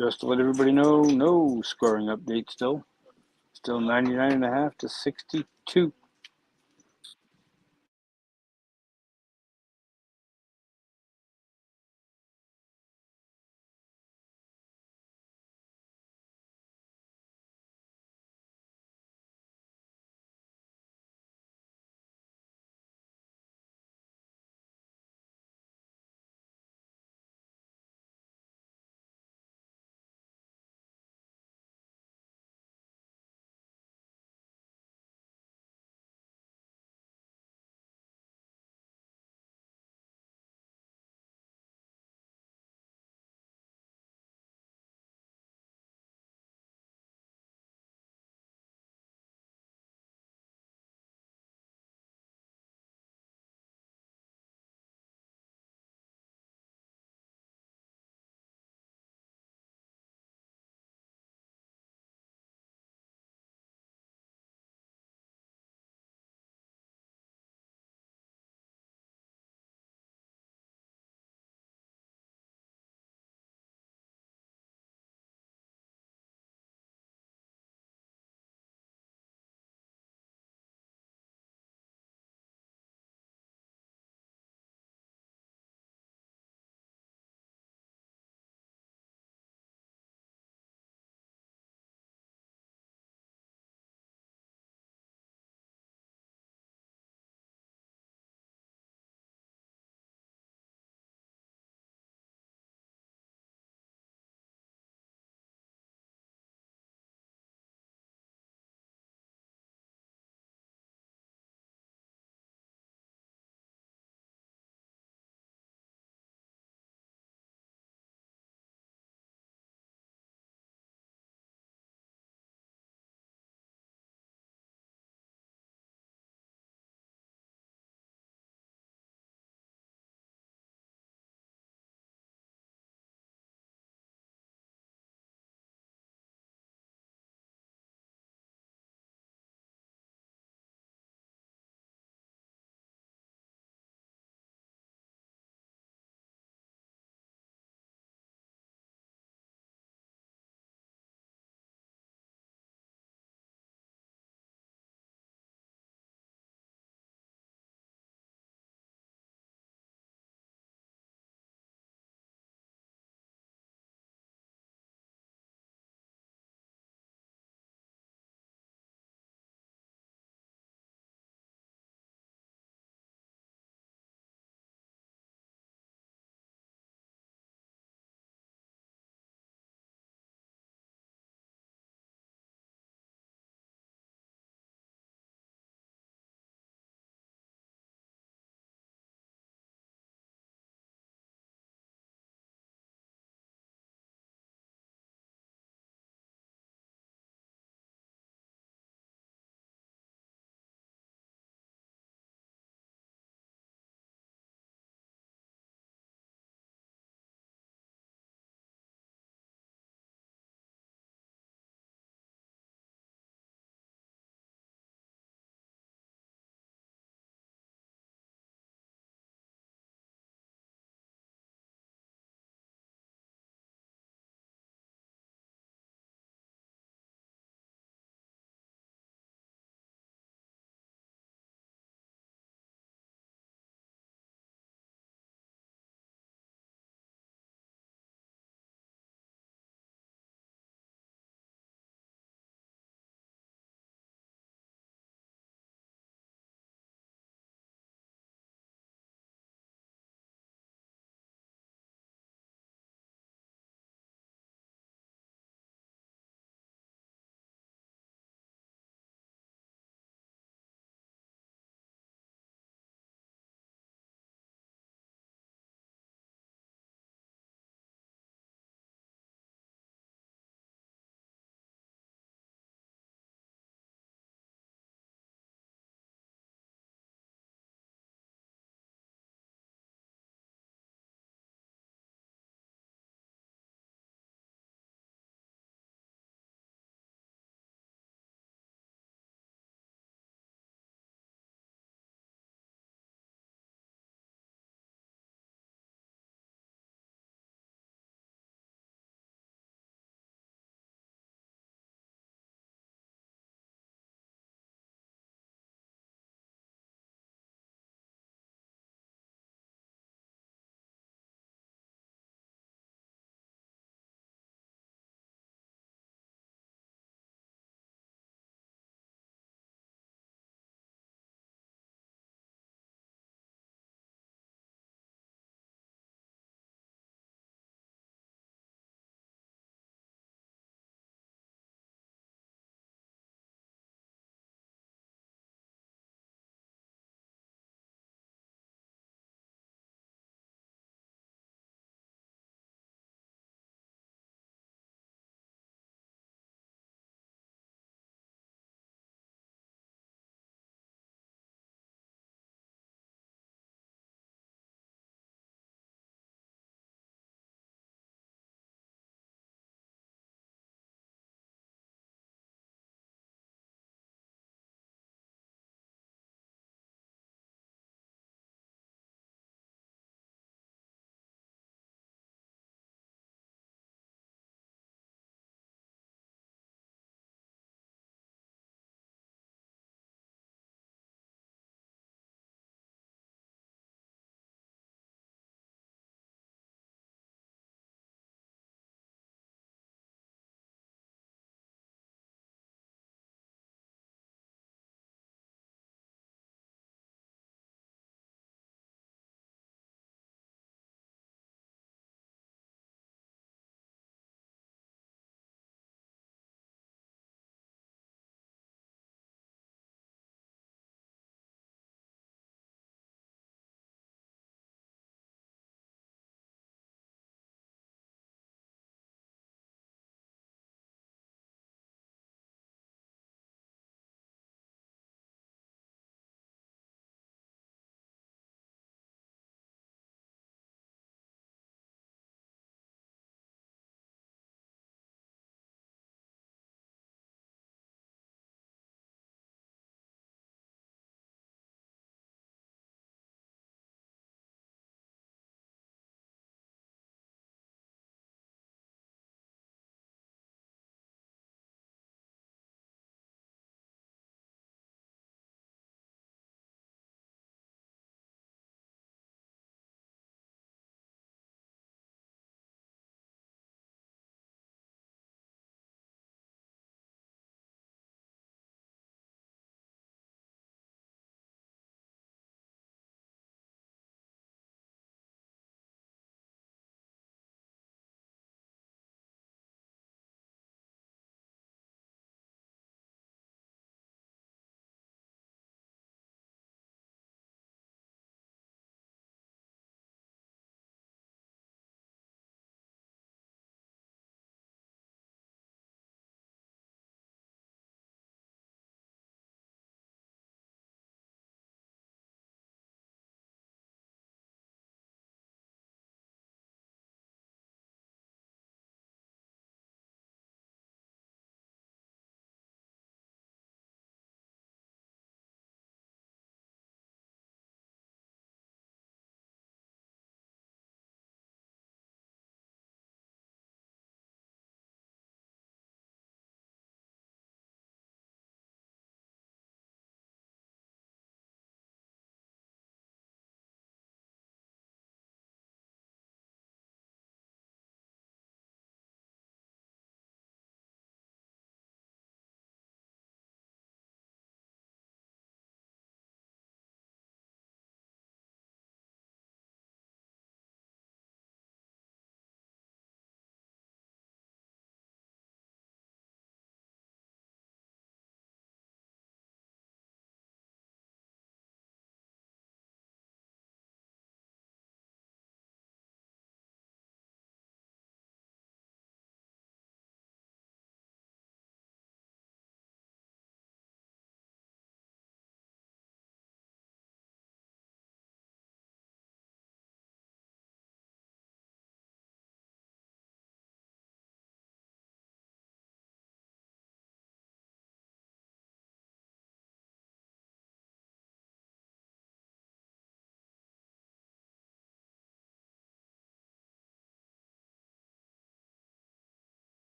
A: Just to let everybody know, no scoring update still. Still 99.5 to 62.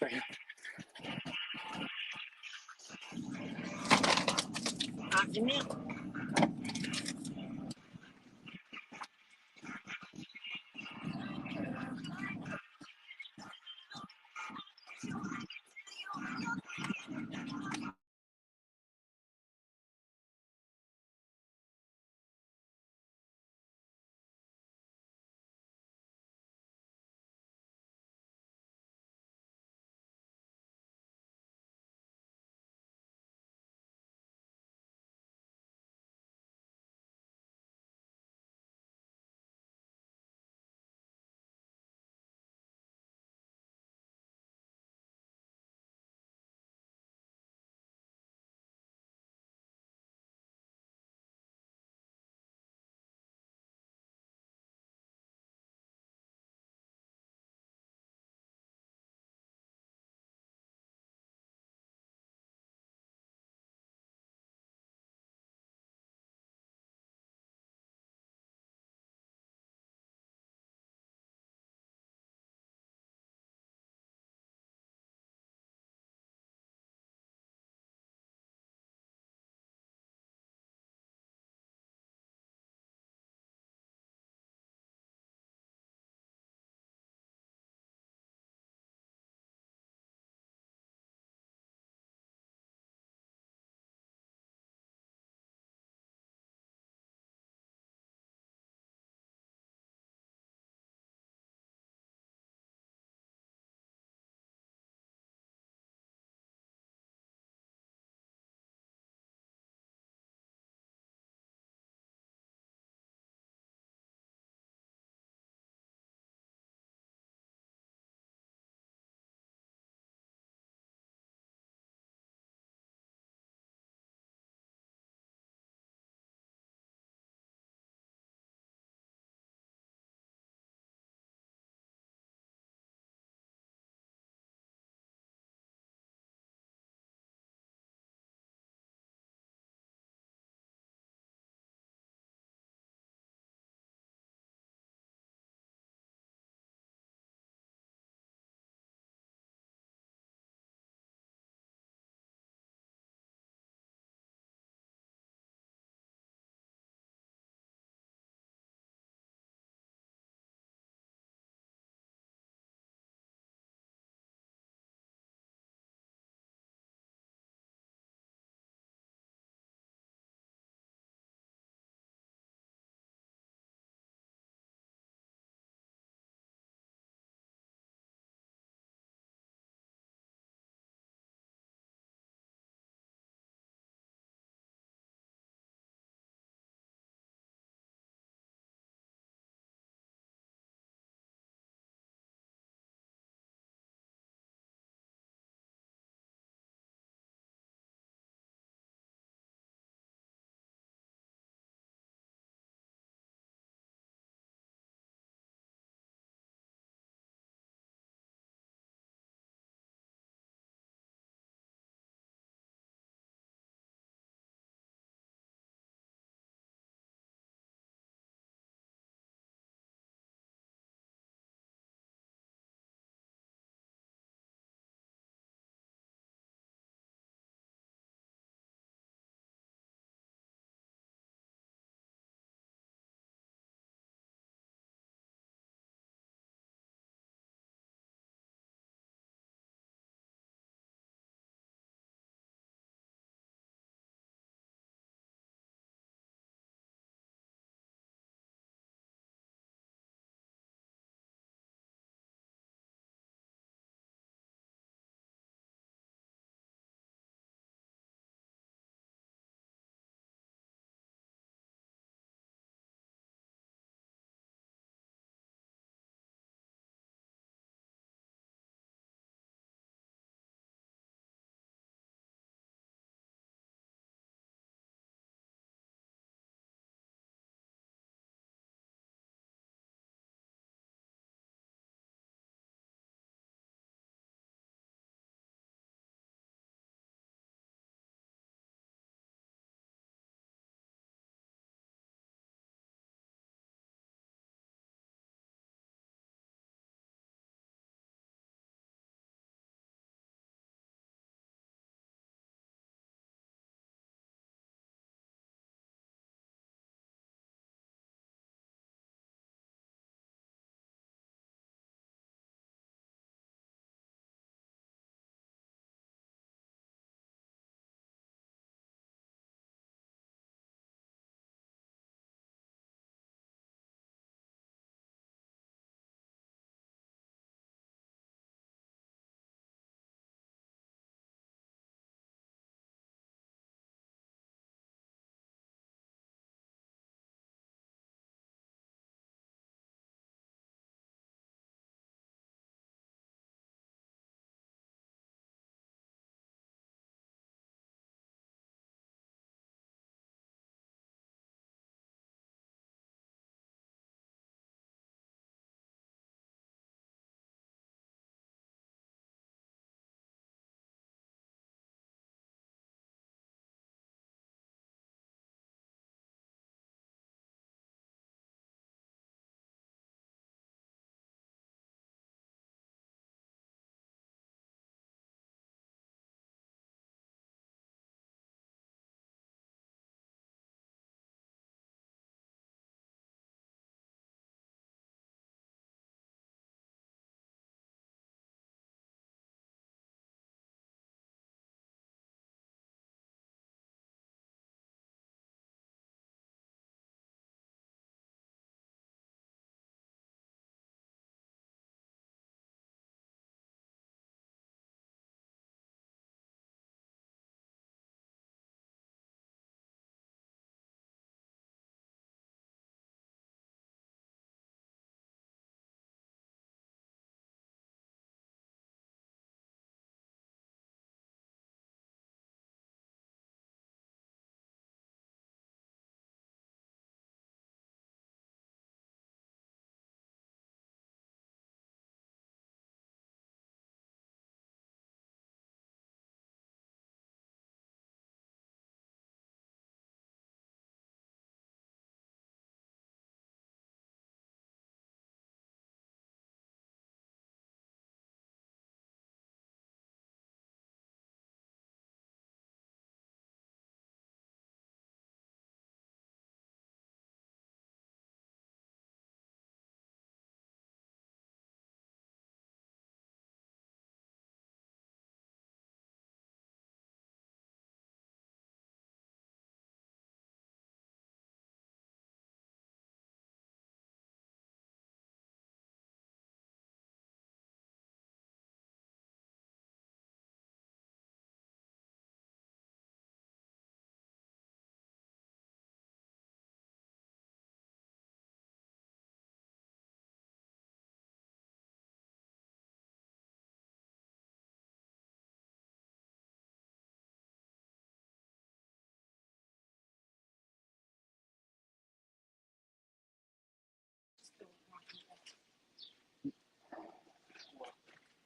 D: Second.
G: After me.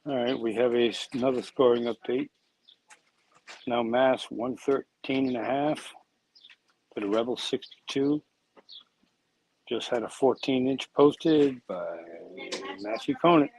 A: All right, we have another scoring update. Now Mass 113.5 to the Rebels 62. Just had a 14-inch posted by Matthew Conant.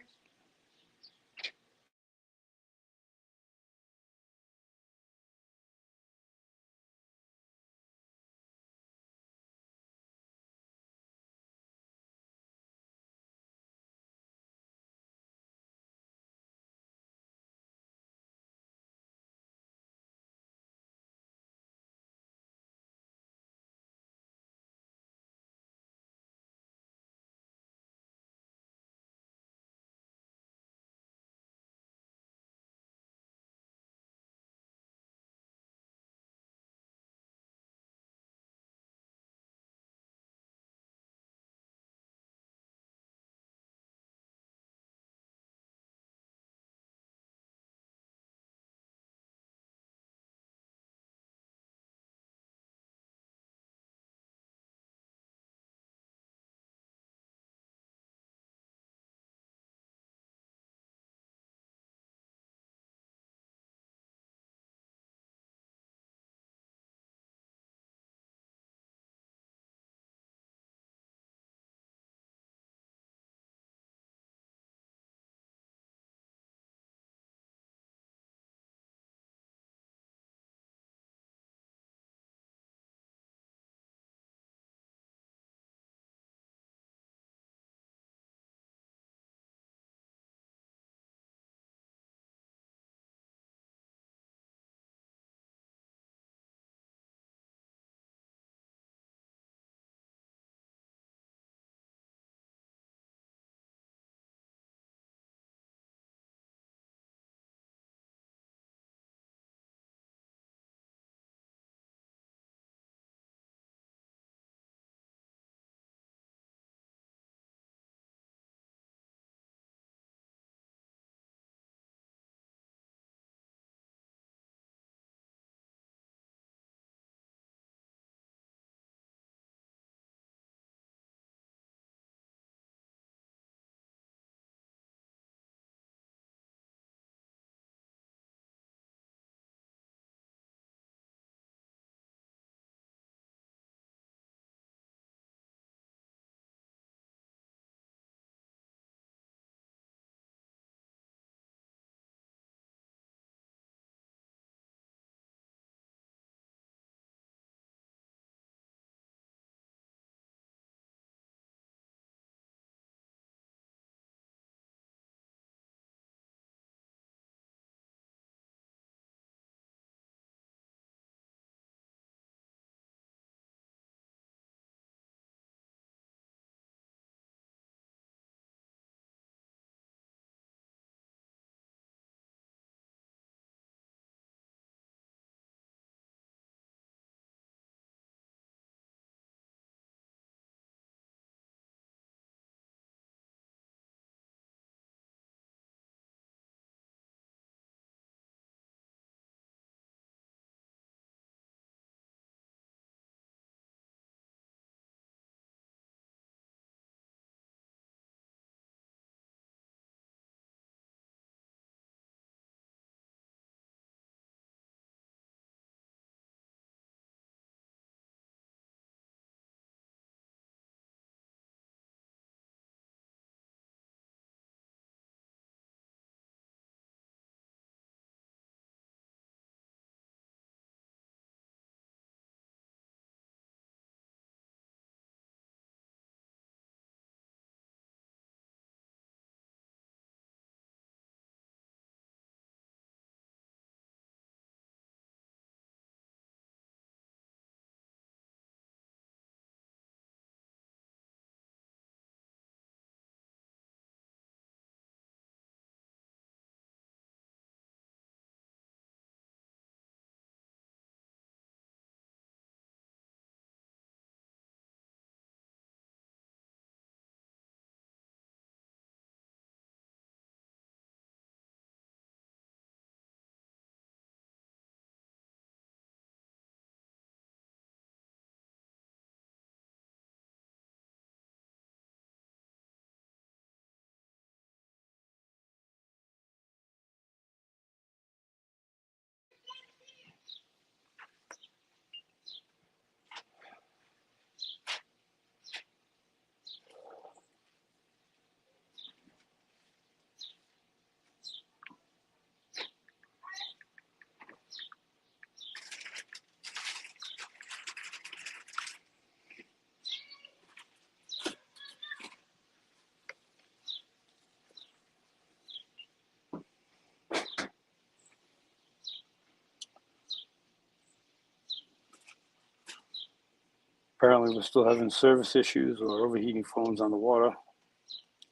A: Apparently, we're still having service issues or overheating phones on the water.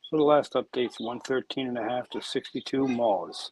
A: So the last update's 113.5 to 62 Maulers.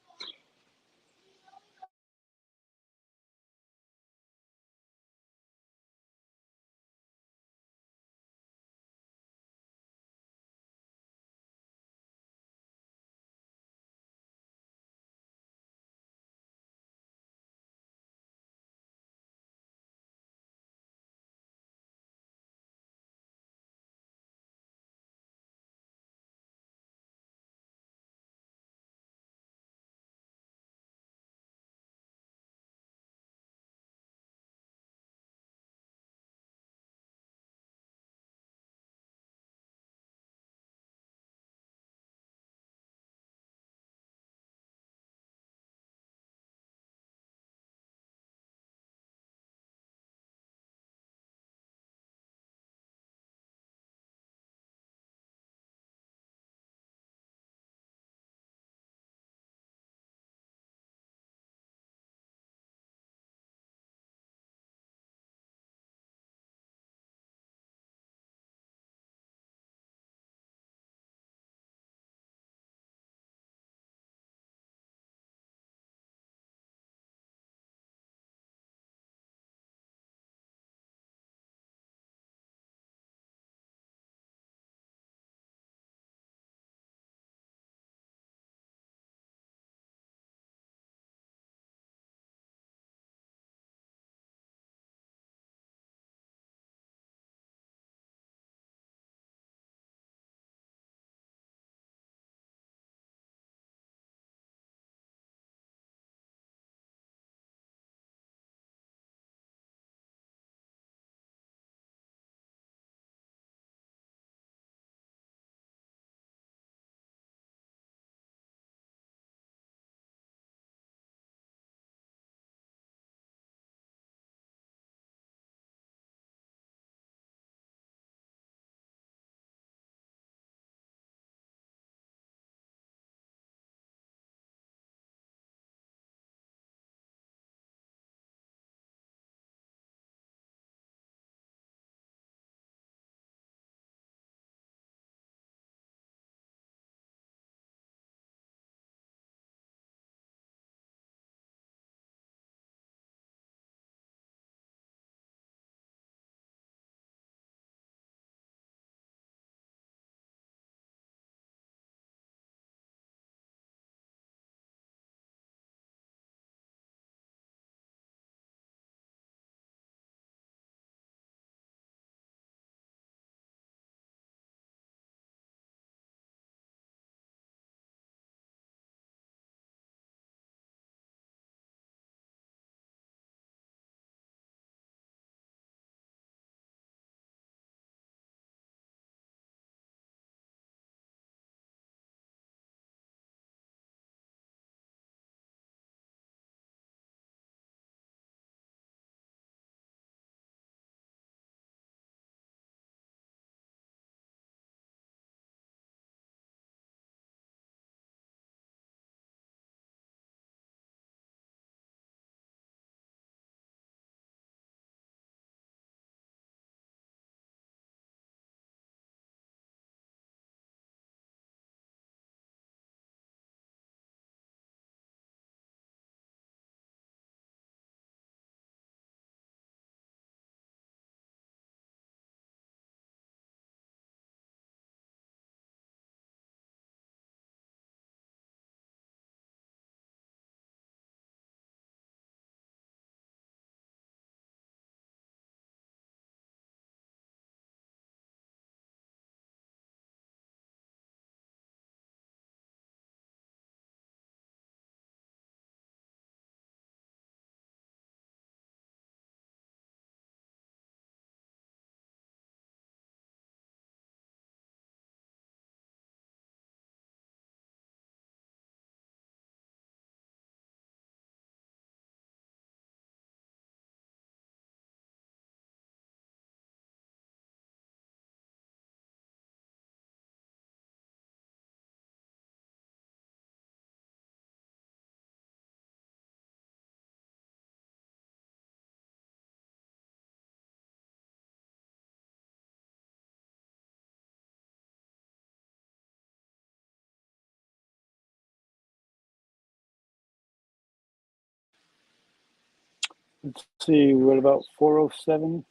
A: Let's see, what about 407?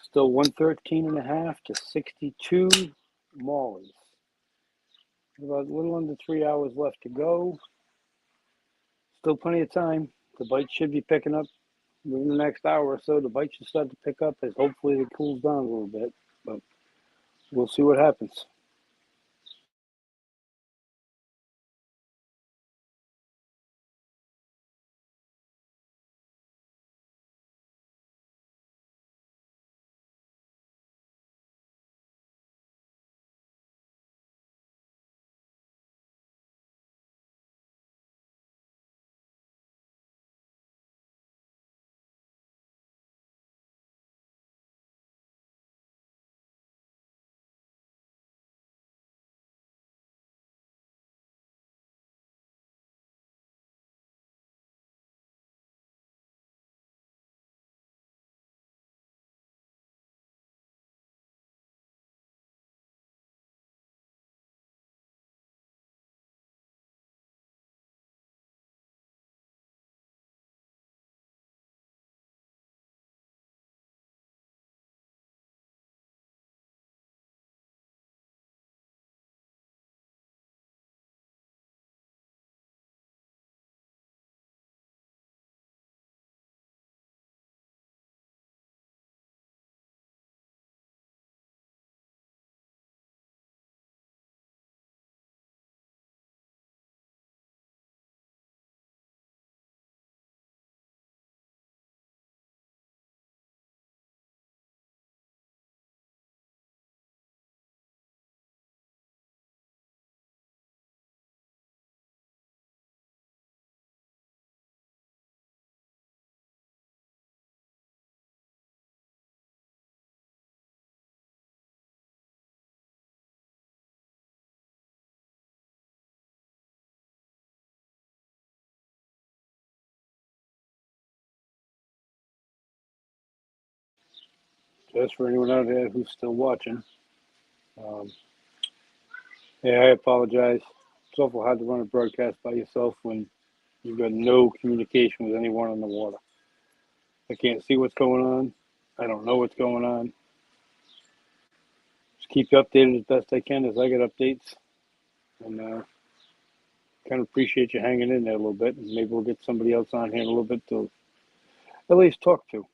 A: Still 113.5 to 62 Maulers. About a little under 3 hours left to go. Still plenty of time. The bite should be picking up within the next hour or so. The bite should start to pick up as hopefully it cools down a little bit. But we'll see what happens. Just for anyone out there who's still watching. Um, yeah, I apologize. It's awful hard to run a broadcast by yourself when you've got no communication with anyone on the water. I can't see what's going on. I don't know what's going on. Just keep you updated as best I can as I get updates. And kind of appreciate you hanging in there a little bit. And maybe we'll get somebody else on here in a little bit to at least talk to.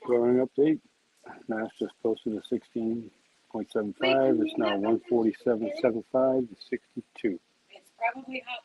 A: Growing update. Mass just posted a 16.75. It's now 147.75 to 62.
G: It's probably hot.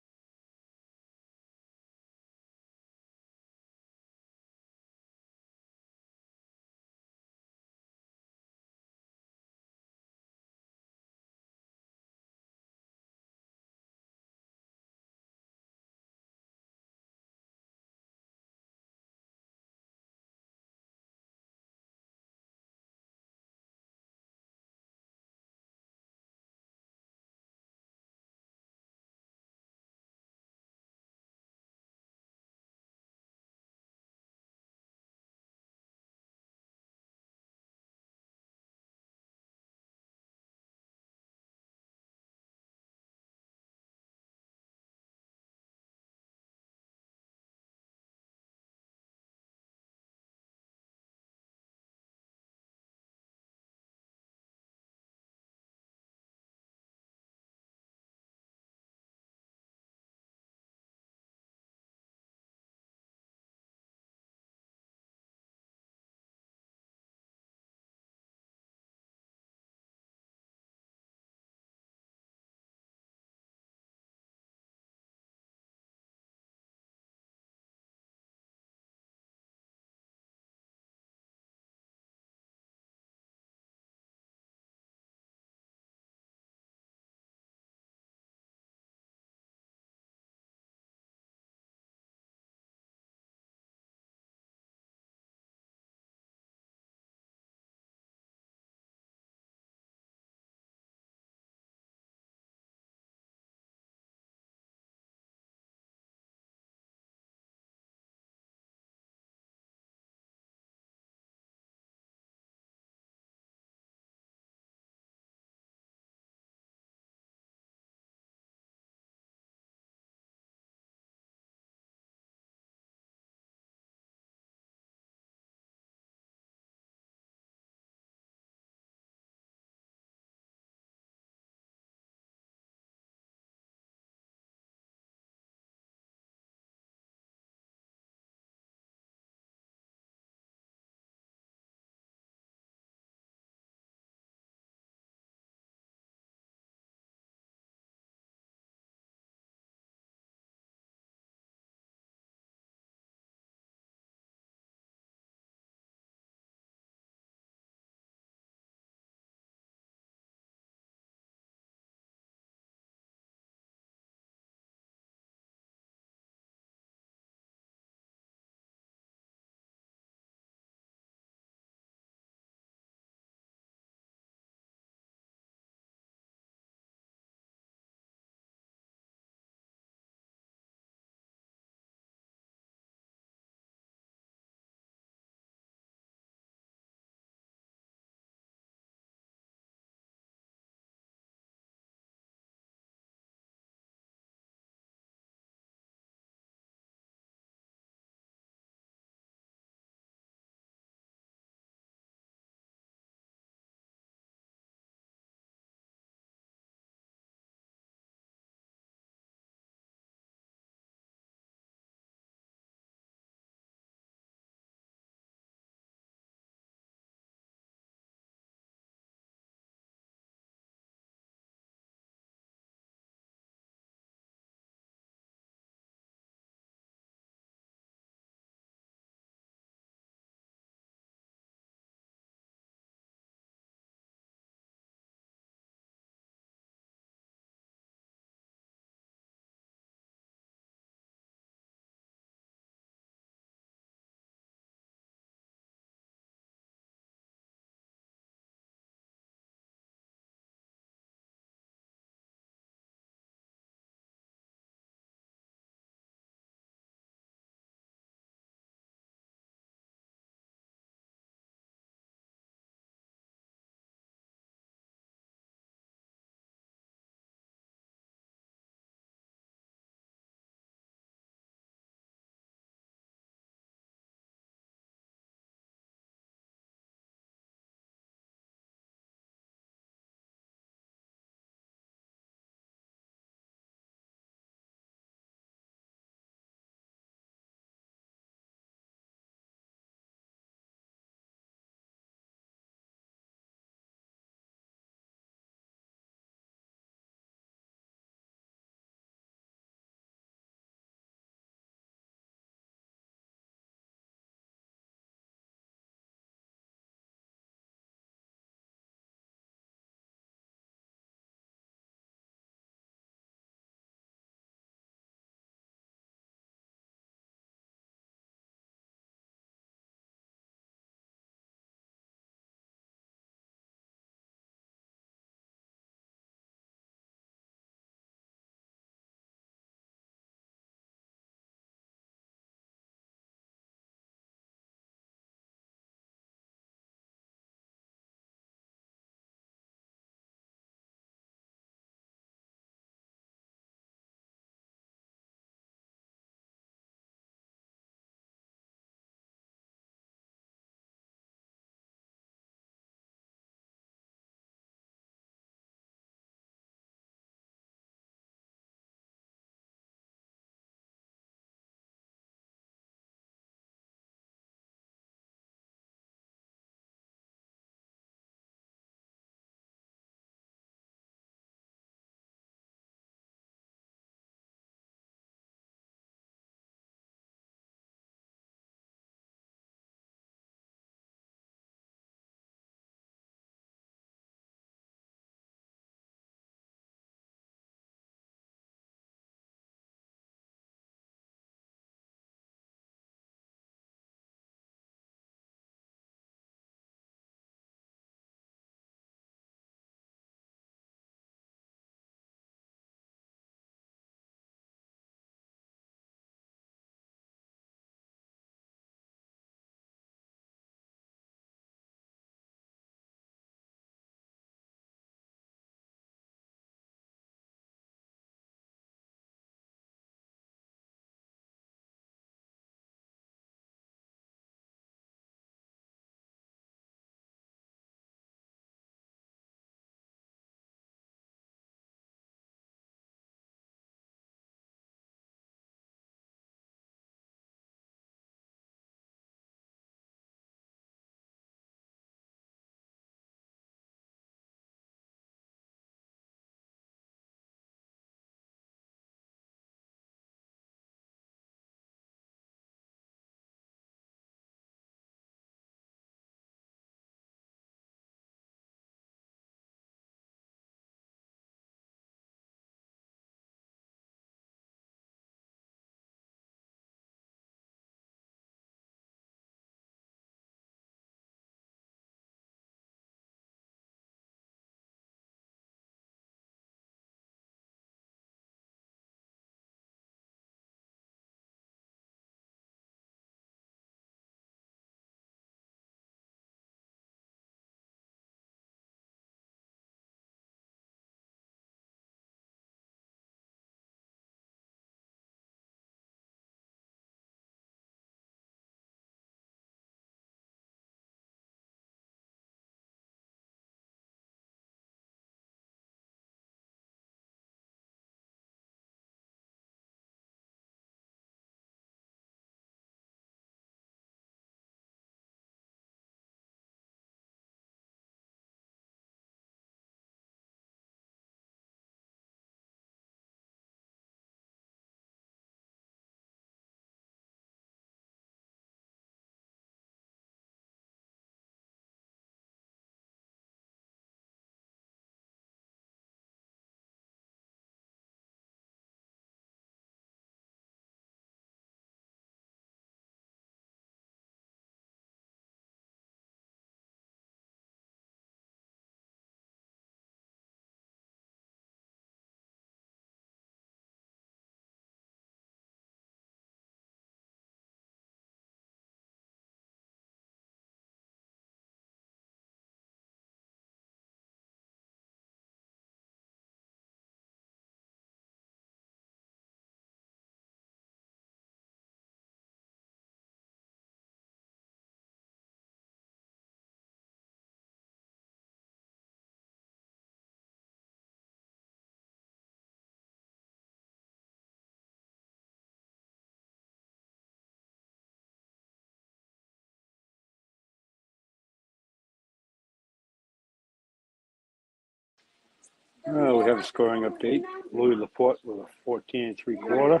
A: We have a scoring update. Louis Laporte with a 14 3/4.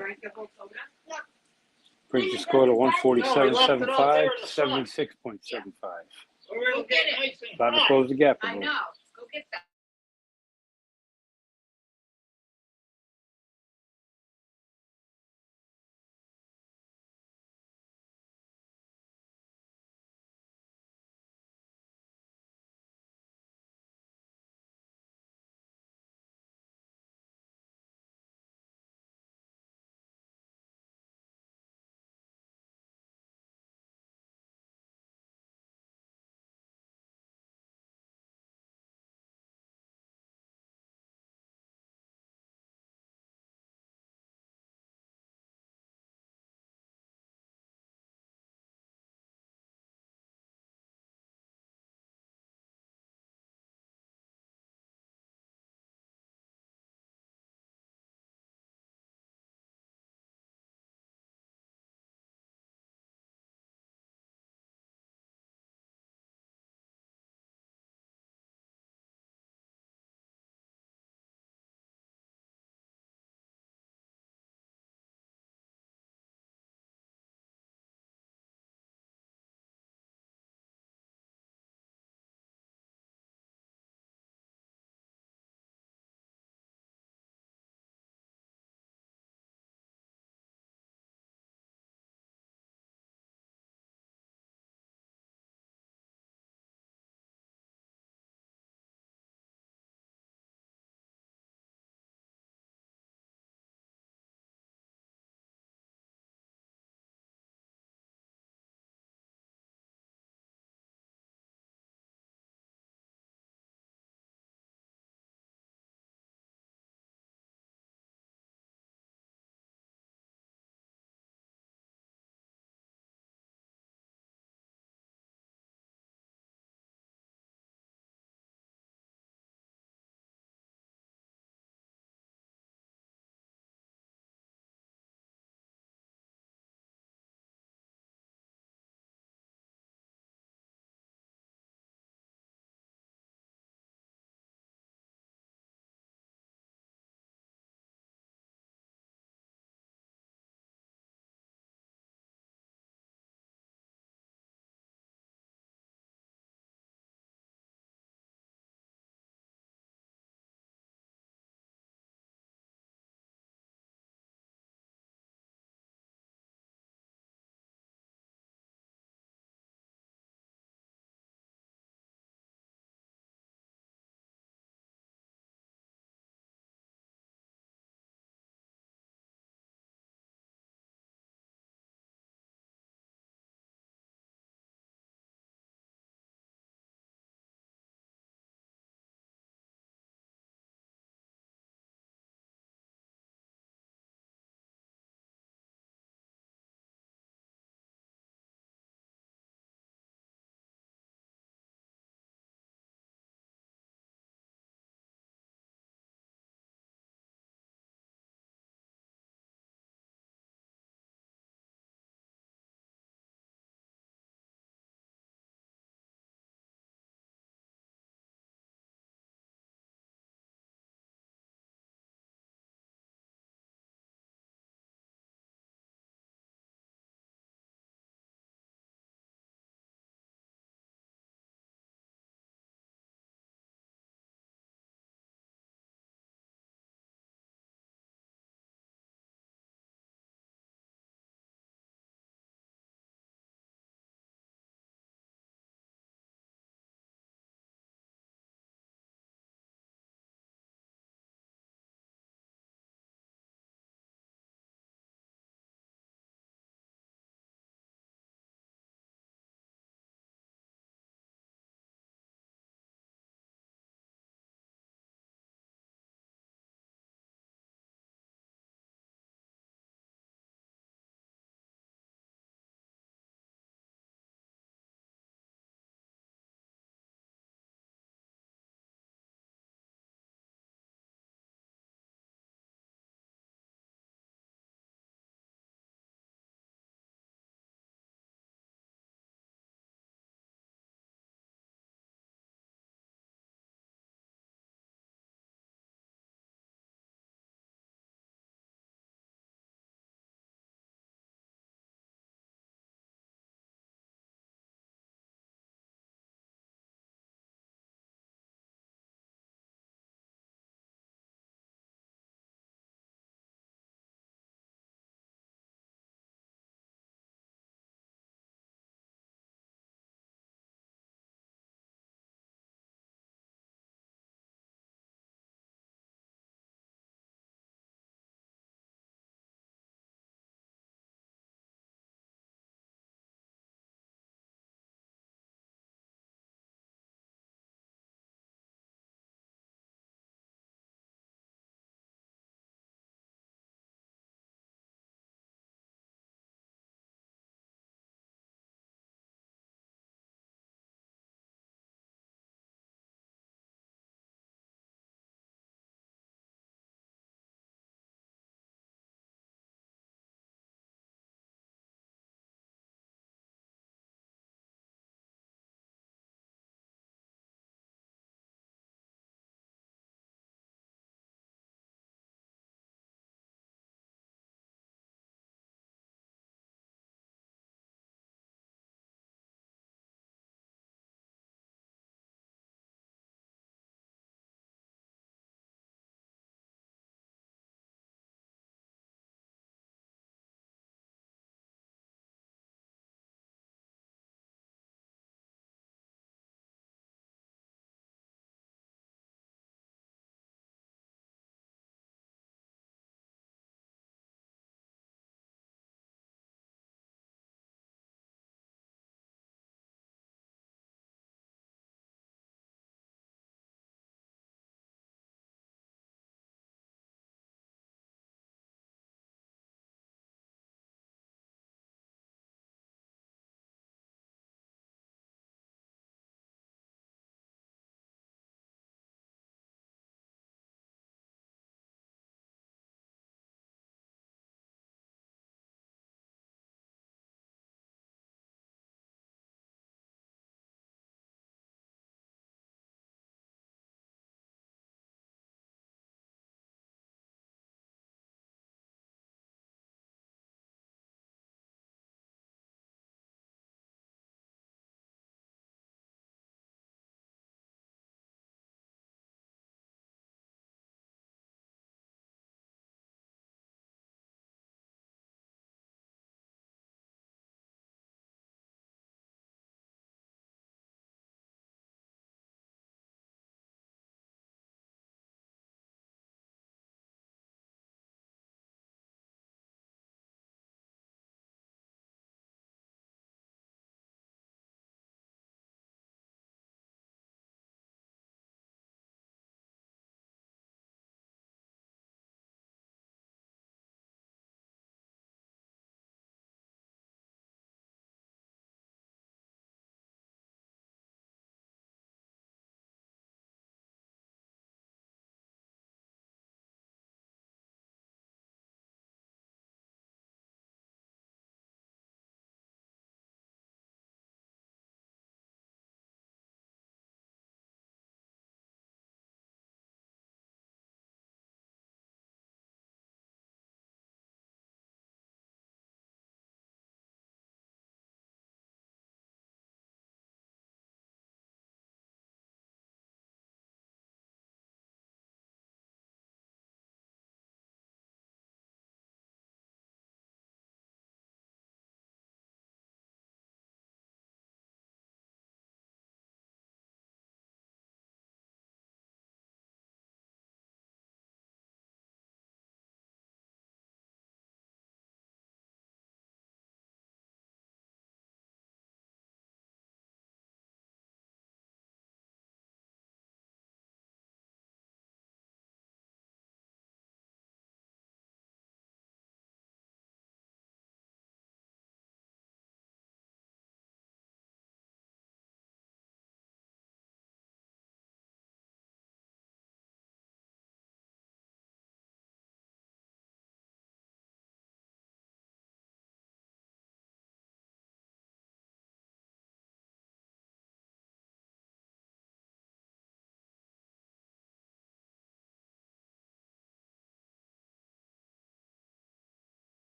A: Brings the score to 147.75 to 76.75. Starting to close the gap a little.
G: Go get that.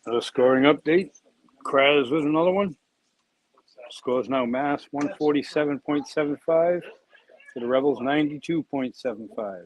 A: Another scoring update. Kraz with another one. Scores now Mass 147.75 to the Rebels 92.75. In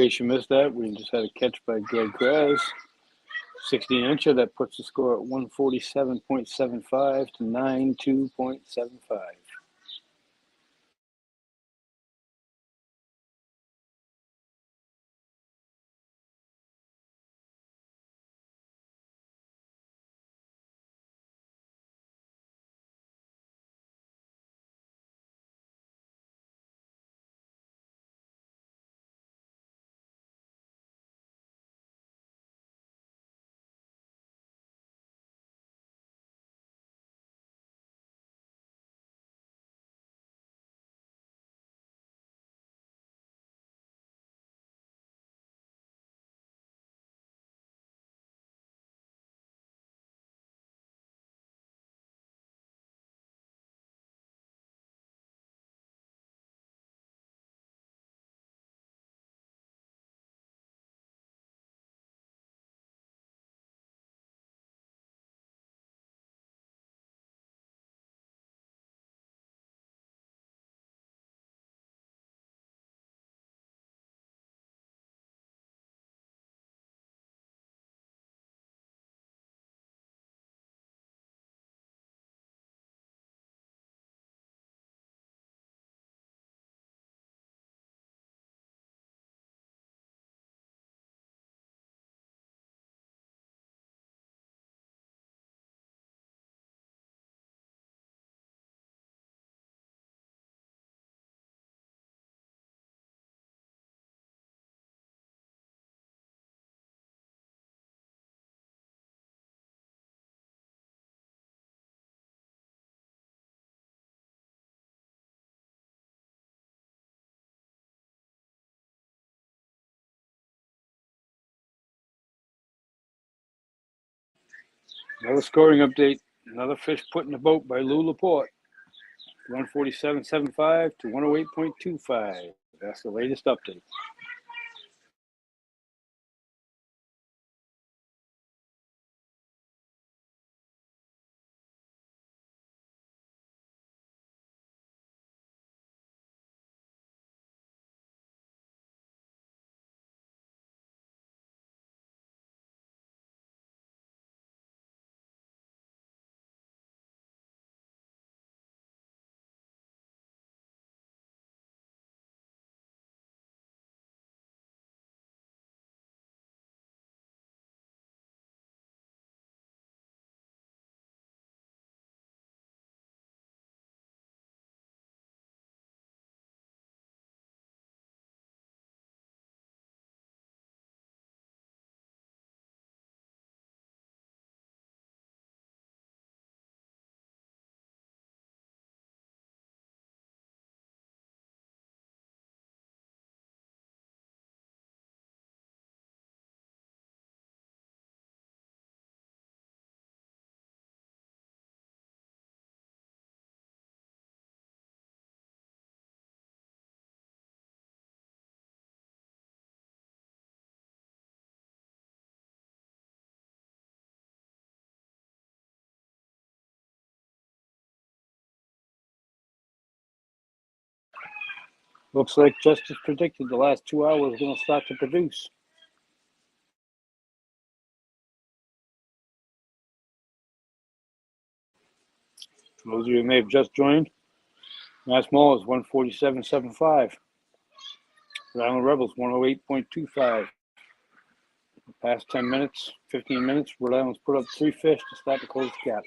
A: case you missed that, we just had a catch by Greg Kraz. 16-incher that puts the score at 147.75 to 92.75. Another scoring update. Another fish put in the boat by Lou Laporte. 147.75 to 108.25. That's the latest update. Looks like just as predicted, the last 2 hours are going to start to produce. For those of you who may have just joined, Mass Maulers 147.75. Rhode Island Rebels 108.25. The past 10 minutes, 15 minutes, Rhode Island's put up 3 fish to start to close the gap.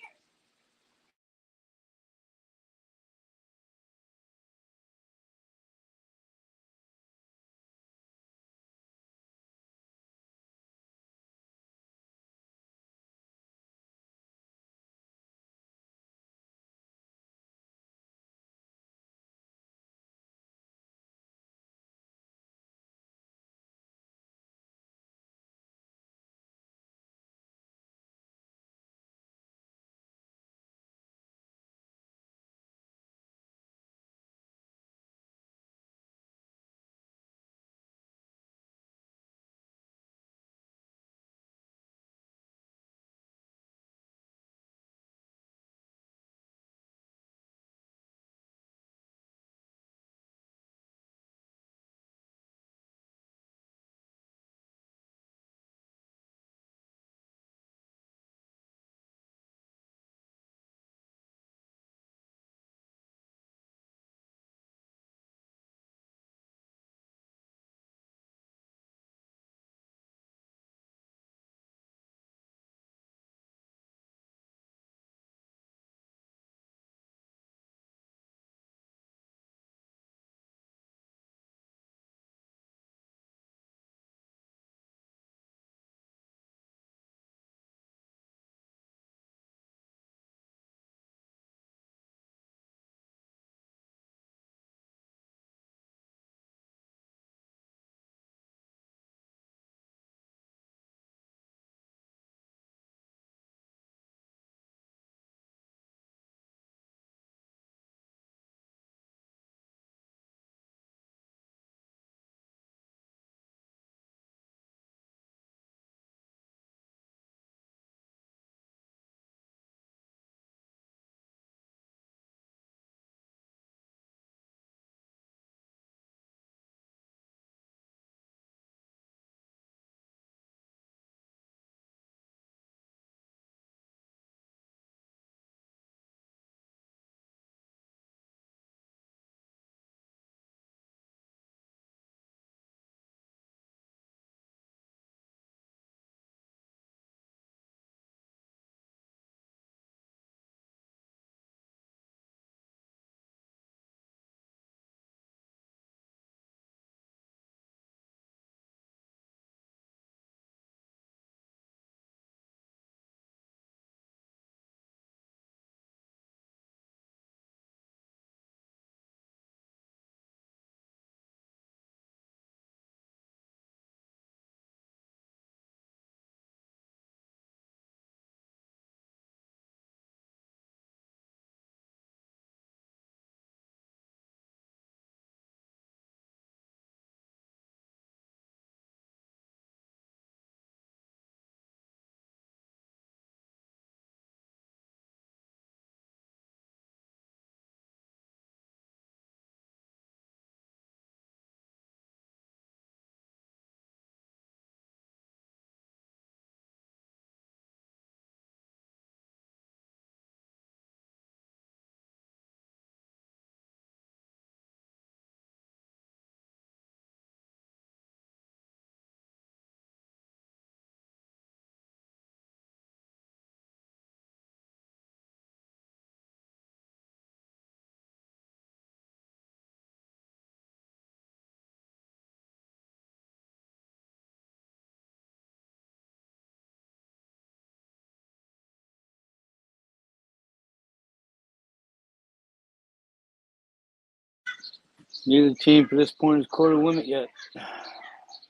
A: Neither team for this point has caught a limit yet.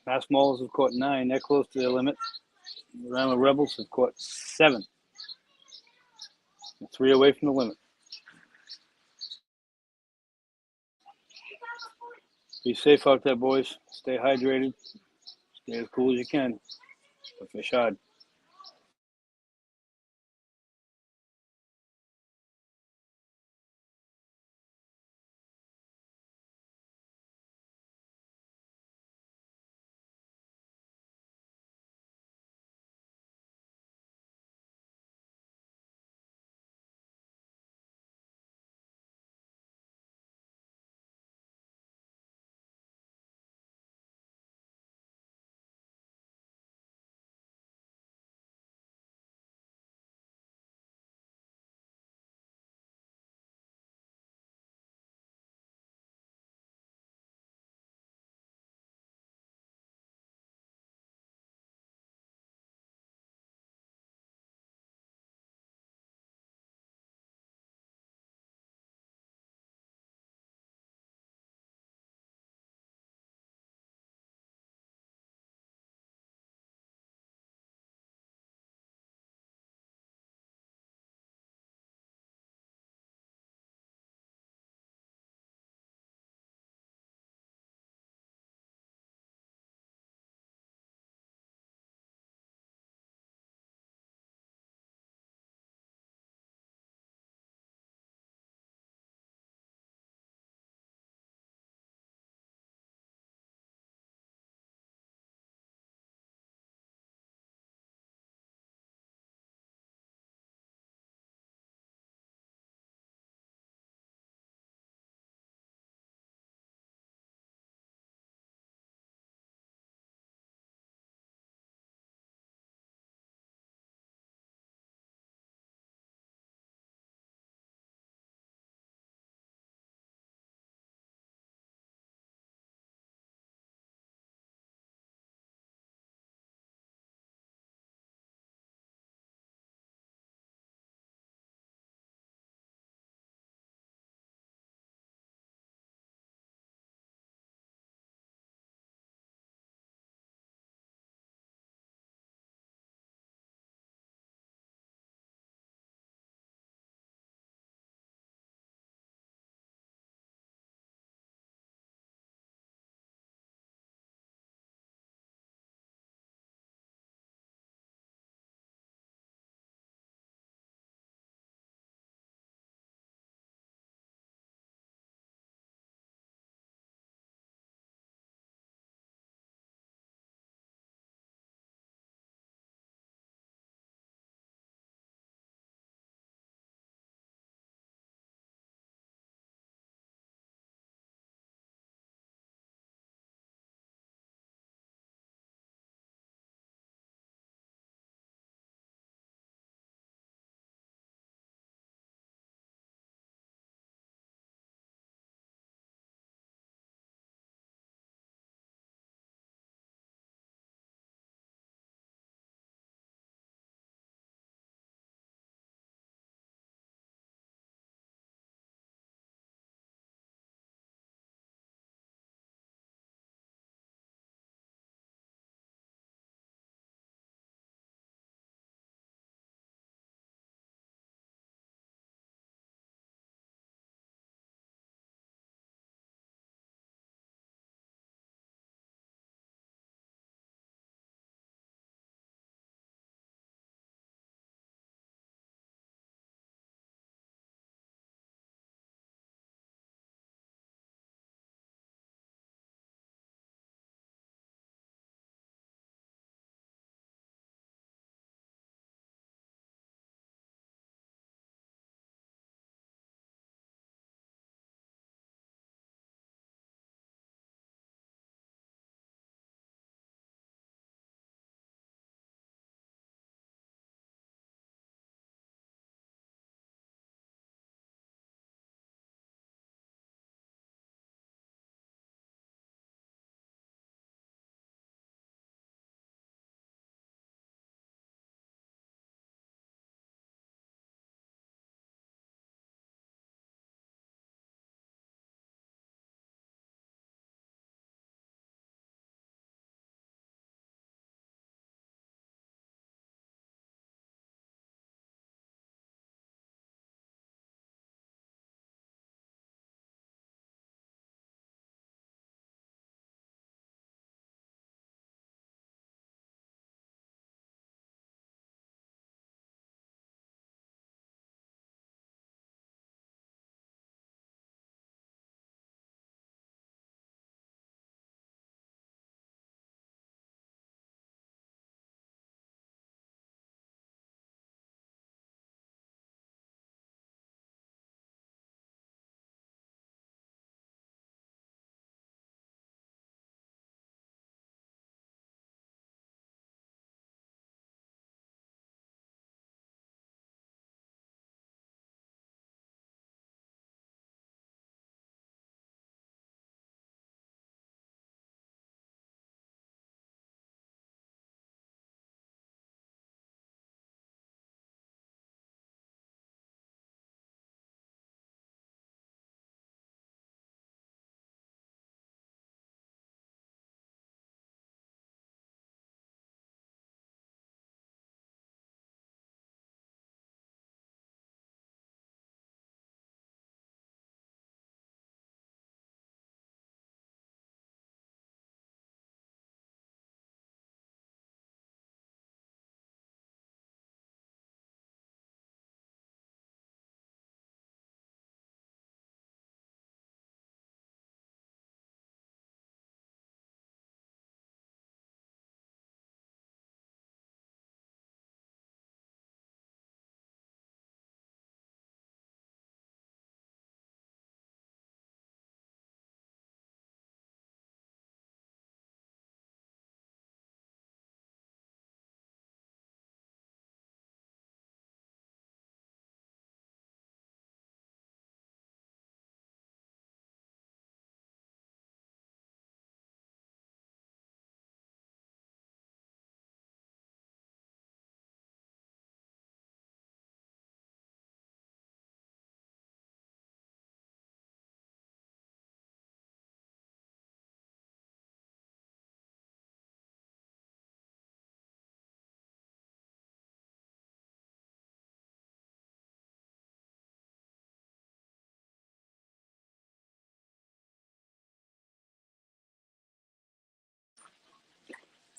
A: Mass Maulers have caught 9. They're close to their limit. The Rhode Island Rebels have caught 7. 3 away from the limit. Be safe out there, boys. Stay hydrated. Stay as cool as you can. But fish hard.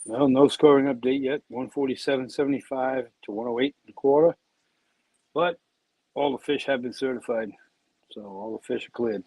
A: Well, no scoring update yet. 147.75 to 108 and a quarter. But all the fish have been certified, so all the fish are cleared.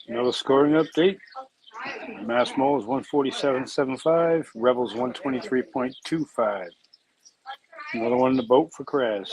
A: Another scoring update. Mass Moles 147.75, Rebels 123.25. Another one in the boat for Kraz.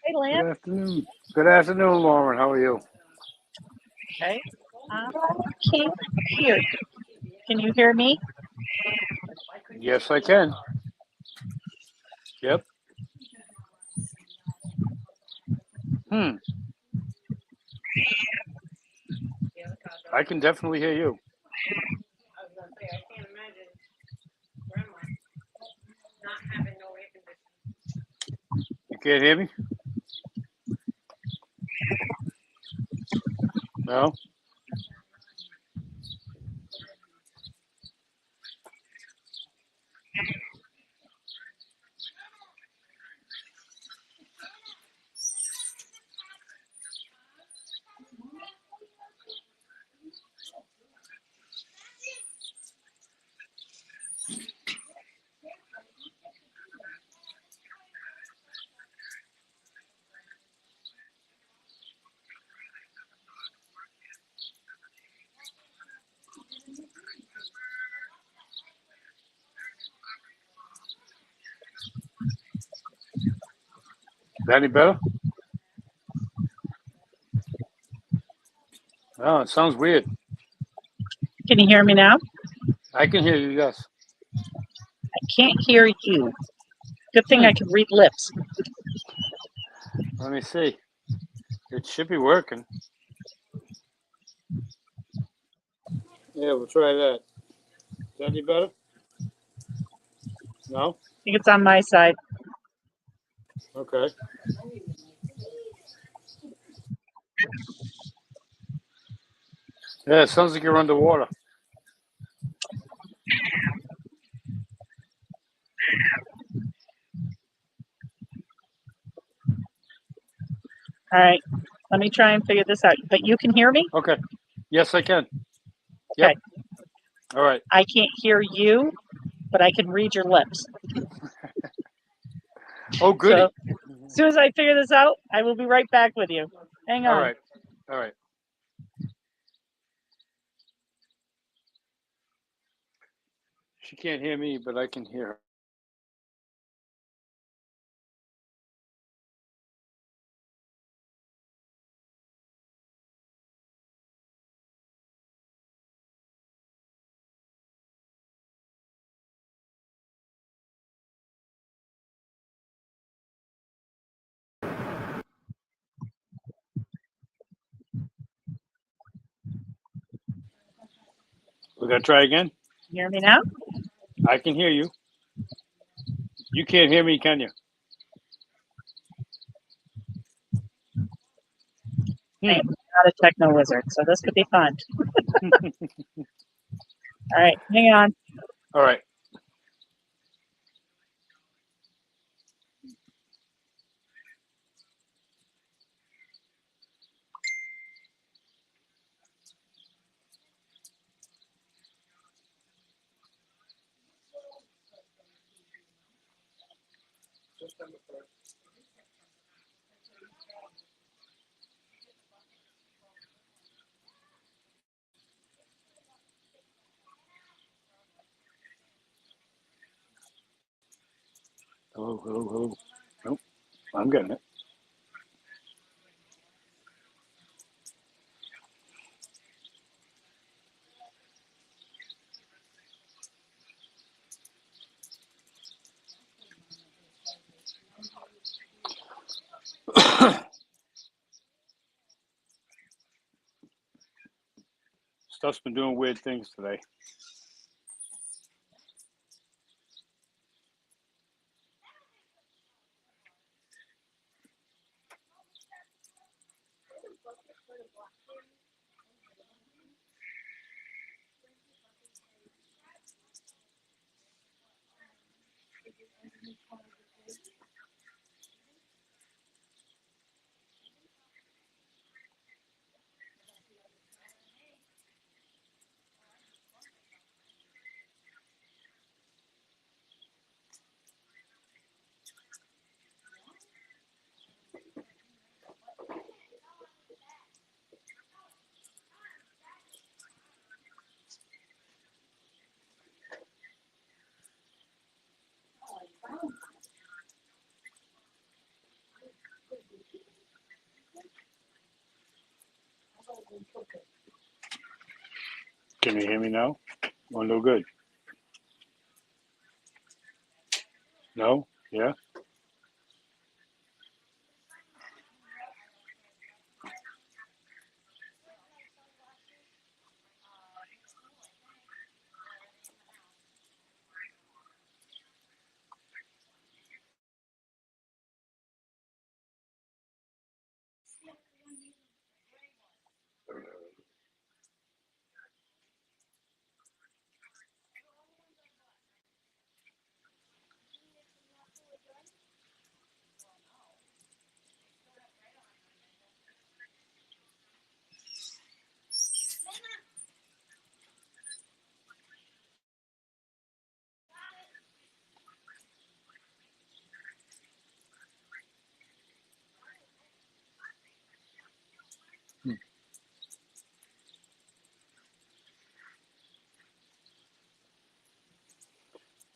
H: Hey, Lance.
A: Good afternoon. Good afternoon, Lauren. How are you?
H: Okay. I can't hear you. Can you hear me?
A: Yes, I can. Yep. I can definitely hear you.
G: I was gonna say, I can't imagine grandma not having no air conditioning.
A: You can't hear me? No? Is that any better? Oh, it sounds weird.
H: Can you hear me now?
A: I can hear you, yes.
H: I can't hear you. Good thing I can read lips.
A: Let me see. It should be working. Yeah, we'll try that. Is that any better? No?
H: I think it's on my side.
A: Okay. Yeah, it sounds like you're underwater.
H: All right. Let me try and figure this out. But you can hear me?
A: Okay. Yes, I can.
H: Okay.
A: Yep. All right.
H: I can't hear you, but I can read your lips.
A: Oh, goody.
H: So as soon as I figure this out, I will be right back with you. Hang on.
A: All right. All right. She can't hear me, but I can hear her. We're going to try again.
H: Can you hear me now?
A: I can hear you. You can't hear me, can you?
H: I'm not a techno wizard, so this could be fun. All right, hang on.
A: All right. Hello, hello, hello. Nope. I'm getting it. Stuff's been doing weird things today. Can you hear me now? Or no good? No? Yeah?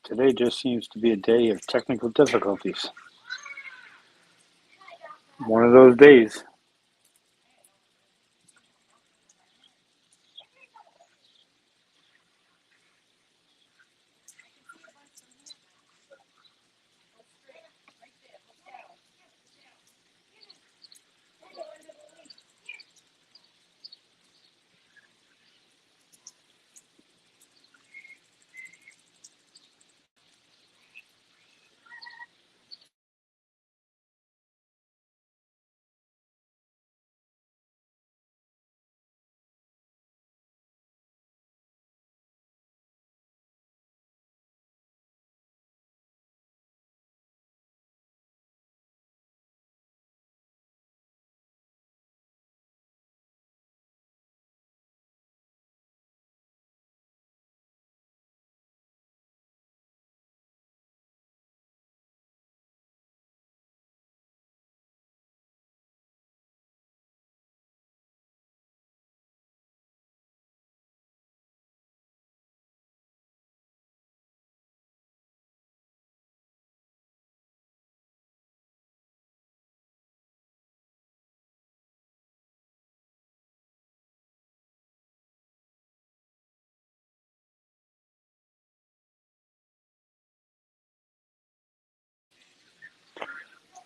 A: Today just seems to be a day of technical difficulties. One of those days.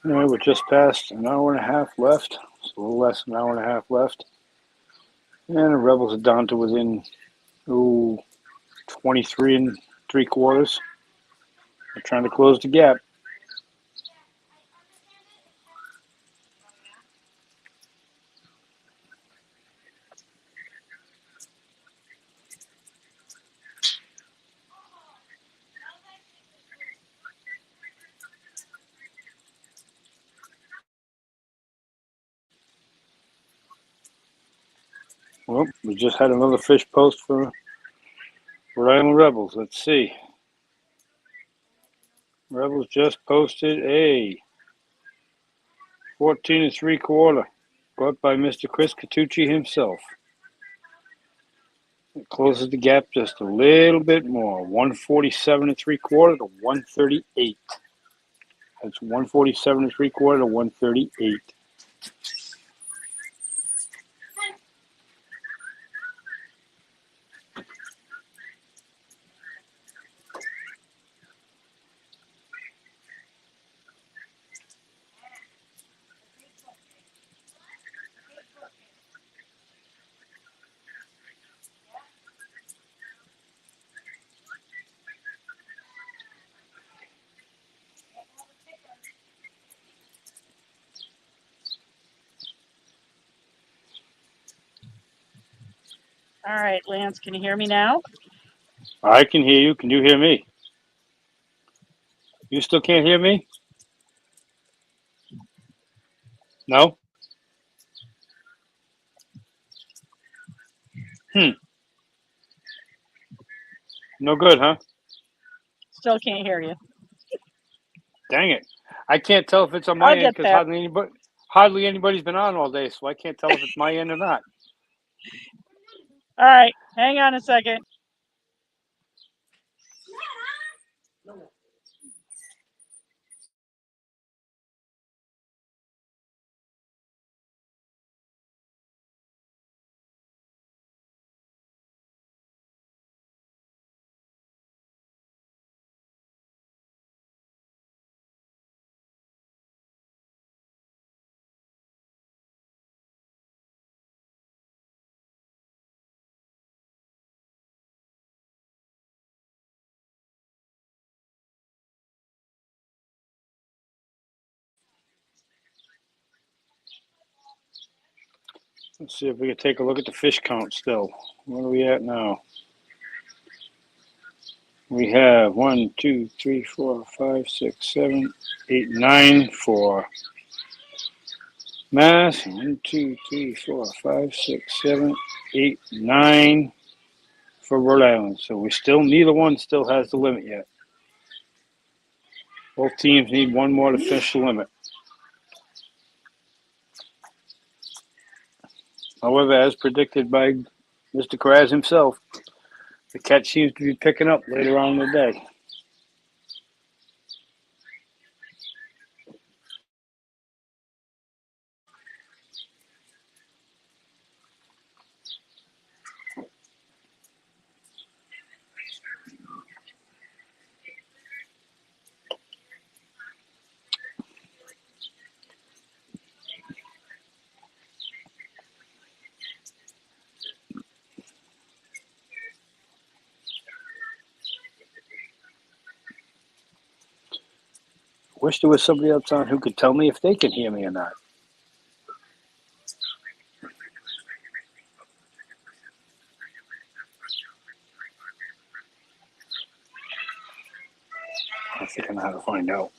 A: Anyway, we're just past an hour and a half left. It's a little less than an hour and a half left. And the Rebels are down to within 23 and 3/4. They're trying to close the gap. Well, we just had another fish post for Rhode Island Rebels. Let's see. Rebels just posted a 14 and 3/4, caught by Mr. Chris Catucci himself. It closes the gap just a little bit more, 147 and 3/4 to 138. That's 147 and 3/4 to 138.
H: All right, Lance, can you hear me now?
A: I can hear you. Can you hear me? You still can't hear me? No? No good, huh?
H: Still can't hear you.
A: Dang it. I can't tell if it's on my
H: I'll
A: end
H: get
A: because
H: there.
A: hardly anybody's been on all day, so I can't tell if it's my end or not.
H: All right, hang on a second.
A: Let's see if we can take a look at the fish count still. What are we at now? We have 1, 2, 3, 4, 5, 6, 7, 8, 9 for Mass. 1, 2, 3, 4, 5, 6, 7, 8, 9 for Rhode Island. So we still, neither one still has the limit yet. Both teams need one more to finish the limit. However, as predicted by Mr. Kraz himself, the catch seems to be picking up later on in the day. Wish there was somebody else on who could tell me if they can hear me or not. I think I know how to find out.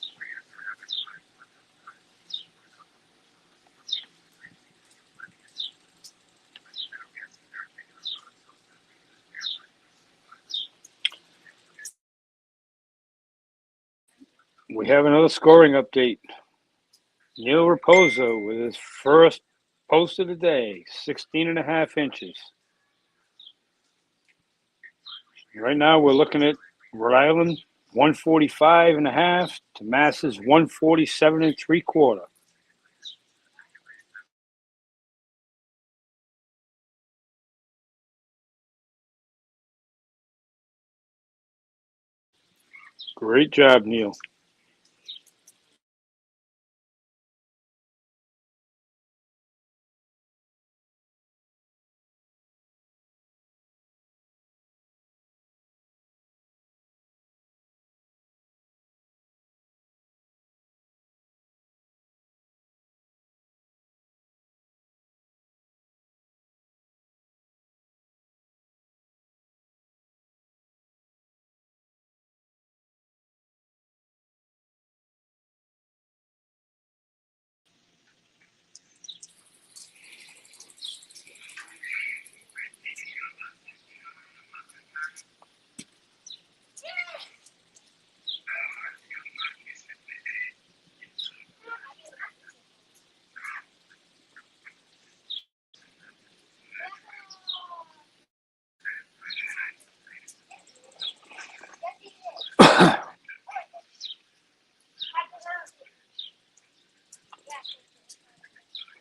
A: We have another scoring update. Neil Raposo with his first post of the day, 16.5 inches. Right now we're looking at Rhode Island 145.5 to Mass's 147.75. Great job, Neil.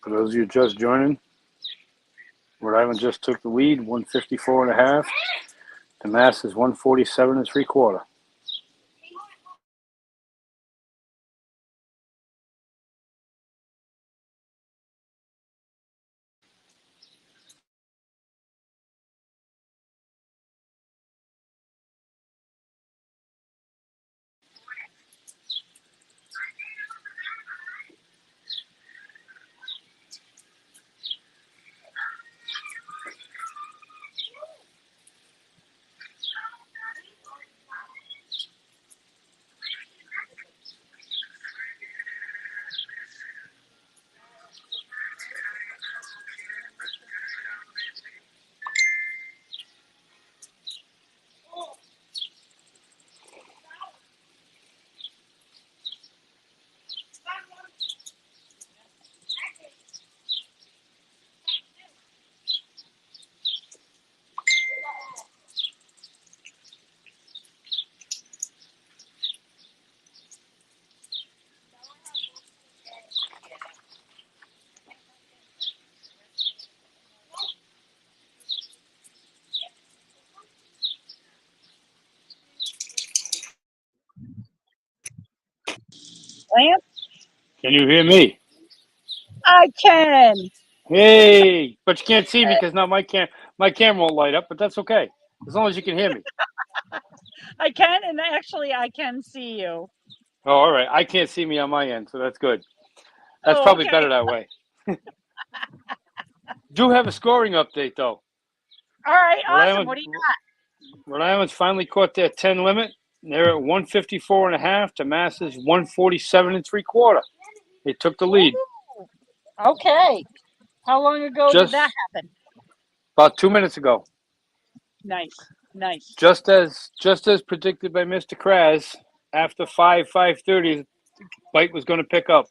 A: For those of you just joining, Rhode Island just took the lead, 154.5 to Mass's 147.75.
H: Lance,
A: Can you hear me?
H: I can.
A: Hey, but you can't see me because now my camera won't light up, but that's okay. As long as you can hear me.
H: I can, and actually, I can see you.
A: Oh, all right. I can't see me on my end, so that's good. That's
H: Oh,
A: probably
H: okay.
A: better that way. Do have a scoring update though.
H: All right,
A: Rhode
H: awesome.
A: Island,
H: What do you got?
A: Rhode Island's finally caught their 10 limit. They're at 154 and a half to Mass's 147 and 3/4. They took the lead
H: Ooh, okay. How long ago did
A: just
H: that happen?
A: about 2 minutes ago.
H: Nice, nice.
A: Just as predicted by Mr. Kraz, after 5:30, bite was going to pick up,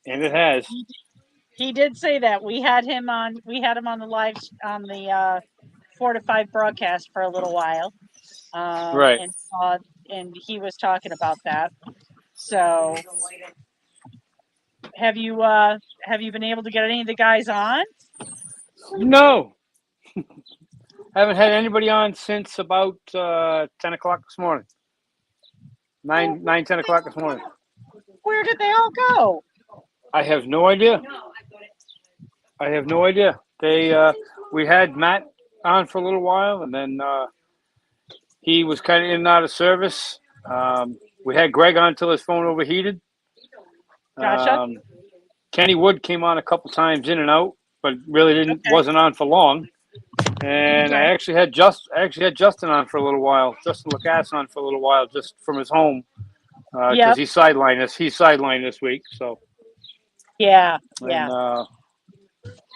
A: and it has.
H: He did say that. We had him on. We had him on the live on the 4 to 5 broadcast for a little while,
A: Right.
H: and he was talking about that. So, have you been able to get any of the guys on?
A: No, haven't had anybody on since about 10 o'clock this morning. 10 o'clock this morning.
H: Where did they all go?
A: I have no idea. I have no idea. We had Matt on for a little while, and then he was kind of in and out of service. We had Greg on until his phone overheated.
H: Gotcha.
A: Kenny Wood came on a couple times in and out, but really wasn't on for long. And
H: Okay.
A: I actually had Justin on for a little while. Justin Lacasse on for a little while, just from his home, because
H: Yep.
A: he's sidelined us. He's sidelined this week, so
H: Yeah.
A: and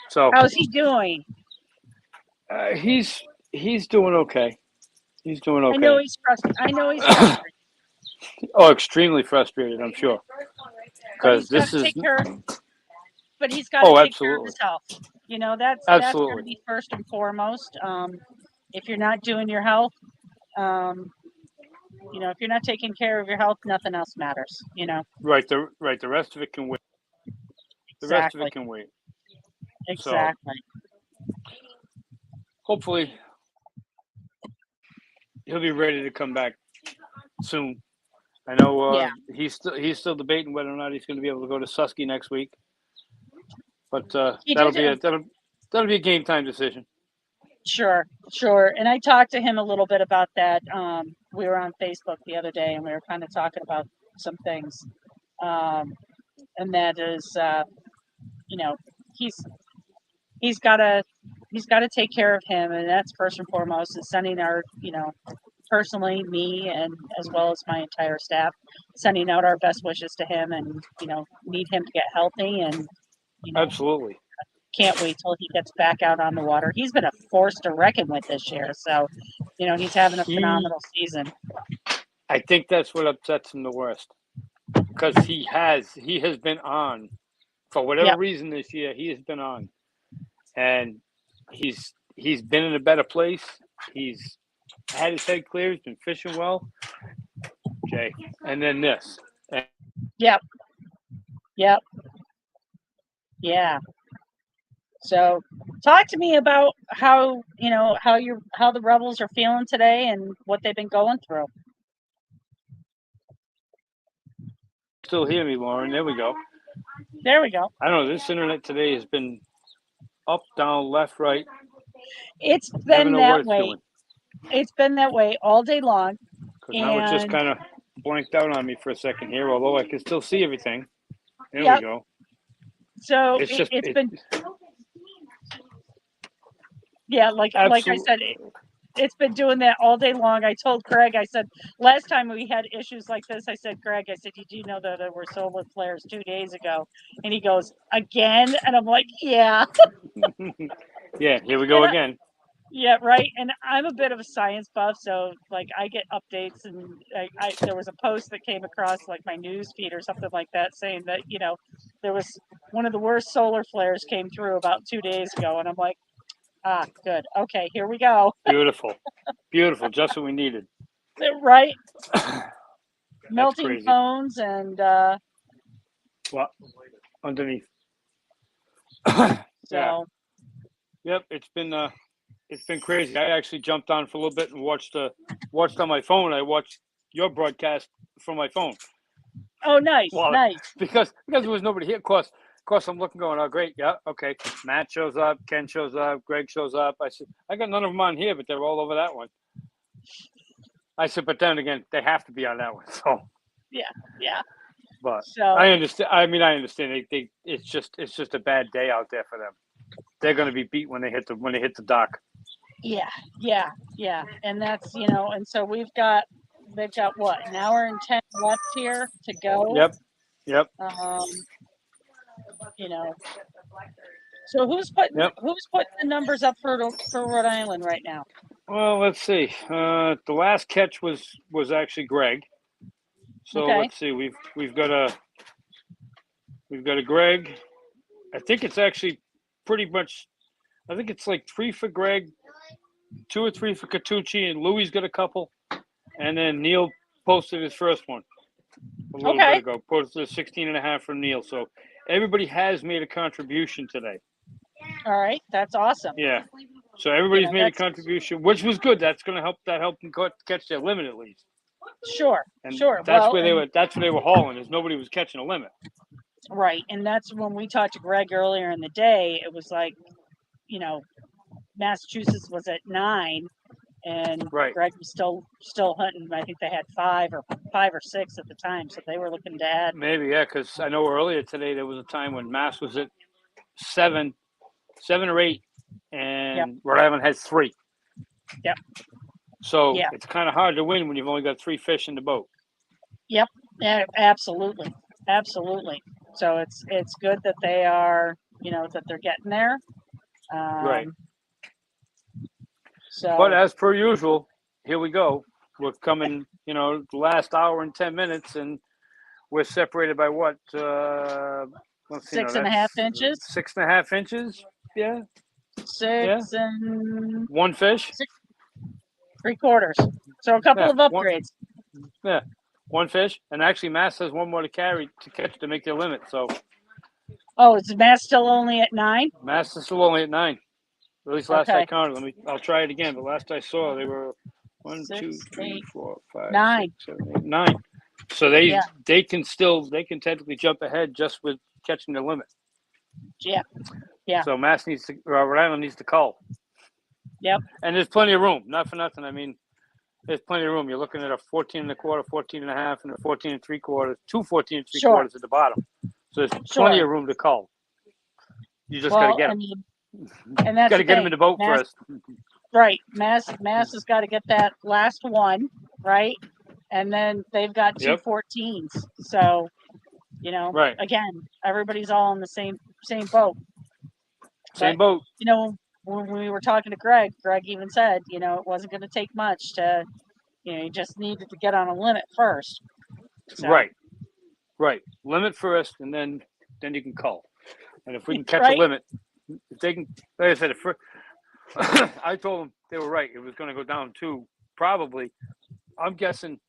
A: so
H: How's he doing?
A: he's doing okay. He's doing okay.
H: I know he's frustrated.
A: Oh, extremely frustrated, I'm sure.
H: But he's
A: Because
H: got
A: this
H: to
A: is.
H: take care. But he's got to take care of
A: Absolutely.
H: his health. You know, that's got to
A: Absolutely.
H: be first and foremost. If you're not doing your health, if you're not taking care of your health, nothing else matters. You know.
A: Right. The rest of it can wait. The rest of
H: Exactly.
A: it can wait.
H: Exactly.
A: So hopefully he'll be ready to come back soon. I know
H: Yeah.
A: he's still debating whether or not he's going to be able to go to Susky next week, but
H: He
A: that'll
H: did.
A: be a game time decision.
H: Sure. And I talked to him a little bit about that. We were on Facebook the other day, and we were kind of talking about some things. And that is, he's got to take care of him, and that's first and foremost. And sending our, personally, me and as well as my entire staff, sending out our best wishes to him, and need him to get healthy, and
A: Absolutely.
H: can't wait till he gets back out on the water. He's been a force to reckon with this year, so he's having a phenomenal season.
A: I think that's what upsets him the worst, because he has been on for whatever reason this year. He has been on, and he's been in a better place. He's had his head clear. He's been fishing well, Jay, and then this.
H: Yep. Yeah. So, talk to me about how the Rebels are feeling today and what they've been going through.
A: Still hear me, Lauren? There we go.
H: There we go.
A: I don't know. This internet today has been up, down, left, right.
H: It's been that way. It's been that way all day long.
A: Because now it just kind of blanked out on me for a second here, although I can still see everything. There we go.
H: So it's been. Yeah, like I said, it's been doing that all day long. I told Craig, I said, last time we had issues like this, I said, Greg, did you know that there were solar flares 2 days ago? And he goes, again? And I'm like, yeah.
A: Yeah, here we go again.
H: Yeah, right. And I'm a bit of a science buff, so I get updates, and there was a post that came across my news feed or something like that saying that there was one of the worst solar flares came through about 2 days ago, and I'm like, good. Okay, here we go.
A: Beautiful, just what we needed.
H: Right. Melting phones and
A: what underneath.
H: So.
A: Yep, it's been crazy. I actually jumped on for a little bit and watched on my phone. I watched your broadcast from my phone.
H: Oh, nice, nice.
A: Because there was nobody here. Of course, I'm looking, going, oh, great, yeah, okay. Matt shows up, Ken shows up, Greg shows up. I said, I got none of them on here, but they're all over that one. I said, but then again, they have to be on that one. So.
H: Yeah.
A: But
H: so,
A: I understand. I understand. It's just a bad day out there for them. they're going to be beat when they hit the dock.
H: Yeah. And that's, and so they've got what, an hour and 10 left here to go.
A: Yep.
H: So who's putting
A: Yep.
H: the numbers up for Rhode Island right now?
A: Well, let's see. The last catch was actually Greg. So
H: Okay.
A: let's see. We've got a Greg. I think it's actually pretty much. I think it's like 3 for Greg, 2 or 3 for Catucci, and Louis got a couple, and then Neil posted his first one a little bit ago. Posted a 16.5 from Neil. So everybody has made a contribution today.
H: All right, that's awesome.
A: Yeah. So everybody's made a contribution, which was good. That's going to help. That helped them catch their limit at least.
H: Sure.
A: And
H: sure.
A: That's where they were. That's where they were hauling. Is nobody was catching a limit.
H: Right, and that's when we talked to Greg earlier in the day. It was like, Massachusetts was at 9, and
A: Right.
H: Greg was still hunting. I think they had 5 or 6 at the time, so they were looking to add.
A: Maybe, yeah, because I know earlier today there was a time when Mass was at 7 or 8, and Rhode Island has 3.
H: Yep.
A: So it's kind of hard to win when you've only got 3 fish in the boat.
H: Yep. Yeah, absolutely. So it's good that they are, that they're getting there.
A: Right.
H: So,
A: but as per usual, here we go. We're coming, the last hour and 10 minutes, and we're separated by what? Let's see,
H: 6.5 inches.
A: 6.5 inches. Yeah.
H: 6 and
A: 1 fish.
H: 3/4. So a couple of upgrades.
A: 1 fish, and actually Mass has 1 more to catch to make their limit. So.
H: Oh, is Mass still only at 9?
A: Mass is still only at 9. At least last I counted. I'll try it again. But last I saw, they were 1, 2, 3, 4, 5,
H: 9.
A: 6, 7, 8, 9. So they can technically jump ahead just with catching the limit.
H: Yeah.
A: So Rhode Island needs to call.
H: Yep.
A: And there's plenty of room. Not for nothing. I mean, there's plenty of room. You're looking at a 14.25, 14.5, and a 14.75, 2 14.75 at the bottom. So there's plenty of room to call. You just got to get them.
H: And that's
A: got to get them in the boat first.
H: Right. Mass has got to get that last one, right? And then they've got 2 14s. So,
A: right.
H: Again, everybody's all in the same boat.
A: Same boat.
H: When we were talking to Greg even said, it wasn't going to take much to, you just needed to get on a limit first. So.
A: Right. Limit first, and then you can call. And if we can catch a limit, if they can, like I said, I told them they were right. It was going to go down to probably. I'm guessing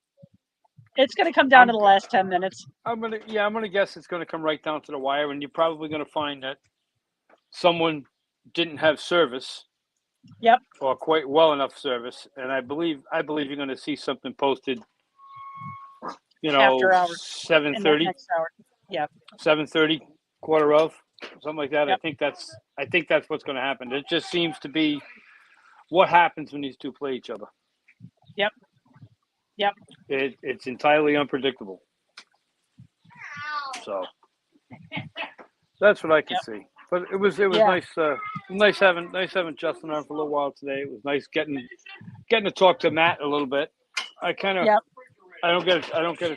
H: it's going to come down to the last 10 minutes.
A: I'm gonna guess it's going to come right down to the wire, and you're probably going to find that someone didn't have service.
H: Yep.
A: Or quite well enough service, and I believe you're going to see something posted.
H: After hours.
A: 7:30.
H: Next hour. Yeah.
A: 7:30, quarter of, something like that.
H: Yep.
A: I think that's what's going to happen. It just seems to be what happens when these two play each other.
H: Yep.
A: It's entirely unpredictable. So that's what I can see. But it was nice having Justin on for a little while today. It was nice getting to talk to Matt a little bit. I kind of I don't get a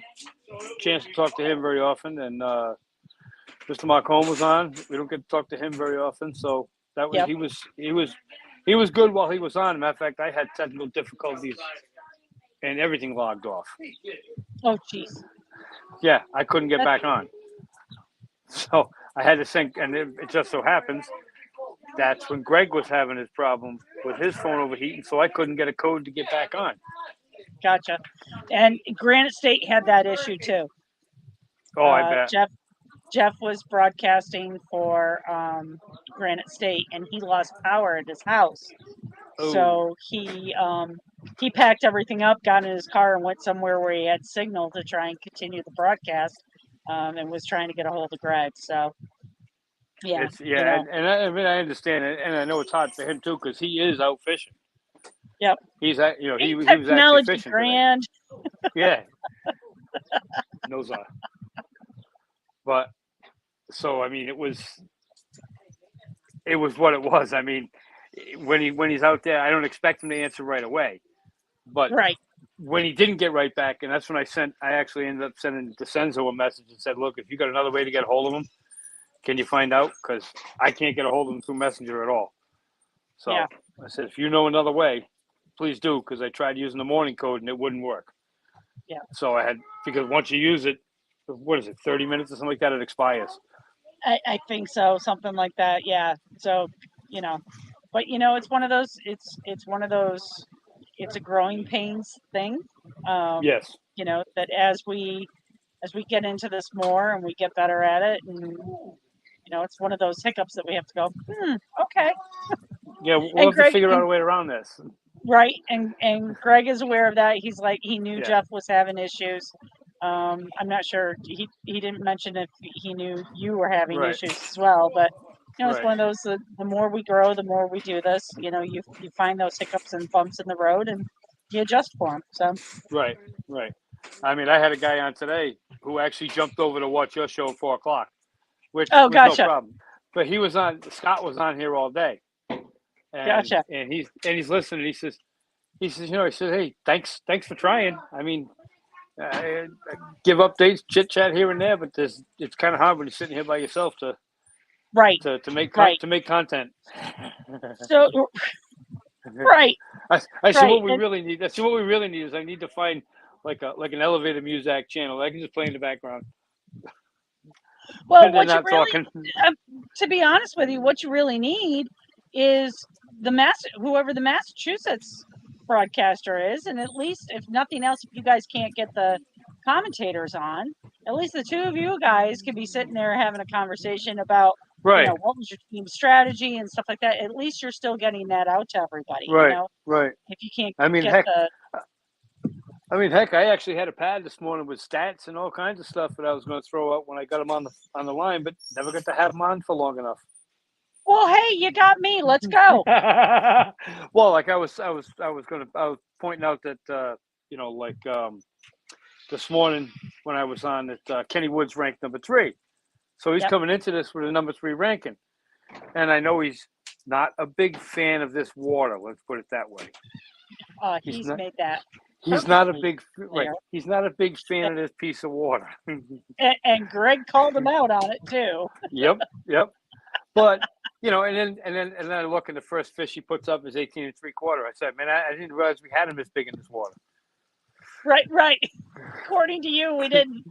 A: chance to talk to him very often, and Mr. Marcone was on. We don't get to talk to him very often, so that was he was good while he was on. Matter of fact, I had technical difficulties, and everything logged off.
H: Oh, jeez.
A: Yeah, I couldn't get back on, so I had to sync, and it just so happens that's when Greg was having his problem with his phone overheating, so I couldn't get a code to get back on.
H: Gotcha. And Granite State had that issue too.
A: Oh, I bet.
H: Jeff was broadcasting for Granite State, and he lost power at his house. Ooh. So he packed everything up, got in his car, and went somewhere where he had signal to try and continue the broadcast, and was trying to get a hold of Greg. So, yeah.
A: And I understand it, and I know it's hard for him too because he is out fishing.
H: Yep.
A: He was actually fishing
H: grand.
A: Yeah. Knows that. But so I mean, it was it was what it was. I mean, when he's out there, I don't expect him to answer right away, but
H: Right.
A: when he didn't get right back, and that's when I actually ended up sending DeCenzo a message and said, look, if you got another way to get a hold of him, can you find out? Because I can't get a hold of him through Messenger at all. So
H: Yeah.
A: I said, if you know another way, please do, because I tried using the morning code and it wouldn't work.
H: Yeah.
A: So because once you use it, what is it, 30 minutes or something like that, it expires.
H: I think so, something like that. Yeah. So, but it's one of those. It's one of those. It's a growing pains thing.
A: Yes.
H: That as we get into this more and we get better at it, and it's one of those hiccups that we have to go. Okay.
A: Yeah, we'll
H: And
A: have to figure out a way around this.
H: Right, and Greg is aware of that. He's like, he knew
A: Yeah.
H: Jeff was having issues. I'm not sure, he didn't mention if he knew you were having
A: Right.
H: issues as well, but it's
A: Right.
H: one of those, the more we grow, the more we do this, you find those hiccups and bumps in the road and you adjust for them. So
A: Right. I mean, I had a guy on today who actually jumped over to watch your show at 4:00, which
H: Oh,
A: was
H: gotcha.
A: no problem. But Scott was on here all day. And,
H: Gotcha.
A: And he's listening. He says, hey, thanks for trying. I mean, give updates, chit chat here and there, but it's kind of hard when you're sitting here by yourself to
H: Right.
A: make content.
H: So right.
A: I see
H: Right.
A: what we really need. That's what we really need is I need to find like an elevator music channel that I can just play in the background.
H: Well,
A: And they're
H: what you
A: not
H: really,
A: talking.
H: to be honest with you, what you really need is whoever the Massachusetts broadcaster is, and at least if nothing else, if you guys can't get the commentators on, at least the two of you guys could be sitting there having a conversation about,
A: Right.
H: what was your team strategy and stuff like that. At least you're still getting that out to everybody.
A: Right. Right.
H: If you can't
A: I mean,
H: get
A: heck, I actually had a pad this morning with stats and all kinds of stuff that I was going to throw out when I got them on the line, but never got to have them on for long enough.
H: Well, hey, you got me. Let's go.
A: Well, like I was pointing out that this morning when I was on that Kenny Woods ranked number 3, so he's coming into this with a number 3 ranking, and I know he's not a big fan of this water. Let's put it that way.
H: He's made that.
A: He's not a big He's not a big fan of this piece of water.
H: and Greg called him out on it too.
A: Yep. But and then I look and the first fish he puts up is 18 3/4. I said, man, I didn't realize we had him this big in this water.
H: Right. According to you, we didn't.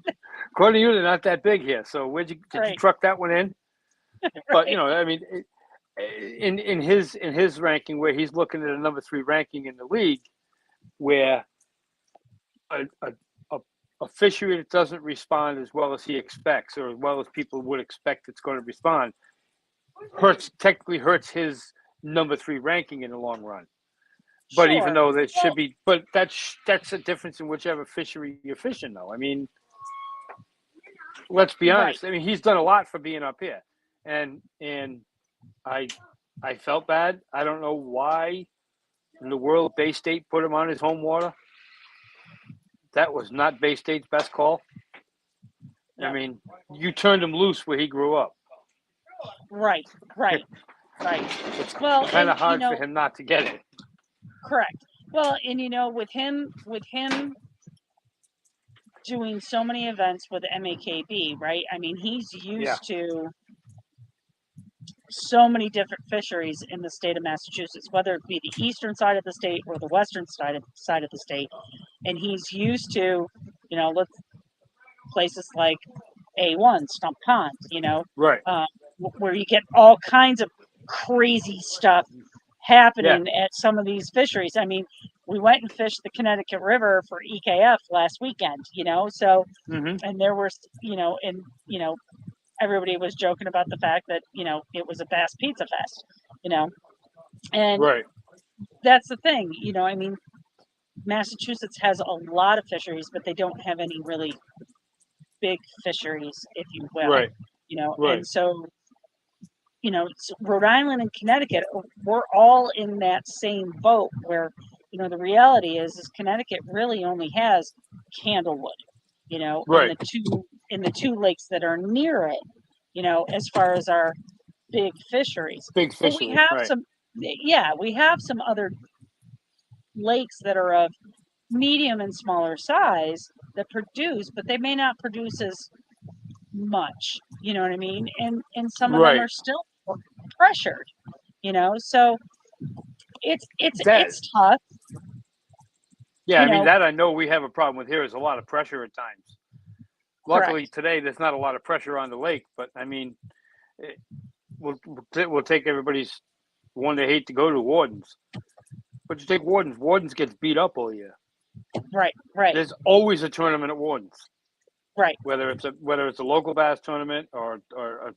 A: According to you, they're not that big here. So did you truck that one in? But I mean, in his ranking where he's looking at a number 3 ranking in the league, where a fishery that doesn't respond as well as he expects or as well as people would expect it's going to respond technically hurts his number 3 ranking in the long run. But
H: sure.
A: Even though that should be, but that's a difference in whichever fishery you're fishing, though. I mean, let's be honest. Right. I mean, he's done a lot for being up here, and I felt bad. I don't know why in the world Bay State put him on his home water. That was not Bay State's best call. Yeah. I mean, you turned him loose where he grew up.
H: Right.
A: It's kind of hard for him not to get it.
H: Correct. Well, and with him doing so many events with MAKB, right? I mean, he's used to so many different fisheries in the state of Massachusetts, whether it be the eastern side of the state or the western side of the state, and he's used to, places like A1, Stump Pond,
A: right,
H: where you get all kinds of crazy stuff happening at some of these fisheries. I mean, we went and fished the Connecticut River for EKF last weekend, so, and there were, everybody was joking about the fact that, it was a Bass Pizza Fest, and
A: right.
H: That's the thing, I mean, Massachusetts has a lot of fisheries, but they don't have any really big fisheries, if you will,
A: right. Right.
H: And so, Rhode Island and Connecticut, we're all in that same boat where, the reality is Connecticut really only has Candlewood,
A: right.
H: in the two lakes that are near it, as far as our big fisheries.
A: Big
H: But we
A: fishery,
H: have
A: right?
H: we have some other lakes that are of medium and smaller size that produce, but they may not produce as much. You know what I mean? And some of them
A: Right.
H: are still pressured. So
A: That
H: it's tough.
A: Yeah,
H: You
A: I mean
H: know,
A: that I know we have a problem with here is a lot of pressure at times. Luckily
H: correct.
A: today there's not a lot of pressure on the lake, but I mean, we'll take everybody's one they hate to go to Wardens, but you take Wardens. Wardens gets beat up all year.
H: Right.
A: There's always a tournament at Wardens,
H: Right.
A: whether it's a local bass tournament or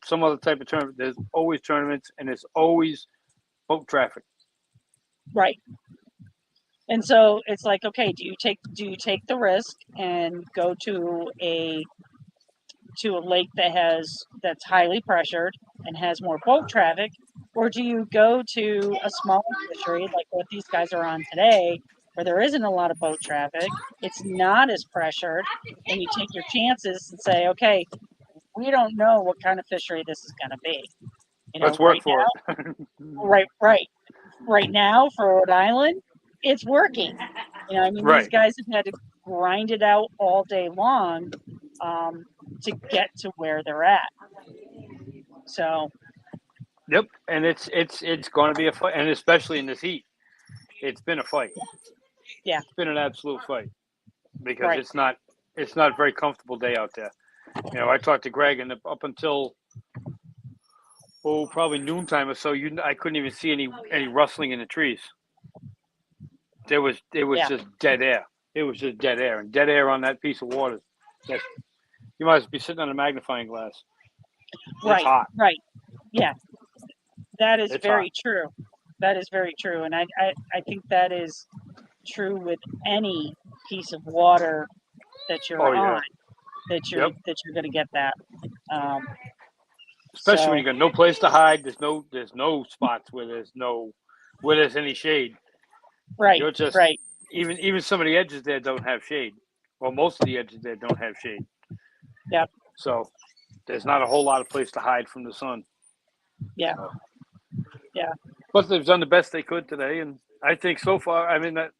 A: some other type of tournament. There's always tournaments and there's always boat traffic.
H: Right. And so it's like, okay, do you take the risk and go to a lake that's highly pressured and has more boat traffic, or do you go to a smaller fishery like what these guys are on today, where there isn't a lot of boat traffic, it's not as pressured, and you take your chances and say, okay, we don't know what kind of fishery this is going to be.
A: Let's work
H: Right
A: for
H: now,
A: it.
H: right now for Rhode Island, it's working. I mean, these
A: Right.
H: guys have had to grind it out all day long to get to where they're at. So,
A: Yep, and it's going to be a fight, and especially in this heat, it's been a fight.
H: yeah,
A: It's been an absolute fight because
H: right.
A: it's not a very comfortable day out there. I talked to Greg, and up until probably noontime or so, I couldn't even see any rustling in the trees. It was
H: Yeah.
A: just dead air. It was just dead air, and dead air on that piece of water. You might be sitting on a magnifying glass.
H: Right.
A: It's hot.
H: Right. Yeah. That is
A: It's
H: very
A: hot.
H: true. That is very true. And I think that is true with any piece of water that you're
A: Oh yeah.
H: on, that you're
A: Yep.
H: going to get that.
A: Especially when
H: So,
A: you got no place to hide. There's no spots where there's any shade.
H: right.
A: You're just
H: Right.
A: even some of the edges there don't have shade. Well, most of the edges there don't have shade.
H: Yep.
A: So there's not a whole lot of place to hide from the sun.
H: Yeah.
A: So.
H: Yeah.
A: But they've done the best they could today, and I think so far. I mean, that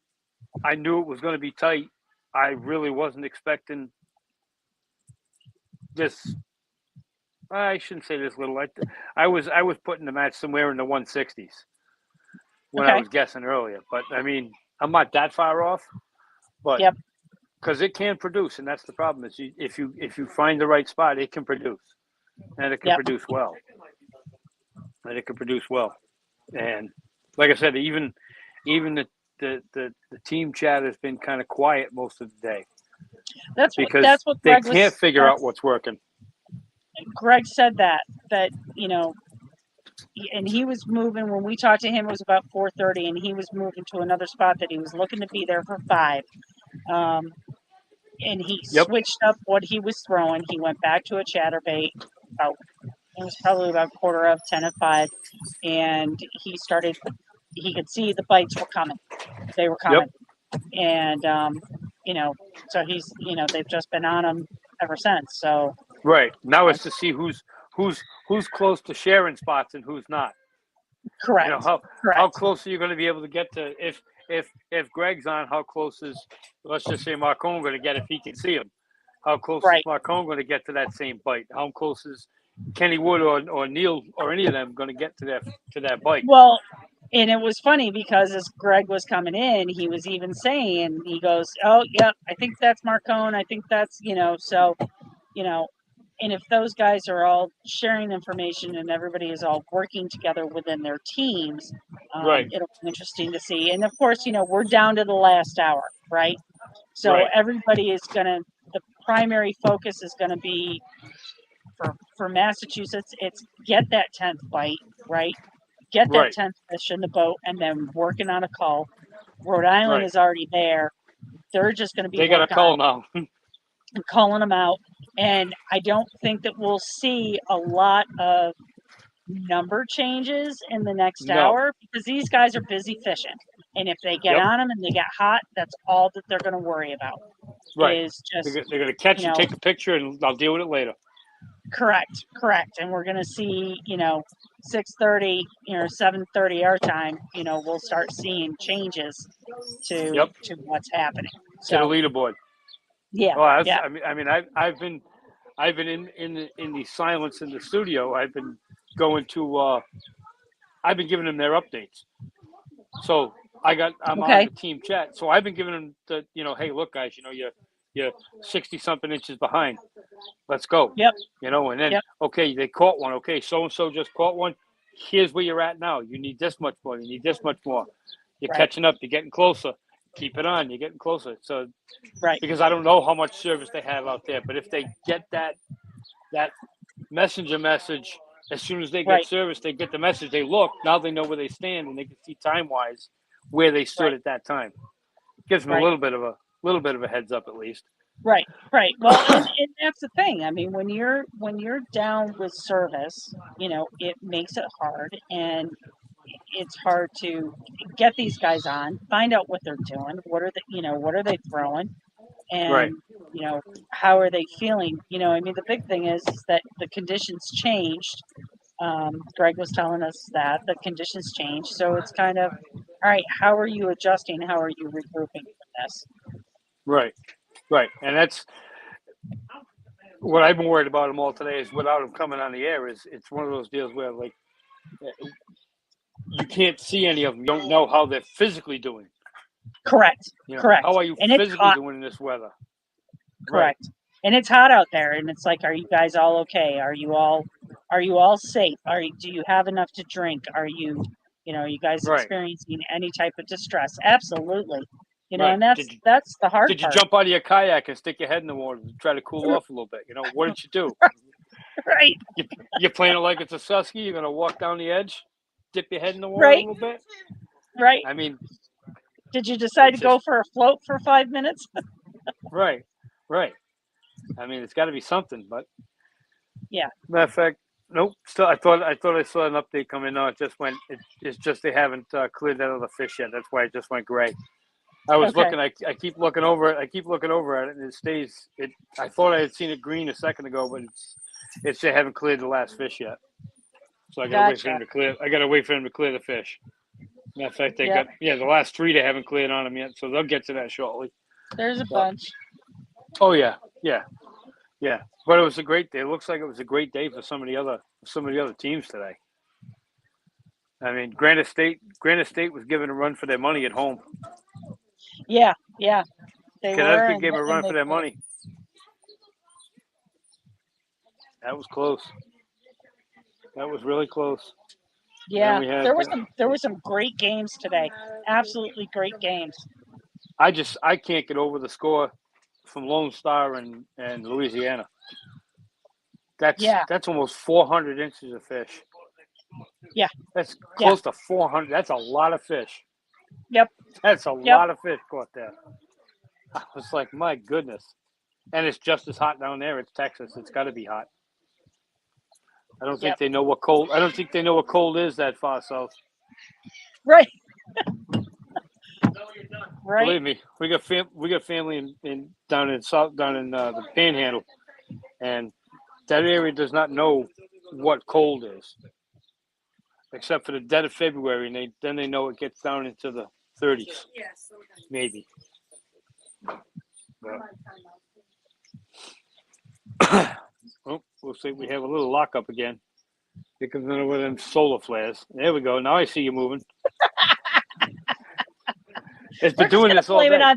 A: I knew it was going to be tight. I really wasn't expecting this. I shouldn't say this little. I was putting the match somewhere in the 160s when I
H: Okay.
A: was guessing earlier. But I mean, I'm not that far off. But
H: Yep.
A: because it can produce, and that's the problem. Is if you find the right spot, it can produce, and it can
H: Yep.
A: produce well. And like I said, even the team chat has been kind of quiet most of the day
H: That's
A: because
H: what
A: they
H: Greg
A: can't figure out what's working.
H: Greg said that and he was moving when we talked to him. It was about 4:30, and he was moving to another spot that he was looking to be there for 5. And he
A: Yep.
H: switched up what he was throwing. He went back to a chatterbait. It was probably about 10 of 5, and he started. He could see the bites were coming. They were coming, and so he's they've just been on him ever since. So
A: Right now it's to see who's close to sharing spots and who's not.
H: correct.
A: How close are you going to be able to get to if Greg's on? How close is, let's just say, Marcone going to get if he can see him? How close is Marcone going to get to that same bite? How close is Kenny Wood or Neil or any of them going to get to that bite?
H: Well, and it was funny because as Greg was coming in, he was even saying, he goes, "Oh, yep, I think that's Marcone. I think that's so." And if those guys are all sharing information and everybody is all working together within their teams,
A: Right.
H: it'll be interesting to see. And of course, we're down to the last hour, right? So
A: Right.
H: everybody is the primary focus is going to be for Massachusetts. It's get that 10th bite, right? Get that
A: Right.
H: 10th fish in the boat, and then working on a cull. Rhode Island
A: Right.
H: is already there. They're just going to be
A: They got a call now.
H: calling them out. And I don't think that we'll see a lot of number changes in the next
A: No.
H: hour because these guys are busy fishing. And if they get on them and they get hot, that's all that they're going to worry about.
A: Right.
H: Is just
A: They're going to catch and take a picture, and I'll deal with it later.
H: Correct. And we're going to see, 6:30, 7:30 our time, we'll start seeing changes to what's happening.
A: To the
H: So,
A: leaderboard.
H: yeah.
A: Well,
H: Yeah.
A: I've been in the silence in the studio. I've been going to I've been giving them their updates. So I'm on
H: Okay.
A: the team chat. So I've been giving them hey, look, guys, you're 60 something inches behind. Let's go.
H: Yep.
A: And then,
H: Yep.
A: okay, they caught one. Okay, so-and-so just caught one. Here's where you're at now. You need this much more. You need this much more. You're
H: Right.
A: catching up. You're getting closer. Keep it on. You're getting closer. So,
H: Right.
A: because I don't know how much service they have out there, but if they get that messenger message, as soon as they get
H: Right.
A: service, they get the message. They look. Now they know where they stand, and they can see time-wise where they stood
H: Right.
A: at that time. Gives them
H: Right.
A: a little bit of a heads up at least.
H: Right. Well, and that's the thing. I mean, when you're down with service, it makes it hard, and it's hard to get these guys on, find out what they're doing, what are they throwing, and
A: Right.
H: how are they feeling. The big thing is that the conditions changed. Greg was telling us that the conditions changed, so it's kind of, all right, how are you adjusting? How are you regrouping from this?
A: Right. And that's what I've been worried about them all today is without them coming on the air is it's one of those deals where like you can't see any of them. You don't know how they're physically doing.
H: Correct.
A: How are you
H: and it's
A: physically
H: hot.
A: doing in this weather?
H: Correct. Right. And it's hot out there, and it's like, are you guys all okay? Are you all safe? Do you have enough to drink? Are you guys experiencing any type of distress? Absolutely. And that's the hard part.
A: Did you jump out of your kayak and stick your head in the water to try to cool off a little bit? What did you do?
H: Right.
A: You're playing it like it's a susky. You're gonna walk down the edge, dip your head in the water a little bit.
H: Right.
A: I mean,
H: did you decide to go for a float for 5 minutes?
A: Right. I mean, it's got to be something, but
H: yeah.
A: Matter of fact, nope. Still, I thought I saw an update come in. No, it just went. It's just they haven't cleared that other fish yet. That's why it just went gray. I was looking. I keep looking over it. I keep looking over at it, and it stays. I thought I had seen it green a second ago, but it's they haven't cleared the last fish yet. So I gotta wait for him to clear. I gotta wait for him to clear the fish. Matter of fact, they got the last 3 they haven't cleared on them yet, so they'll get to that shortly.
H: There's a bunch.
A: Oh yeah. But it was a great day. It looks like it was a great day for some of the other teams today. I mean, Granite State was given a run for their money at home.
H: Yeah.
A: Connecticut gave a run for their money. That was close. That was really close.
H: Yeah, there were some great games today. Absolutely great games.
A: I can't get over the score from Lone Star and Louisiana. That's almost 400 inches of fish.
H: Yeah.
A: That's close to 400. That's a lot of fish.
H: Yep.
A: That's a lot of fish caught there. I was like, my goodness. And it's just as hot down there. It's Texas. It's got to be hot. I don't think they know what cold. I don't think they know what cold is that far south.
H: Right. Right.
A: Believe me, we got family down in the Panhandle, and that area does not know what cold is, except for the dead of February, and then they know it gets down into the 30s, maybe. Oh, we'll see. We have a little lockup again. Here comes another one of them solar flares. There we go. Now I see you moving. It's been doing this all day.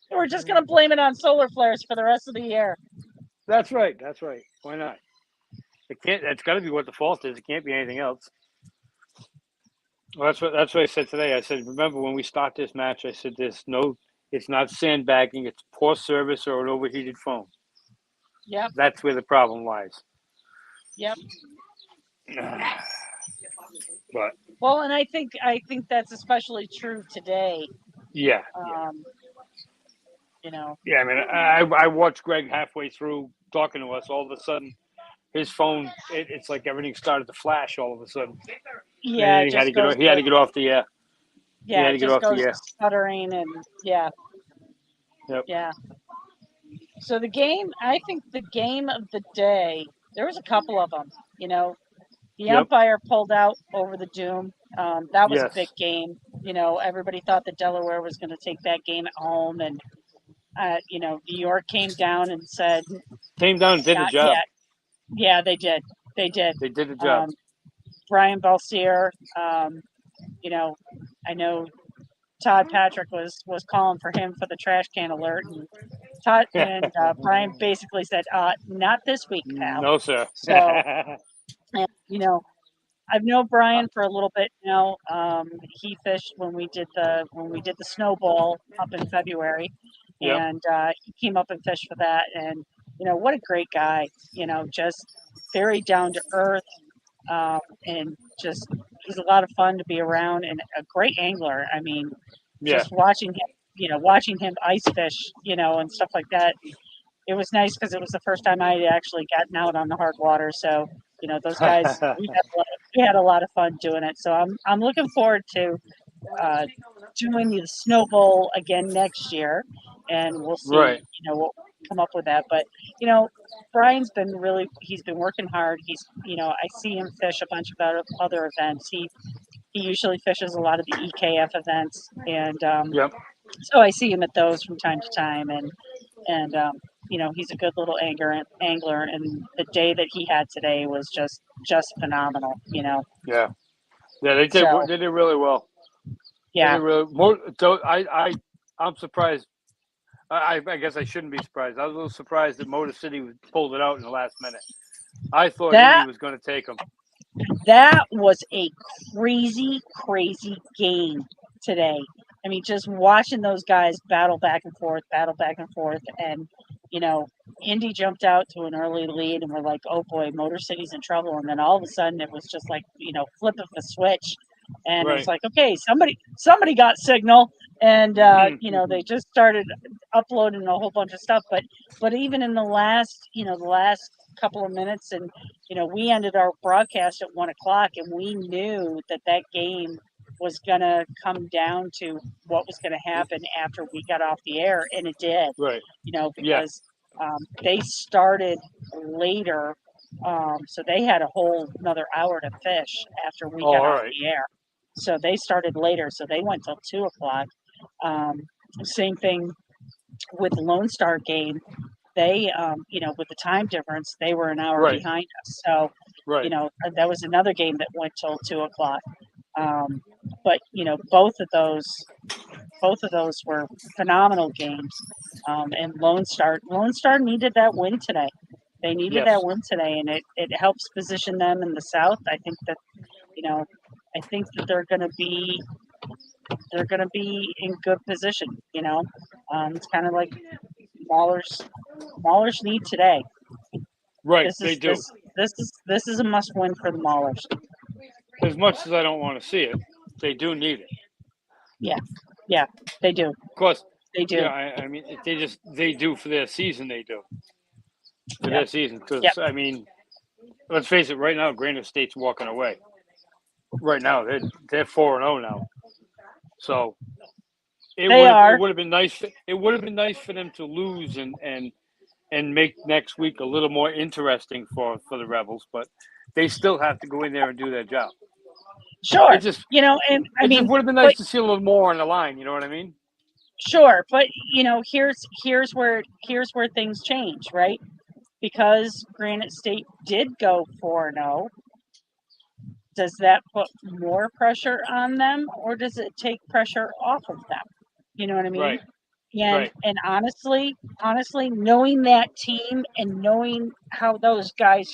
H: We're just going to blame it on solar flares for the rest of the year.
A: That's right. Why not? It's got to be what the fault is. It can't be anything else. Well, that's what I said today. I said, remember when we start this match, I said, it's not sandbagging. It's poor service or an overheated phone.
H: Yep.
A: That's where the problem lies.
H: Yep.
A: But
H: well, and I think that's especially true today.
A: Yeah. Yeah, I mean, I watched Greg halfway through talking to us. All of a sudden, his phone, it's like everything started to flash all of a sudden.
H: Yeah,
A: he had to get off the air.
H: Yeah, it just goes stuttering and yeah.
A: Yep.
H: Yeah. So I think the game of the day There was a couple of them. You know, the
A: Yep.
H: umpire pulled out over the Doom. That was a
A: Yes.
H: big game. You know, everybody thought that Delaware was going to take that game at home, and you know, New York came down and said,
A: Came down and did the
H: "Not
A: job.
H: yet." Yeah, they did. They did.
A: They did the job.
H: Brian Balsier, you know, I know Todd Patrick was calling for him for the trash can alert, and Todd and Brian basically said, "Not this week, pal."
A: No, sir.
H: So, and, you know, I've known Brian for a little bit now. He fished when we did the snowball up in February,
A: Yep.
H: and he came up and fished for that. And you know, what a great guy! You know, just very down to earth, and just he's a lot of fun to be around, and a great angler. I mean,
A: Yeah.
H: just watching him ice fish, you know, and stuff like that. It was nice because it was the first time I had actually gotten out on the hard water. So, you know, those guys, we had a lot of fun doing it. So I'm looking forward to doing the Snow Bowl again next year, and we'll see,
A: Right.
H: you know, what we come up with that. But you know, Brian's been he's been working hard. He's, you know, I see him fish a bunch of other events. He usually fishes a lot of the EKF events, and
A: Yep.
H: so I see him at those from time to time, and you know, he's a good little angler, and the day that he had today was just phenomenal, you know.
A: Yeah. Yeah. They did.
H: So
A: They did really well.
H: yeah,
A: They did really. More. So I'm surprised. I guess I shouldn't be surprised. I was a little surprised that Motor City pulled it out in the last minute. I thought
H: that
A: Indy was going to take them.
H: that was a crazy game today. I mean, just watching those guys battle back and forth, and you know, Indy jumped out to an early lead, and we're like, "Oh boy, Motor City's in trouble." And then all of a sudden, it was just like, you know, flip of the switch, and it was
A: Right.
H: like, "Okay, somebody got signal," and you know, they just started uploading a whole bunch of stuff. But even in the last, you know, the last couple of minutes, and you know, we ended our broadcast at 1 o'clock, and we knew that game was going to come down to what was going to happen after we got off the air, and it did.
A: Right.
H: You know,
A: Yeah.
H: because they started later, so they had a whole another hour to fish after we
A: Oh,
H: got
A: all
H: off
A: right.
H: the air. So they started later, so they went till 2 o'clock. Same thing with the Lone Star game. They, you know, with the time difference, they were an hour
A: Right.
H: behind us. So, you
A: Right.
H: know, that was another game that went till 2 o'clock. But you know, both of those were phenomenal games. And Lone Star needed that win today. They needed
A: Yes.
H: that win today, and it helps position them in the South. I think that, you know, they're going to be in good position. You know, it's kind of like Maulers need today.
A: Right.
H: This
A: They
H: is
A: do.
H: this is a must win for the Maulers.
A: As much as I don't want to see it, they do need it.
H: Yeah, they do.
A: Of course.
H: They do.
A: Yeah. I mean, they do for their season. They do for
H: Yep.
A: their season. Because
H: Yep.
A: I mean, let's face it. Right now, Granite State's walking away. Right now, they're 4-0 now. So it would have been nice. It would have been nice for them to lose and make next week a little more interesting for the Rebels. But they still have to go in there and do their job.
H: Sure.
A: It just,
H: you know, and I
A: it
H: mean,
A: just would have been nice to see a little more on the line. You know what I mean?
H: sure, but you know, here's where things change, right? Because Granite State did go 4-0. Does that put more pressure on them, or does it take pressure off of them? You know what I mean?
A: Right.
H: And
A: Right.
H: and honestly, knowing that team and knowing how those guys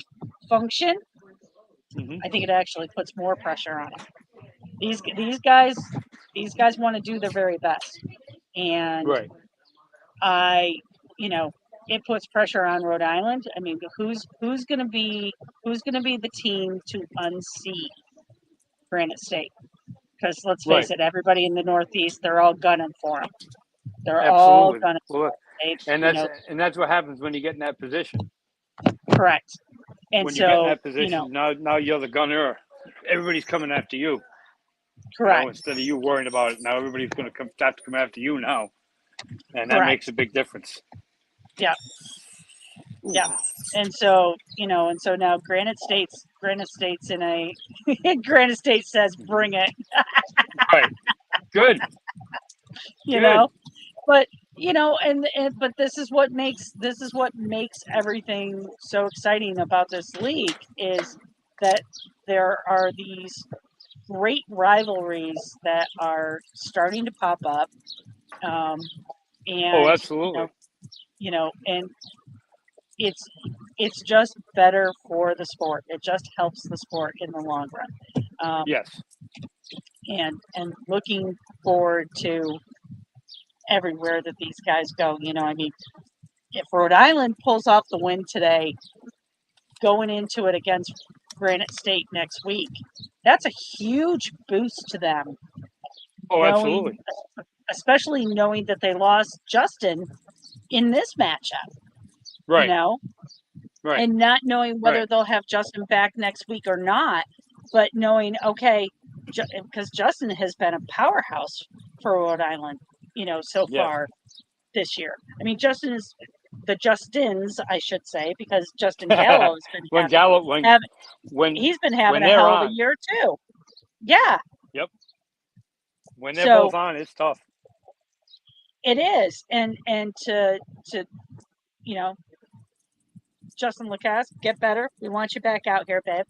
H: function,
A: Mhm.
H: I think it actually puts more pressure on them. These guys want to do their very best, and
A: Right.
H: you know, it puts pressure on Rhode Island. I mean, who's going to be the team to unseat Granite State? Because let's
A: Right.
H: face it, everybody in the Northeast, they're all gunning for them. They're all
A: Absolutely.
H: gunning for
A: Well,
H: them.
A: and
H: You
A: that's
H: know,
A: and that's what happens when you get in that position.
H: correct. And
A: When you get in
H: so,
A: that
H: you
A: position,
H: know,
A: now you're the gunner. Everybody's coming after you. You
H: correct,
A: know, instead of you worrying about it, now everybody's going to have to come after you now, and that
H: correct.
A: makes a big difference.
H: Yeah. Yeah. And so, and so now Granite State's in a Granite State says bring it,
D: Right. Good.
H: you
D: Good.
H: know. But but this is what makes everything so exciting about this league is that there are these great rivalries that are starting to pop up,
D: Oh,
H: and
D: absolutely.
H: and it's just better for the sport. It just helps the sport in the long run.
D: Yes.
H: And looking forward to everywhere that these guys go. I mean, if Rhode Island pulls off the win today, going into it against Granite State next week, that's a huge boost to them.
D: Oh, absolutely.
H: Especially knowing that they lost Justin in this matchup.
D: Right. Right.
H: And not knowing whether
D: Right.
H: they'll have Justin back next week or not, but knowing, okay, because Justin has been a powerhouse for Rhode Island, so
D: Yes.
H: far this year. I mean, the Justins, I should say, because Justin Gallo has been
D: When
H: having,
D: Gallo,
H: he's been having a
D: they're
H: hell of a
D: on.
H: year too. Yeah.
D: Yep. When they're both
H: So
D: on, it's tough.
H: it is, and to Justin Lacasse, get better. We want you back out here, babe.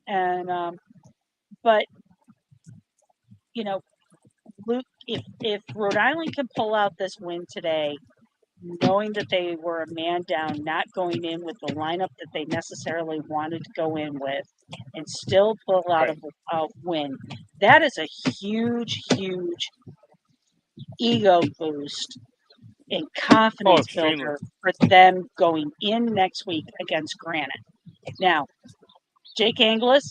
H: And but Luke, if Rhode Island can pull out this win today, knowing that they were a man down, not going in with the lineup that they necessarily wanted to go in with, and still pull out a win, that is a huge, huge ego boost and confidence builder for them going in next week against Granite. Now, Jake Anglis,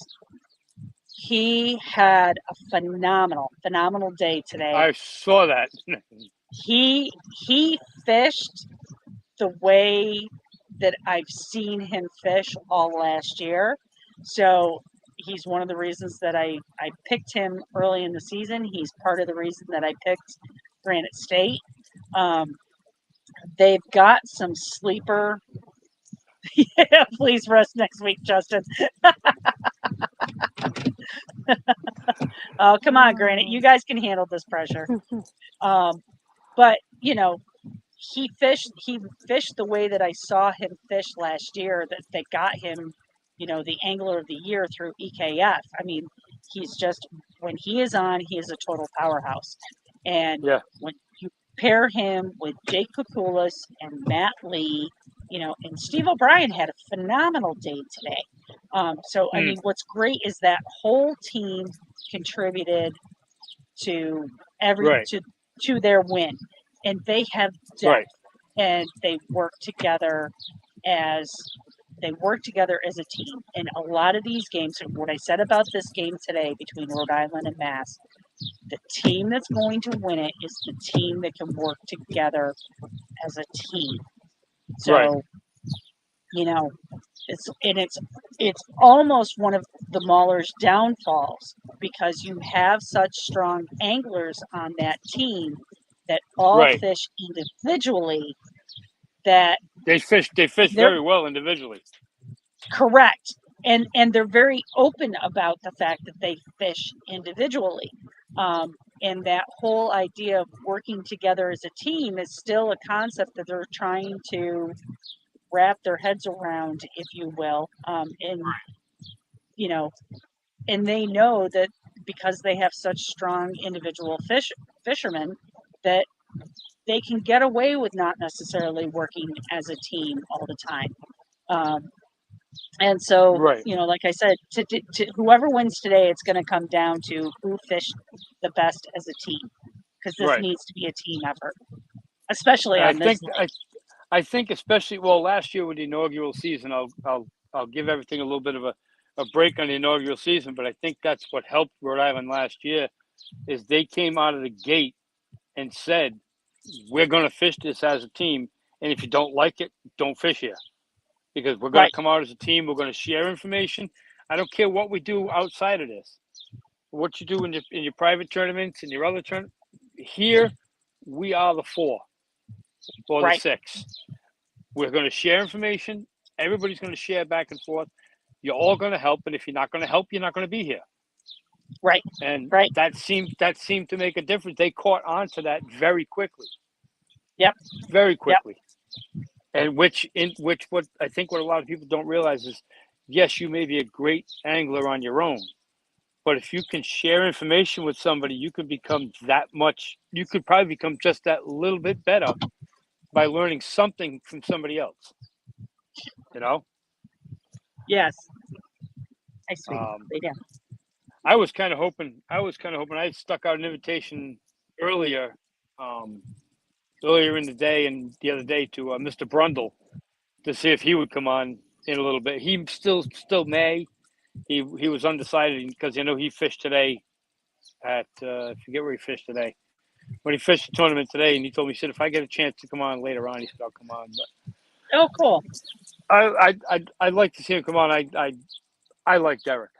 H: he had a phenomenal day today.
D: I saw that.
H: He fished the way that I've seen him fish all last year. So he's one of the reasons that I picked him early in the season. He's part of the reason that I picked Granite State. They've got some sleeper. Yeah, please rest next week, Justin. Oh, come on, Granite. You guys can handle this pressure. But he fished the way that I saw him fish last year, that they got him, the angler of the year through EKF. I mean, he's just, when he is on, he is a total powerhouse. And when you pair him with Jake Kukulis and Matt Lee, and Steve O'Brien had a phenomenal day today. So I mean, what's great is that whole team contributed to to their win, and they have depth, and they work together as a team. And a lot of these games, and what I said about this game today between Rhode Island and Mass, the team that's going to win it is the team that can work together as a team. So, it's almost one of the Maulers' downfalls, because you have such strong anglers on that team that all fish individually. That
D: they fish very well individually.
H: Correct. And they're very open about the fact that they fish individually. And that whole idea of working together as a team is still a concept that they're trying to wrap their heads around, if you will. And they know that because they have such strong individual fishermen, that they can get away with not necessarily working as a team all the time. And so, like I said, to whoever wins today, it's going to come down to who fished the best as a team, because this needs to be a team effort, especially on this.
D: I think especially, well, last year with the inaugural season, I'll give everything a little bit of a break on the inaugural season, but I think that's what helped Rhode Island last year, is they came out of the gate and said, we're going to fish this as a team, and if you don't like it, don't fish here, because we're going to come out as a team. We're going to share information. I don't care what we do outside of this, what you do in your private tournaments and your other tournaments. Here, we are the 4 or the 6.
A: We're going to share information. Everybody's going to share back and forth. You're all going to help, and if you're not going to help, you're not going to be here.
H: Right.
A: And
H: Right.
A: that seemed to make a difference. They caught on to that very quickly.
H: Yep.
A: Very quickly. And what I think what a lot of people don't realize is, yes, you may be a great angler on your own, but if you can share information with somebody, you could become that much. You could probably become just that little bit better by learning something from somebody else. You know.
H: Yes. I see. Yeah.
A: I was kind of hoping. I had stuck out an invitation earlier, earlier in the day and the other day to Mr. Brundle to see if he would come on in a little bit. He still may. He was undecided because he fished today at I forget where he fished today. When he fished the tournament today, and he told me, he said, if I get a chance to come on later on, he said I'll come on. But
H: Oh, cool.
A: I'd like to see him come on. I like Derek.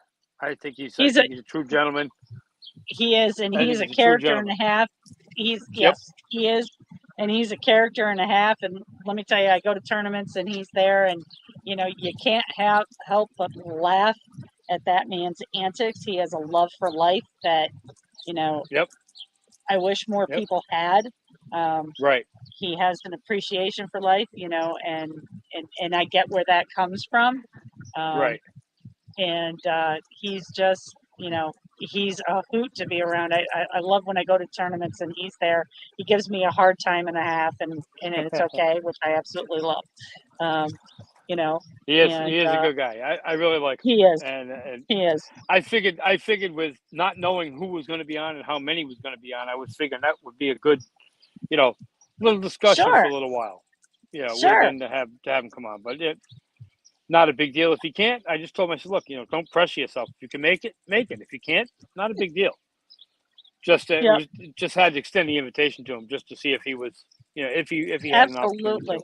A: I think he's a true gentleman.
H: He is, and he's a
A: true
H: character and
A: gentleman.
H: a half. Yes, he is, and he's a character and a half. And let me tell you, I go to tournaments and he's there, and you can't help but laugh at that man's antics. He has a love for life that
A: Yep.
H: I wish more people had.
A: Right.
H: He has an appreciation for life, and I get where that comes from.
A: Right.
H: And he's just, he's a hoot to be around. I love when I go to tournaments and he's there. He gives me a hard time and a half, and it's okay, which I absolutely love.
A: He is a good guy. I really like him.
H: He is.
A: And
H: He is.
A: I figured with not knowing who was going to be on and how many was going to be on, I was figuring that would be a good, little discussion
H: Sure.
A: for a little while. Would have
H: Sure.
A: been to have him come on, but not a big deal. If he can't, I just told him, I said, look, don't pressure yourself. If you can make it, make it. If you can't, not a big deal. Just had to extend the invitation to him just to see if he was, if he had an opportunity.
H: Absolutely.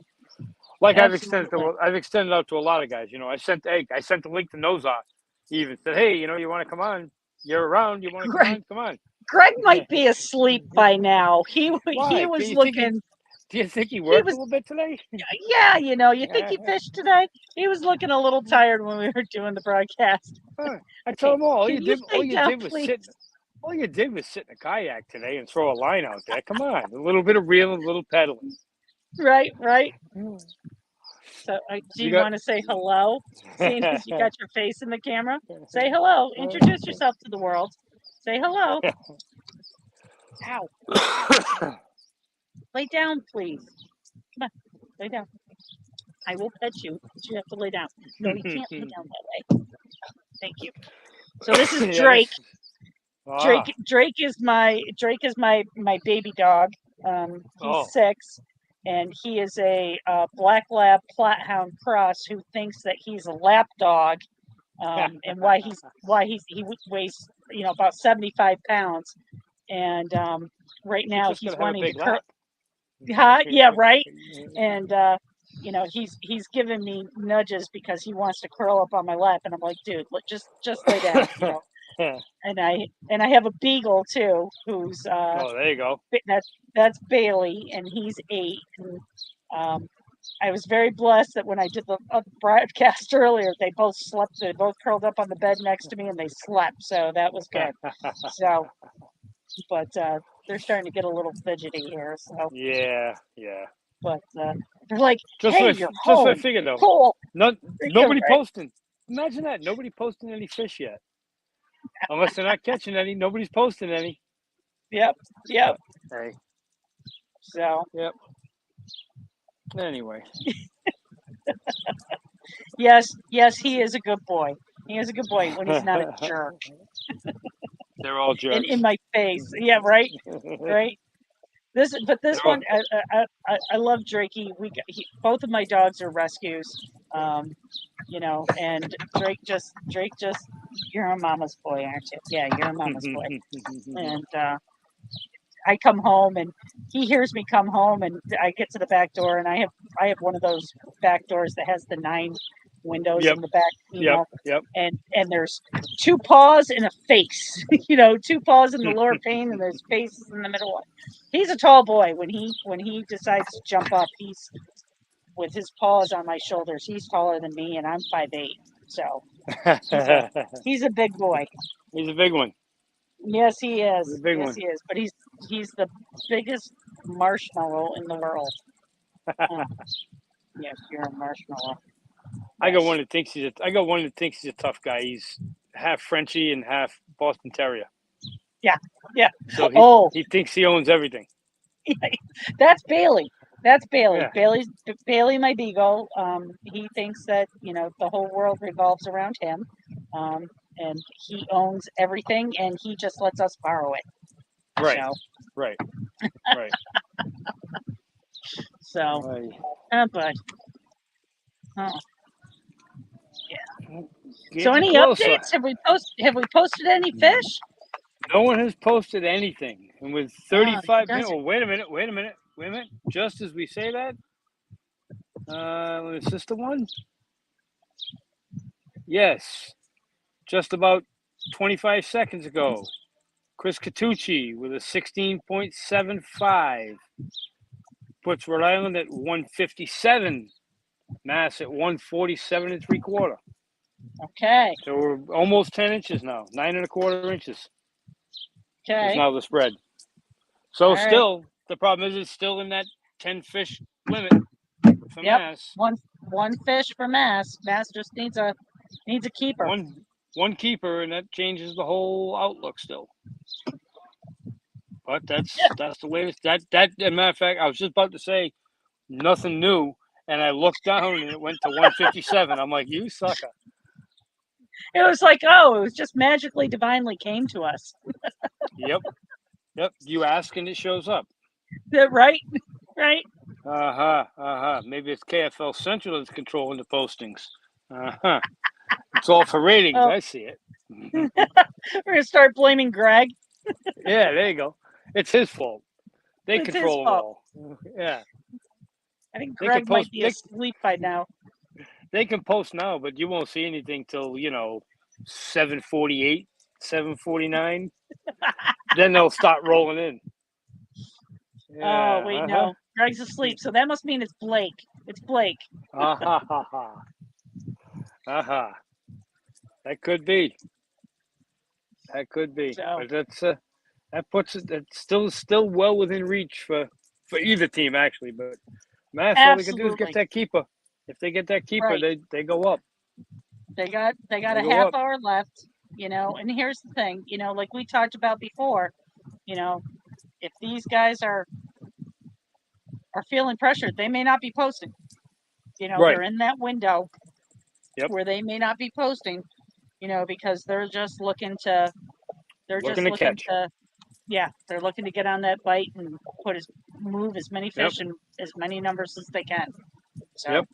A: Like
H: Absolutely.
A: I've extended out to a lot of guys. I sent the link to Nozar. He even said, hey, you want to come on? You're around. You want to come on? Come on.
H: Greg might be asleep by now.
A: Why?
H: He was looking.
A: Do you think he worked a little bit today?
H: Yeah, you think he fished today? He was looking a little tired when we were doing the broadcast.
A: I told him all you did was sit in a kayak today and throw a line out there. Come on, a little bit of reeling, a little pedaling.
H: Right. So, do you want to say hello? Seeing as you got your face in the camera, say hello. Introduce yourself to the world. Say hello. Ow. Lay down, please. Come on, lay down. I will pet you, but you have to lay down. No, you can't lay down that way. Thank you. So this is Drake. Drake is my baby dog. He's 6, and he is a black lab plathound cross who thinks that he's a lap dog, and why he weighs about 75 pounds, and right now he's wanting to curl. Yeah, right. And he's giving me nudges because he wants to curl up on my lap, and I'm like, dude, just lay down. And I have a beagle too, who's
A: there you go.
H: That's Bailey, and he's 8. And I was very blessed that when I did the broadcast earlier, they both slept. They both curled up on the bed next to me, and they slept. So that was good. So, but they're starting to get a little fidgety here. So
A: yeah.
H: But they're like,
A: just
H: hey,
A: you're home. Just I figured though.
H: Cool.
A: Nobody posting. Imagine that. Nobody posting any fish yet. Unless they're not catching any, nobody's posting any.
H: Yep.
A: Hey.
H: So.
A: Yep. Anyway.
H: Yes, he is a good boy. He is a good boy when he's not a jerk.
A: They're all jerks.
H: In my face. Yeah, right. Right. This one, I love Drakey. Both of my dogs are rescues. And Drake just, you're a mama's boy, aren't you? Yeah, you're a mama's boy. And I come home and he hears me come home, and I get to the back door, and I have one of those back doors that has the 9 windows in the back.
A: Yep.
H: And there's 2 paws and a face. 2 paws in the lower pane, and there's faces in the middle. He's a tall boy. When he decides to jump up, with his paws on my shoulders. He's taller than me, and I'm 5'8". So he's a big boy.
A: He's a big one.
H: Yes, he is.
A: He's a big
H: Yes,
A: one.
H: he is. But he's the biggest marshmallow in the world. Yes, you're a marshmallow.
A: I got
H: Yes.
A: one that thinks he's a tough guy. He's half Frenchie and half Boston Terrier.
H: Yeah.
A: So
H: Oh,
A: he thinks he owns everything.
H: that's Bailey. That's Bailey.
A: Yeah.
H: Bailey, my beagle. He thinks that the whole world revolves around him, and he owns everything, and he just lets us borrow it.
A: Right.
H: So,
A: Right. Right.
H: so,
A: Aye.
H: but so
A: Getting
H: any
A: closer.
H: updates? Have we posted any fish?
A: No one has posted anything. And with
H: you
A: 35
H: guys
A: minutes, oh, wait a minute. Just as we say that, is this the one? Yes. Just about 25 seconds ago, Chris Catucci with a 16.75 puts Rhode Island at 157, Mass at 147 and 3/4.
H: Okay.
A: So we're almost 10 inches now, 9 1/4 inches is
H: Okay.
A: now the spread. So
H: All right.
A: still, the problem is it's still in that 10 fish limit for
H: Yep.
A: Mass.
H: One fish for Mass. Mass just needs a keeper.
A: One keeper, and that changes the whole outlook still. But that's the latest. That as a matter of fact, I was just about to say nothing new, and I looked down and it went to 157. I'm like, you sucker.
H: It was like, oh, it was just magically, divinely came to us.
A: Yep. You ask and it shows up.
H: Right.
A: Maybe it's KFL Central that's controlling the postings. It's all for ratings.
H: Oh.
A: I see it.
H: We're gonna start blaming Greg.
A: Yeah, there you go. It's his fault. They
H: It's
A: control
H: his
A: it
H: fault.
A: all. Yeah.
H: I think
A: They
H: Greg
A: can
H: might
A: post.
H: be asleep by now.
A: They can post now, but you won't see anything till 7:48, 7:49. Then they'll start rolling in. Yeah,
H: Oh wait, no, Greg's asleep, so that must mean it's Blake. It's Blake.
A: That could be.
H: So.
A: But that puts it. It's still well within reach for either team actually. But Mass, all they can do is get
H: Absolutely.
A: that keeper. If they get that keeper,
H: Right.
A: they go up.
H: They got
A: They
H: a
A: go
H: half
A: up.
H: hour left, and here's the thing, like we talked about before, if these guys are feeling pressured, they may not be posting.
A: Right.
H: They're in that window
A: Yep.
H: where they may not be posting, because they're just looking to
A: catch.
H: They're looking to get on that bite and move as many fish and as many numbers as they can. So.
A: Yep.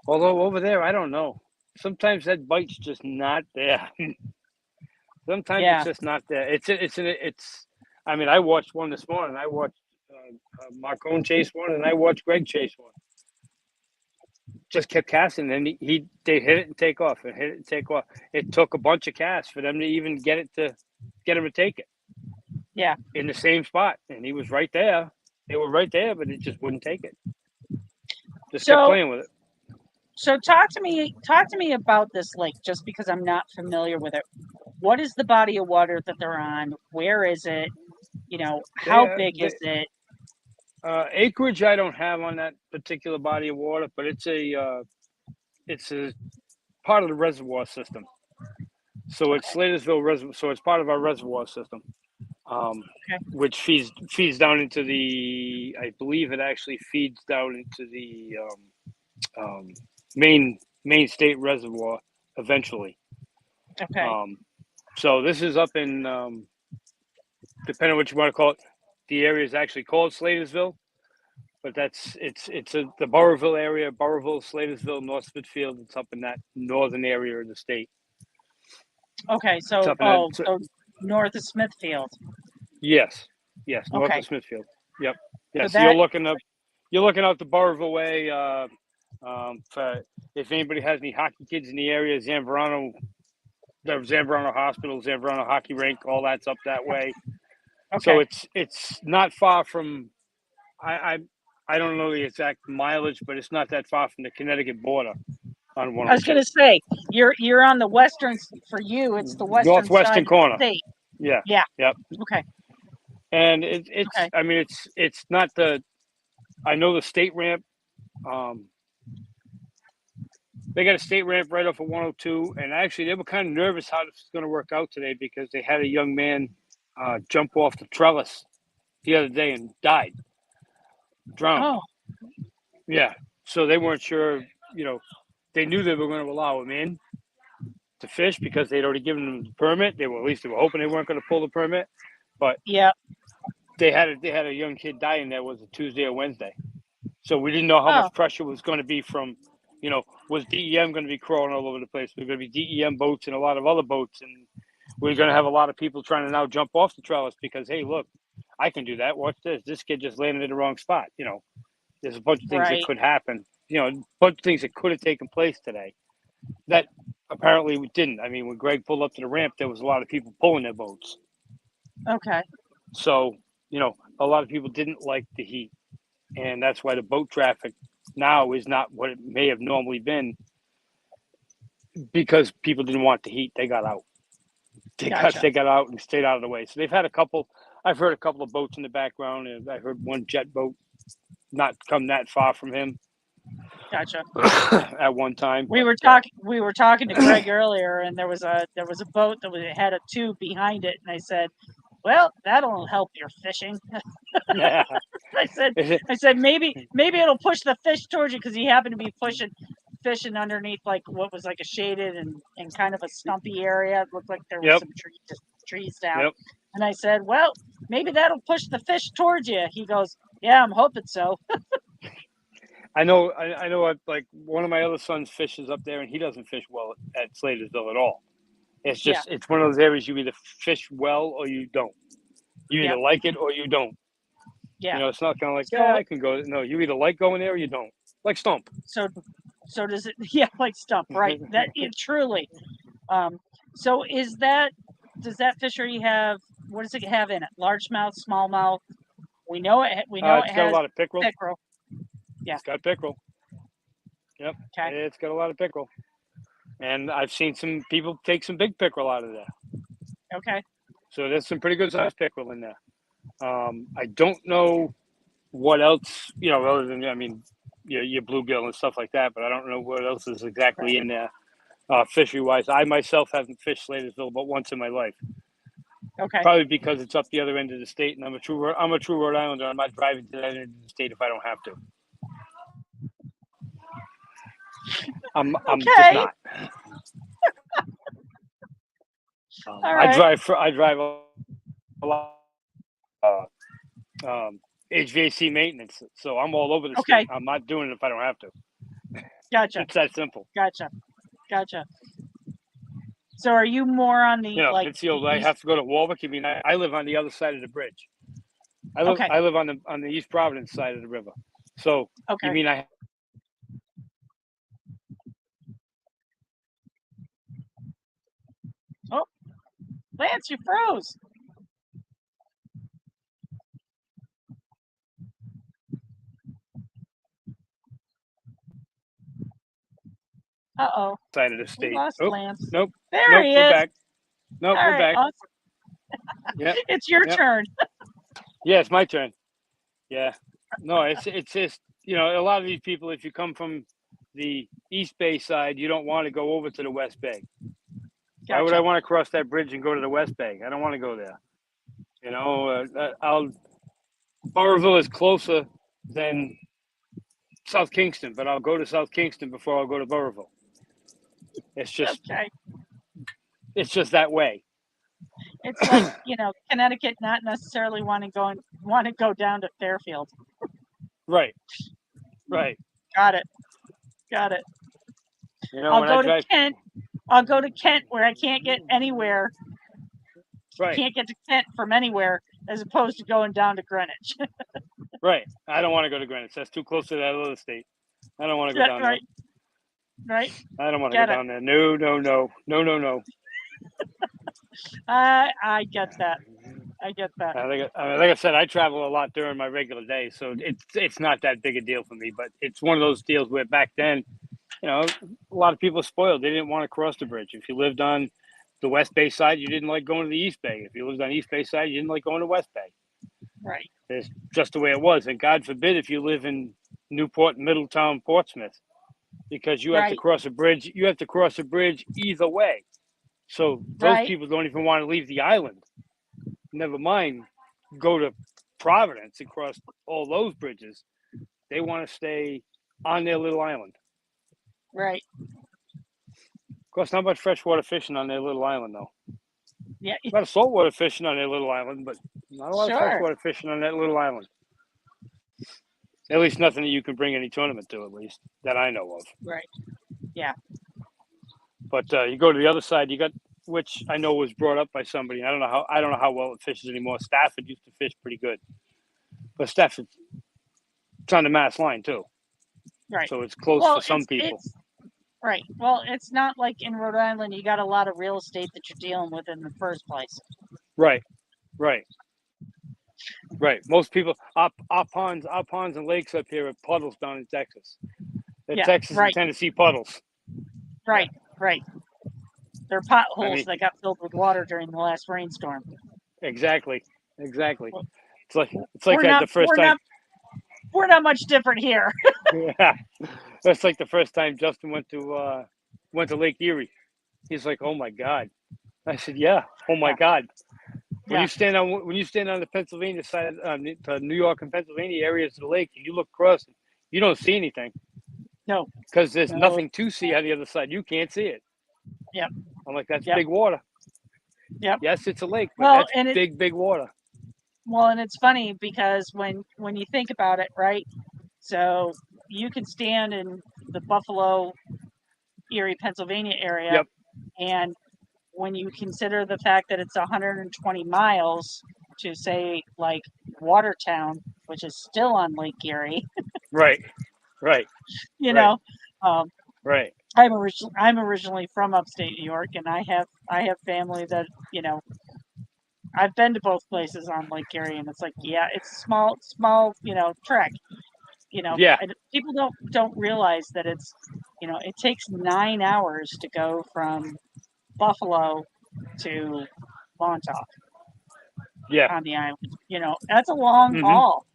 A: Although over there, I don't know. Sometimes that bite's just not there. Sometimes it's just not there. It's. I mean, I watched one this morning. I watched Marcone chase one, and I watched Greg chase one. Just kept casting, and they hit it and take off, and hit it and take off. It took a bunch of casts for them to even get him to take it.
H: Yeah.
A: In the same spot, and he was right there. They were right there, but it just wouldn't take it. Just kept playing with it.
H: So talk to me about this lake, just because I'm not familiar with it. What is the body of water that they're on? Where is it? How big is it?
A: Acreage I don't have on that particular body of water, but it's a part of the reservoir system. So it's Slatersville Reservoir. So it's part of our reservoir system, which feeds down into the. I believe it actually feeds down into the main state reservoir eventually.
H: Okay.
A: So this is up in depending on what you want to call it. The area is actually called Slatersville, but it's the Burrillville area, Burrillville, Slatersville, North Smithfield. It's up in that northern area of the state.
H: Okay, so so north of Smithfield.
A: Yes, north of Smithfield. Yep. Yes, so you're looking out the Burrillville way. For if anybody has any hockey kids in the area, Zambrano Hospital, Zambrano Hockey Rink, all that's up that way. Okay. So it's not far from. I I don't know the exact mileage, but it's not that far from the Connecticut border on
H: I was
A: 102.
H: going to say you're on the western. For you, it's the western
A: Northwestern
H: side
A: corner.
H: of the state.
A: Yeah.
H: Yeah.
A: Yep.
H: Okay.
A: And it's
H: Okay.
A: I mean it's not the, I know the state ramp. They got a state ramp right off of 102, and actually they were kind of nervous how this was going to work out today because they had a young man jump off the trellis the other day and died, drowned.
H: Oh,
A: Yeah, so they weren't sure. They knew they were going to allow him in to fish because they'd already given him the permit. They were hoping they weren't going to pull the permit, but
H: yeah.
A: they had a young kid dying there. Was a Tuesday or Wednesday, so we didn't know how
H: Oh,
A: much pressure was going to be from, was DEM going to be crawling all over the place? There's going to be DEM boats and a lot of other boats, and we're going to have a lot of people trying to now jump off the trellis because, hey, look, I can do that. Watch this. This kid just landed in the wrong spot. There's a bunch of things that
H: right.
A: could happen. A bunch of things that could have taken place today that apparently we didn't. I mean, when Greg pulled up to the ramp, there was a lot of people pulling their boats.
H: Okay.
A: So, a lot of people didn't like the heat. And that's why the boat traffic now is not what it may have normally been, because people didn't want the heat. They got out.
H: Gotcha.
A: They got out and stayed out of the way. So they've had a couple. I've heard a couple of boats in the background, and I heard one jet boat not come that far from him
H: Gotcha.
A: at one time.
H: We were talking to Greg earlier, and there was a boat that had a tube behind it, and I said, "Well, that'll help your fishing."
A: Yeah.
H: I said maybe it'll push the fish towards you, because he happened to be fishing underneath like what was like a shaded and kind of a stumpy area. It looked like there was
A: Yep.
H: some trees down.
A: Yep.
H: And I said, "Well, maybe that'll push the fish towards you." He goes, "Yeah, I'm hoping so."
A: I know. Like one of my other sons fishes up there, and he doesn't fish well at Slatersville at all. It's just it's one of those areas you either fish well or you don't. You either like it or you don't.
H: Yeah.
A: It's not kind of like,
H: So-
A: yeah, I can go. No, you either like going there or you don't. Like Stump.
H: So does it? Yeah, like Stump, right? That it truly. So does that fishery have, what does it have in it? Largemouth, smallmouth? We know it. We know
A: It's
H: it
A: got
H: has
A: a lot of pickerel.
H: pickerel. Yeah.
A: It's got pickerel. Yep.
H: Okay.
A: It's got a lot of pickerel. And I've seen some people take some big pickerel out of there.
H: Okay.
A: So there's some pretty good sized pickerel in there. I don't know what else, other than, your bluegill and stuff like that, but I don't know what else is exactly in there fishery wise. I myself haven't fished Slatersville but once in my life.
H: Okay.
A: Probably because it's up the other end of the state, and I'm a true Rhode Islander. I'm not driving to that end of the state if I don't have to. I'm just
H: Okay.
A: not.
H: All right.
A: I drive a lot. HVAC maintenance, so I'm all over the
H: Okay.
A: state. I'm not doing it if I don't have to.
H: Gotcha.
A: It's that simple.
H: Gotcha. So are you more on the like?
A: Pittsfield, I have to go to Warwick. I live on the other side of the bridge. I live on the East Providence side of the river. So
H: Okay.
A: you mean I?
H: Oh, Lance, you froze. Uh-oh.
A: Side of the
H: We
A: state.
H: lost
A: Oh,
H: Lance.
A: nope.
H: There he
A: We're
H: is.
A: back. Nope,
H: All
A: we're
H: right,
A: back.
H: awesome.
A: Yeah.
H: It's your turn.
A: Yeah, it's my turn. Yeah. No, it's just, a lot of these people, if you come from the East Bay side, you don't want to go over to the West Bay. Why would I want to cross that bridge and go to the West Bay? I don't want to go there. Burrillville is closer than South Kingston, but I'll go to South Kingston before I'll go to Burrillville. It's just, it's just that way.
H: It's like, Connecticut not necessarily want to go down to Fairfield.
A: Right.
H: Got it. I'll go to Kent. I'll go to Kent where I can't get anywhere.
A: Right.
H: Can't get to Kent from anywhere, as opposed to going down to Greenwich.
A: Right. I don't want to go to Greenwich. That's too close to that other state. I don't want to go down there.
H: Right.
A: I don't want to go down there. No.
H: I get that. I get that.
A: Like I said, I travel a lot during my regular day, so it's not that big a deal for me. But it's one of those deals where back then, a lot of people are spoiled. They didn't want to cross the bridge. If you lived on the West Bay side, you didn't like going to the East Bay. If you lived on East Bay side, you didn't like going to West Bay.
H: Right.
A: It's just the way it was. And God forbid if you live in Newport, Middletown, Portsmouth, because you have to
H: Right.
A: cross a bridge. You have to cross a bridge either way. So those
H: Right.
A: people don't even want to leave the island. Never mind go to Providence and cross all those bridges. They want to stay on their little island.
H: Right.
A: Of course, not much freshwater fishing on their little island, though.
H: Yeah.
A: A lot of saltwater fishing on their little island, but not a lot of
H: Sure.
A: freshwater fishing on that little island. At least nothing that you can bring any tournament to, at least, that I know of.
H: Right. Yeah.
A: But you go to the other side, you got, which I know was brought up by somebody. I don't know how well it fishes anymore. Stafford used to fish pretty good. But Stafford, it's on the Mass line, too.
H: Right.
A: So it's close
H: Well,
A: for some people.
H: Right. Well, it's not like in Rhode Island you got a lot of real estate that you're dealing with in the first place.
A: Right. Most people, our ponds and lakes up here are puddles down in Texas. They're
H: Yeah,
A: Texas
H: right.
A: and Tennessee puddles.
H: Right. Right. They're potholes
A: I mean-
H: that got filled with water during the last rainstorm.
A: Exactly. It's like
H: We're not,
A: the first time.
H: We're not much different here.
A: Yeah, that's like the first time Justin went to Lake Erie. He's like, "Oh my God!" I said, "Yeah, oh my
H: Yeah.
A: God." When
H: Yeah.
A: you stand on the Pennsylvania side, the New York and Pennsylvania areas of the lake, and you look across, you don't see anything.
H: No.
A: Because there's
H: No.
A: nothing to see on the other side. You can't see it.
H: Yep.
A: I'm like, that's
H: Yep.
A: big water.
H: Yep.
A: Yes, it's a lake, but
H: Well,
A: that's
H: and
A: big water.
H: Well, and it's funny because when you think about it, right? So you can stand in the Buffalo, Erie, Pennsylvania area,
A: Yep.
H: and when you consider the fact that it's 120 miles to say like Watertown, which is still on Lake Erie,
A: Right.
H: you
A: Right.
H: know,
A: Right.
H: I'm originally from upstate New York, and I have family that I've been to both places on Lake Erie, and it's like, yeah, it's a small, trek.
A: Yeah.
H: People don't realize that it's, it takes 9 hours to go from Buffalo to Montauk
A: Yeah.
H: on the island. That's a long
A: Mhm.
H: haul.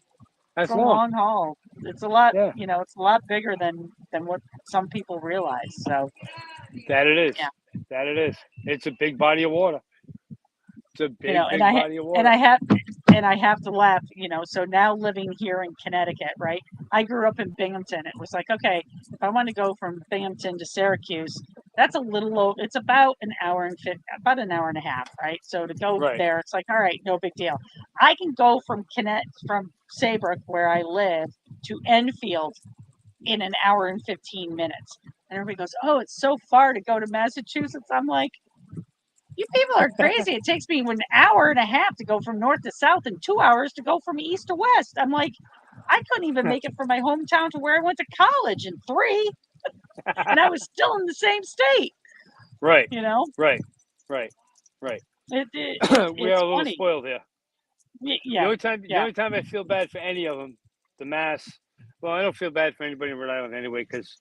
A: That's
H: It's a
A: long.
H: long haul. It's a lot,
A: Yeah.
H: it's a lot bigger than what some people realize. So
A: That it is.
H: Yeah.
A: That it is. It's a big body of water. It's a big
H: and
A: body of water.
H: and I have to laugh, so now living here in Connecticut, right? I grew up in Binghamton. It was like, okay, if I want to go from Binghamton to Syracuse, that's a little low. It's about an hour and a half, right? So to go
A: Right.
H: there, it's like, all right, no big deal. I can go from Saybrook, where I live, to Enfield in an hour and 15 minutes. And everybody goes, oh, it's so far to go to Massachusetts. I'm like, you people are crazy. It takes me 1 hour and a half to go from north to south and 2 hours to go from east to west. I'm like, I couldn't even make it from my hometown to where I went to college in 3. And I was still in the same state.
A: Right.
H: Right.
A: We
H: It's
A: are a little
H: funny.
A: spoiled here.
H: Yeah.
A: The only time I feel bad for any of them, the Mass. Well, I don't feel bad for anybody in Rhode Island anyway, because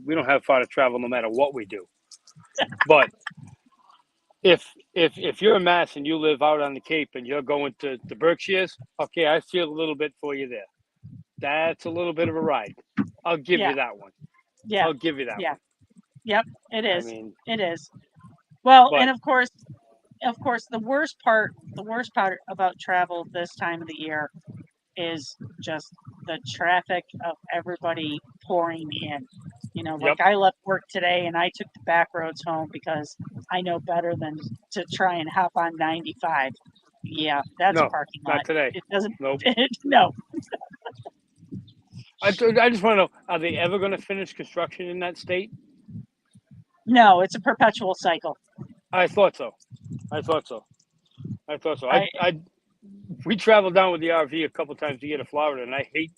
A: we don't have far to travel no matter what we do. But if you're a Mass and you live out on the Cape and you're going to the Berkshires, okay, I feel a little bit for you there. That's a little bit of a ride. I'll give you that one.
H: Yeah.
A: I'll give you that one.
H: Yep. It is.
A: I
H: It is. Well,
A: But-
H: and of course, the worst part about travel this time of the year is just the traffic of everybody pouring in. Like I left work today and I took the back roads home because I know better than to try and hop on 95. Yeah, that's a
A: No,
H: parking lot.
A: not today.
H: It doesn't.
A: Nope.
H: No.
A: I just want to know, are they ever going to finish construction in that state?
H: No, it's a perpetual cycle.
A: I thought so. We traveled down with the RV a couple times to get to Florida, and I hate.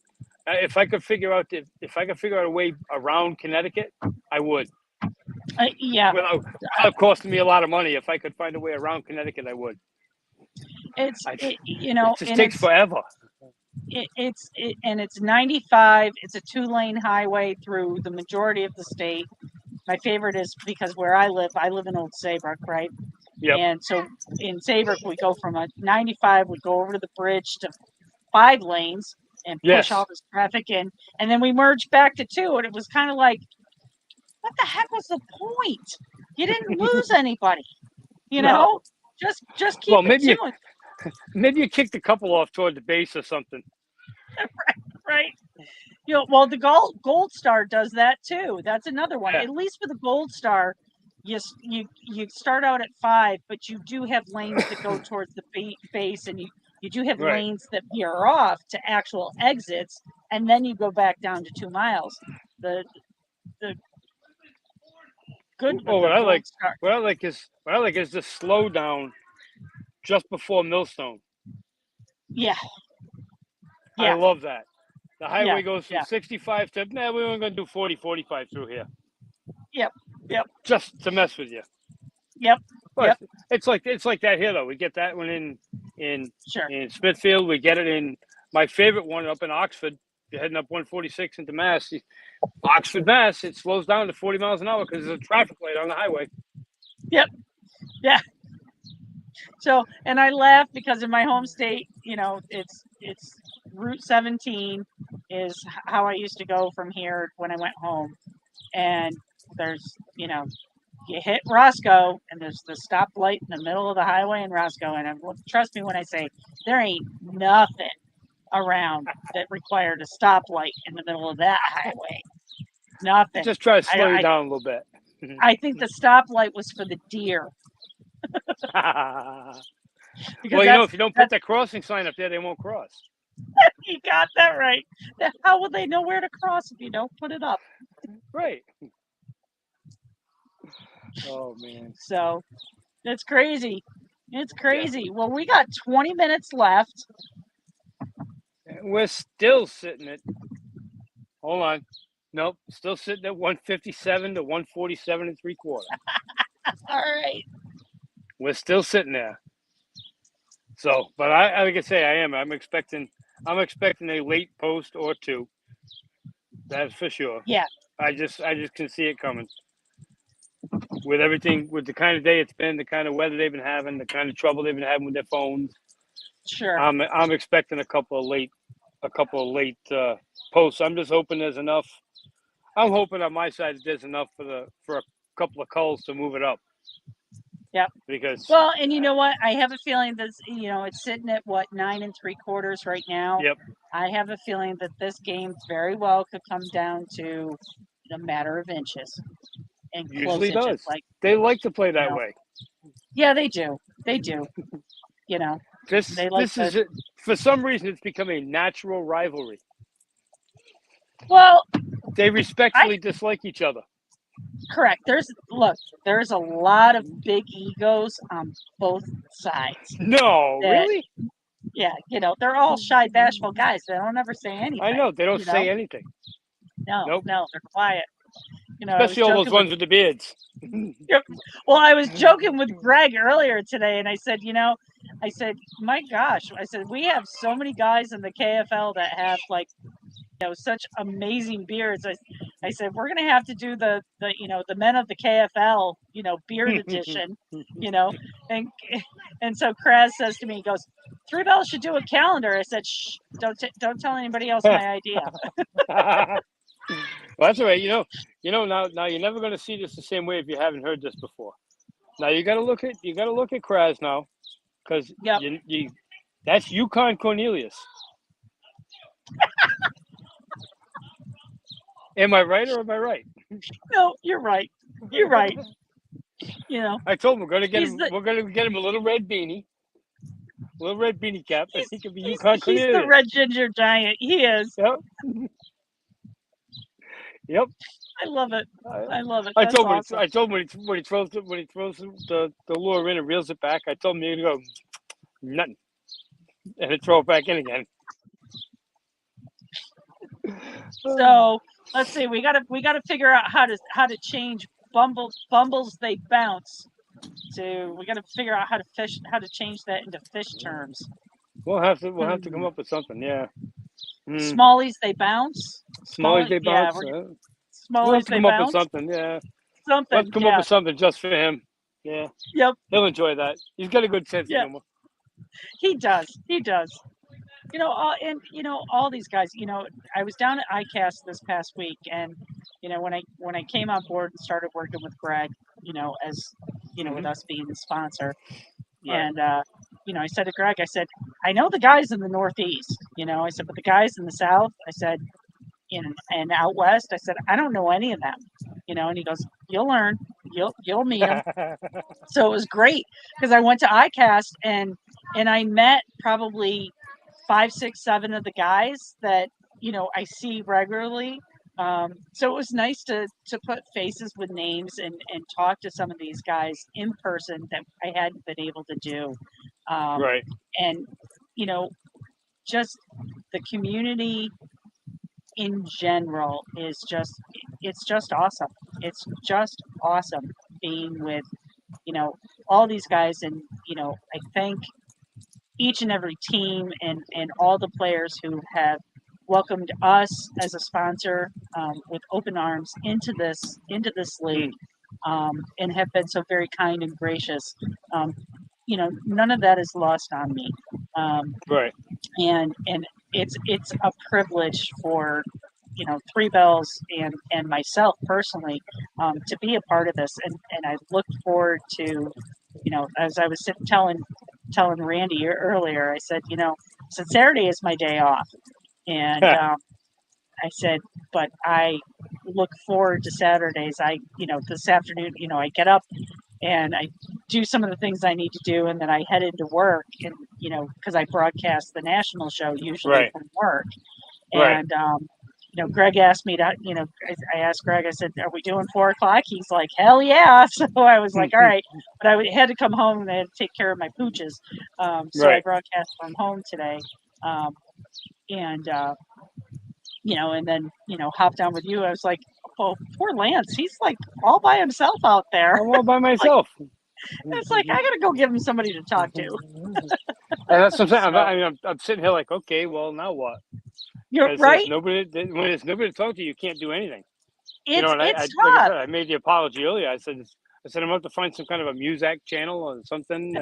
A: If I could figure out a way around Connecticut, I would.
H: Yeah.
A: Without costing me a lot of money, if I could find a way around Connecticut, I would.
H: It's
D: I-
H: you know,
D: It just
H: and
D: takes forever.
H: and it's 95. It's a 2-lane highway through the majority of the state. My favorite is because where I live in Old Saybrook, right?
D: Yep.
H: And so in Saybrook, we go from a 95, we go over to the bridge to 5 lanes and push
D: Yes.
H: all this traffic in, and then we merge back to 2, and it was kind of like, what the heck was the point? You didn't lose anybody, you
D: No.
H: know? Just keep
D: Well,
H: it
D: maybe
H: 2,
D: maybe you kicked a couple off toward the base or something.
H: right? Well, the Gold Star does that too. That's another one.
D: Yeah.
H: At least with the Gold Star, you start out at 5, but you do have lanes that go towards the base, and you do have
D: Right.
H: lanes that veer off to actual exits, and then you go back down to 2 miles. The good with
D: Well,
H: the
D: what I
H: Gold
D: like,
H: Star.
D: what I like is the slow down just before Millstone.
H: Yeah,
D: I
H: yeah,
D: love that. The highway
H: yeah,
D: goes from
H: yeah.
D: 65 to, we're only going to do 40, 45 through here.
H: Yep, yep,
D: Just to mess with you.
H: yep,
D: But
H: yep.
D: it's like that here though. We get that one in
H: Sure.
D: Smithfield. We get it in my favorite one up in Oxford. You're heading up 146 into Mass. Oxford, Mass. It slows down to 40 miles an hour because there's a traffic light on the highway.
H: Yep. Yeah. So, and I laugh because in my home state, it's Route 17 is how I used to go from here when I went home. And there's, you hit Roscoe and there's the stoplight in the middle of the highway in Roscoe. And trust me when I say there ain't nothing around that required a stoplight in the middle of that highway. Nothing.
D: Just try to slow you
H: I,
D: down a little bit.
H: I think the stoplight was for the deer.
D: Well,
H: Because
D: if you don't put that crossing sign up there, they won't cross.
H: you got that right. How will they know where to cross if you don't put it up?
D: Right. Oh, man.
H: So it's crazy. It's crazy. Well, we got 20 minutes left.
D: We're still sitting at, hold on. Nope. Still sitting at 157 to 147 and 3/4.
H: All right.
D: We're still sitting there. So, but like I say, I'm expecting a late post or 2. That's for sure.
H: Yeah.
D: I just can see it coming. With everything, with the kind of day it's been, the kind of weather they've been having, the kind of trouble they've been having with their phones.
H: Sure.
D: I'm expecting a couple of late posts. I'm just hoping there's enough. I'm hoping on my side that there's enough for a couple of calls to move it up.
H: Yep.
D: Because
H: well, and you know what? I have a feeling that it's sitting at 9 3/4 right now.
D: Yep.
H: I have a feeling that this game very well could come down to a matter of inches and
D: usually
H: close inches.
D: does. They like to play that way.
H: Yeah, they do. They do.
D: This is it. For some reason, it's become a natural rivalry.
H: Well,
D: they respectfully dislike each other.
H: Correct. There's a lot of big egos on both sides.
D: No, really?
H: Yeah, they're all shy, bashful guys. They don't ever say anything.
D: I know they don't say anything.
H: No,
D: nope.
H: No, they're quiet.
D: Especially all those ones with the beards.
H: Well, I was joking with Greg earlier today, and I said, my gosh, we have so many guys in the KFL that have such amazing beards. I said we're gonna have to do the men of the KFL beard edition, and so Kraz says to me, he goes, 3 Bells should do a calendar. I said, shh, don't tell anybody else my idea.
D: Well, that's all right. Now you're never going to see this the same way if you haven't heard this before. Now you got to look at Kraz now, because that's Yukon Cornelius. Am I right or am I right?
H: No, you're right. You're right.
D: I told him we're going to get him a little red beanie. Little red beanie cap, and he could be Yukon Cornelius.
H: He's the red ginger giant. He is.
D: Yep. Yep.
H: I love it. I love it.
D: I
H: That's
D: told him
H: awesome.
D: when he throws the lure in and reels it back. I told him he'd go nothing, and he'd throw it back in again.
H: So let's see. We gotta figure out how to change Bumbles they bounce to figure out how to change that into fish terms.
D: We'll have to come up with something. Yeah.
H: Smallies they bounce.
D: Smallies they
H: Yeah,
D: bounce. We'll have
H: Smallies
D: to
H: they
D: come up with
H: bounce.
D: something. Yeah.
H: Something.
D: Let's come up with something just for him. Yeah.
H: Yep.
D: He'll enjoy that. He's got a good sense of humor.
H: He does. All these guys. I was down at ICAST this past week, and when I came on board and started working with Greg, as with us being the sponsor,
D: Right.
H: and I said to Greg, I said, I know the guys in the Northeast, I said, but the guys in the South, I said, and out West, I said, I don't know any of them, and he goes, you'll learn, you'll meet them. So it was great because I went to ICAST and I met probably 5, 6, 7 of the guys that I see regularly. So it was nice to put faces with names and talk to some of these guys in person that I hadn't been able to do.
D: Right.
H: And just the community in general is it's just awesome. It's just awesome being with all these guys, and I thank each and every team and all the players who have welcomed us as a sponsor with open arms into this league, and have been so very kind and gracious. None of that is lost on me.
D: Right.
H: And it's a privilege for Three Bells and myself personally to be a part of this, and I look forward to as I was telling Randy earlier, I said Saturday is my day off, and I said, but I look forward to Saturdays. This afternoon I get up and I do some of the things I need to do, and then I head into work, and because I broadcast the national show usually from work, and Greg asked me to, I asked Greg, I said, are we doing 4:00? He's like, hell yeah. So I was like, all right, but I had to come home and I had to take care of my pooches. So I broadcast from home today. And then, hopped on with you. I was like, oh, poor Lance. He's like all by himself out there.
D: I'm all by myself.
H: It's like, I got to go give him somebody to talk to.
D: And that's what I'm saying. I'm sitting here like, okay, well, now what?
H: You're right.
D: When there's nobody to talk to, you can't do anything.
H: It's
D: and
H: tough.
D: Like I said, I made the apology earlier. I said I'm going to have to find some kind of a Muzak channel or something,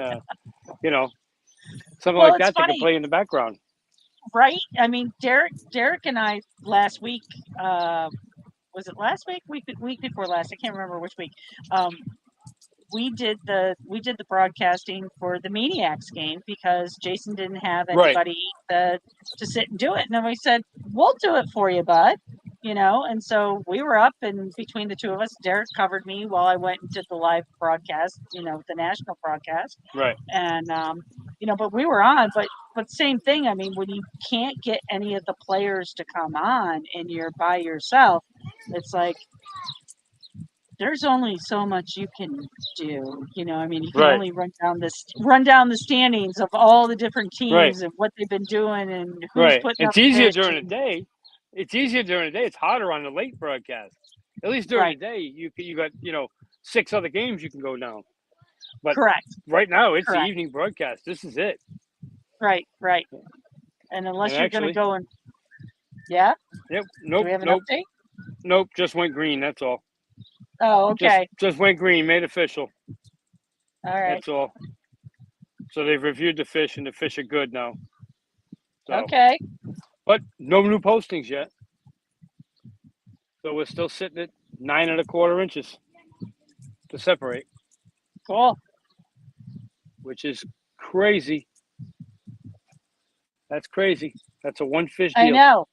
D: something like that that can play in the background.
H: Right. I mean, Derek and I last week, was it last week? Week before last? I can't remember which week. We did the broadcasting for the Maniacs game because Jason didn't have anybody to sit and do it. And then we said, we'll do it for you, bud. And so we were up, and between the two of us, Derek covered me while I went and did the live broadcast, the national broadcast.
D: Right.
H: And, but we were on, but same thing. I mean, when you can't get any of the players to come on and you're by yourself, it's like, there's only so much you can do. I mean, you can only run down the standings of all the different teams and what they've been doing and who's putting up.
D: It's easier during the day. It's harder on the late broadcast. At least during the day, you got 6 other games you can go down. But right now, it's the evening broadcast. This is it. Right.
H: And unless you're going to go and Yep.
D: Nope.
H: Do we have an update?
D: Nope. Just went green. That's all.
H: Oh, okay.
D: Just went green, made official.
H: All right.
D: That's all. So they've reviewed the fish, and the fish are good now. So,
H: okay.
D: But no new postings yet. So we're still sitting at 9 1/4 inches to separate.
H: Cool.
D: Which is crazy. That's crazy. That's a one fish deal.
H: I know.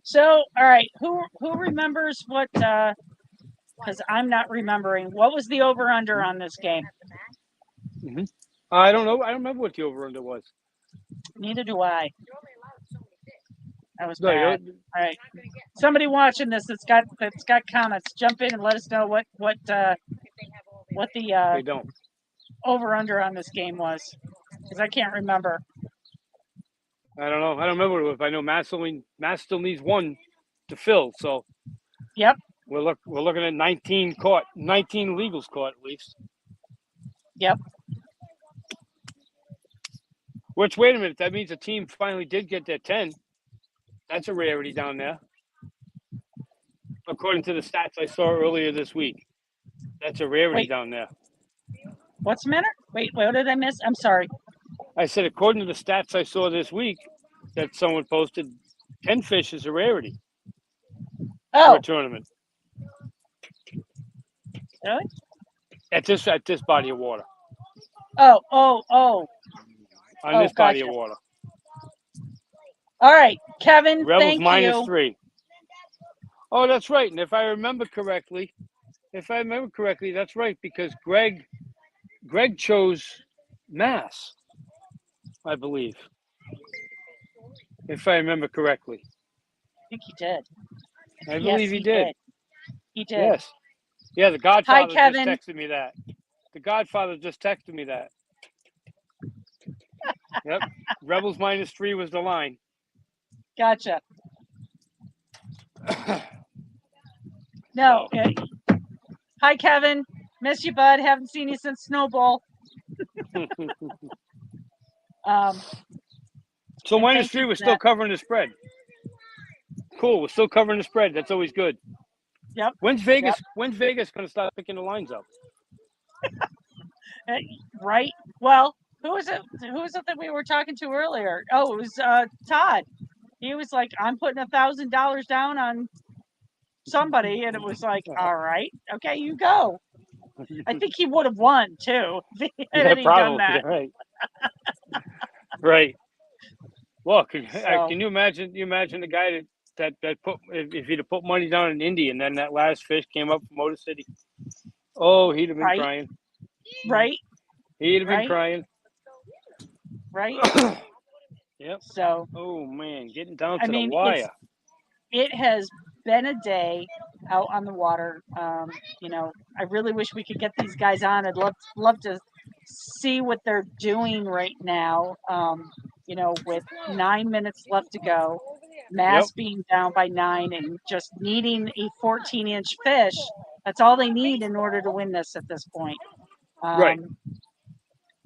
H: So, all right, who remembers what? Because I'm not remembering. What was the over/under on this game?
D: Mm-hmm. I don't know. I don't remember what the over/under was.
H: Neither do I. That was bad. All right, somebody watching this that's got comments, jump in and let us know what the
D: they don't.
H: Over/under on this game was, because I can't remember.
D: I don't know. I don't remember what it was. I know Mass still needs 1 to fill. So.
H: Yep.
D: We're looking at 19 caught, 19 illegals caught at least.
H: Yep.
A: Which, wait a minute, that means the team finally did get their 10. That's a rarity down there. According to the stats I saw earlier this week. That's a rarity
H: Wait.
A: down there.
H: What's the matter? Wait, what did I miss? I'm sorry.
A: I said, according to the stats I saw this week that someone posted, 10 fish is a rarity for
H: Oh,
A: a tournament
H: really?
A: at this body of water.
H: Oh.
A: On
H: Oh,
A: this body
H: gotcha.
A: of water.
H: All right, Kevin,
A: Rebels
H: thank
A: minus
H: you.
A: 3. Oh, that's right. And if I remember correctly, that's right, because Greg chose Mass, I believe. If I remember correctly.
H: I think he did.
A: I
H: Yes,
A: believe he did.
H: He did.
A: Yes. Yeah, the Godfather just
H: Kevin.
A: texted me that. The Godfather just texted me that. Yep. Rebels minus 3 was the line.
H: Gotcha. No. Hi, Kevin. Miss you, bud. Haven't seen you since Snowball.
A: So
H: and
A: minus
H: thank you
A: 3
H: for
A: was still
H: that.
A: covering the spread. Cool. We're still covering the spread. That's always good.
H: Yep.
A: When's Vegas going to start picking the lines up?
H: Right. Well, who was it that we were talking to earlier? Oh, it was Todd. He was like, I'm putting $1,000 down on somebody, and it was like, all right, okay, you go. I think he would have won too if he had done that.
A: Right. Right. Well, can
H: So,
A: you imagine? The guy that put, if he'd have put money down in Indy, and then that last fish came up from Motor City. Oh, he'd have been crying.
H: Right.
A: He'd have been crying.
H: Right.
A: Yep.
H: So.
A: Oh man, getting down to the wire.
H: It has been a day out on the water. I really wish we could get these guys on. I'd love to see what they're doing right now. With 9 minutes left to go, Mass being down by 9 and just needing a 14-inch fish. That's all they need in order to win this at this point.
A: Right.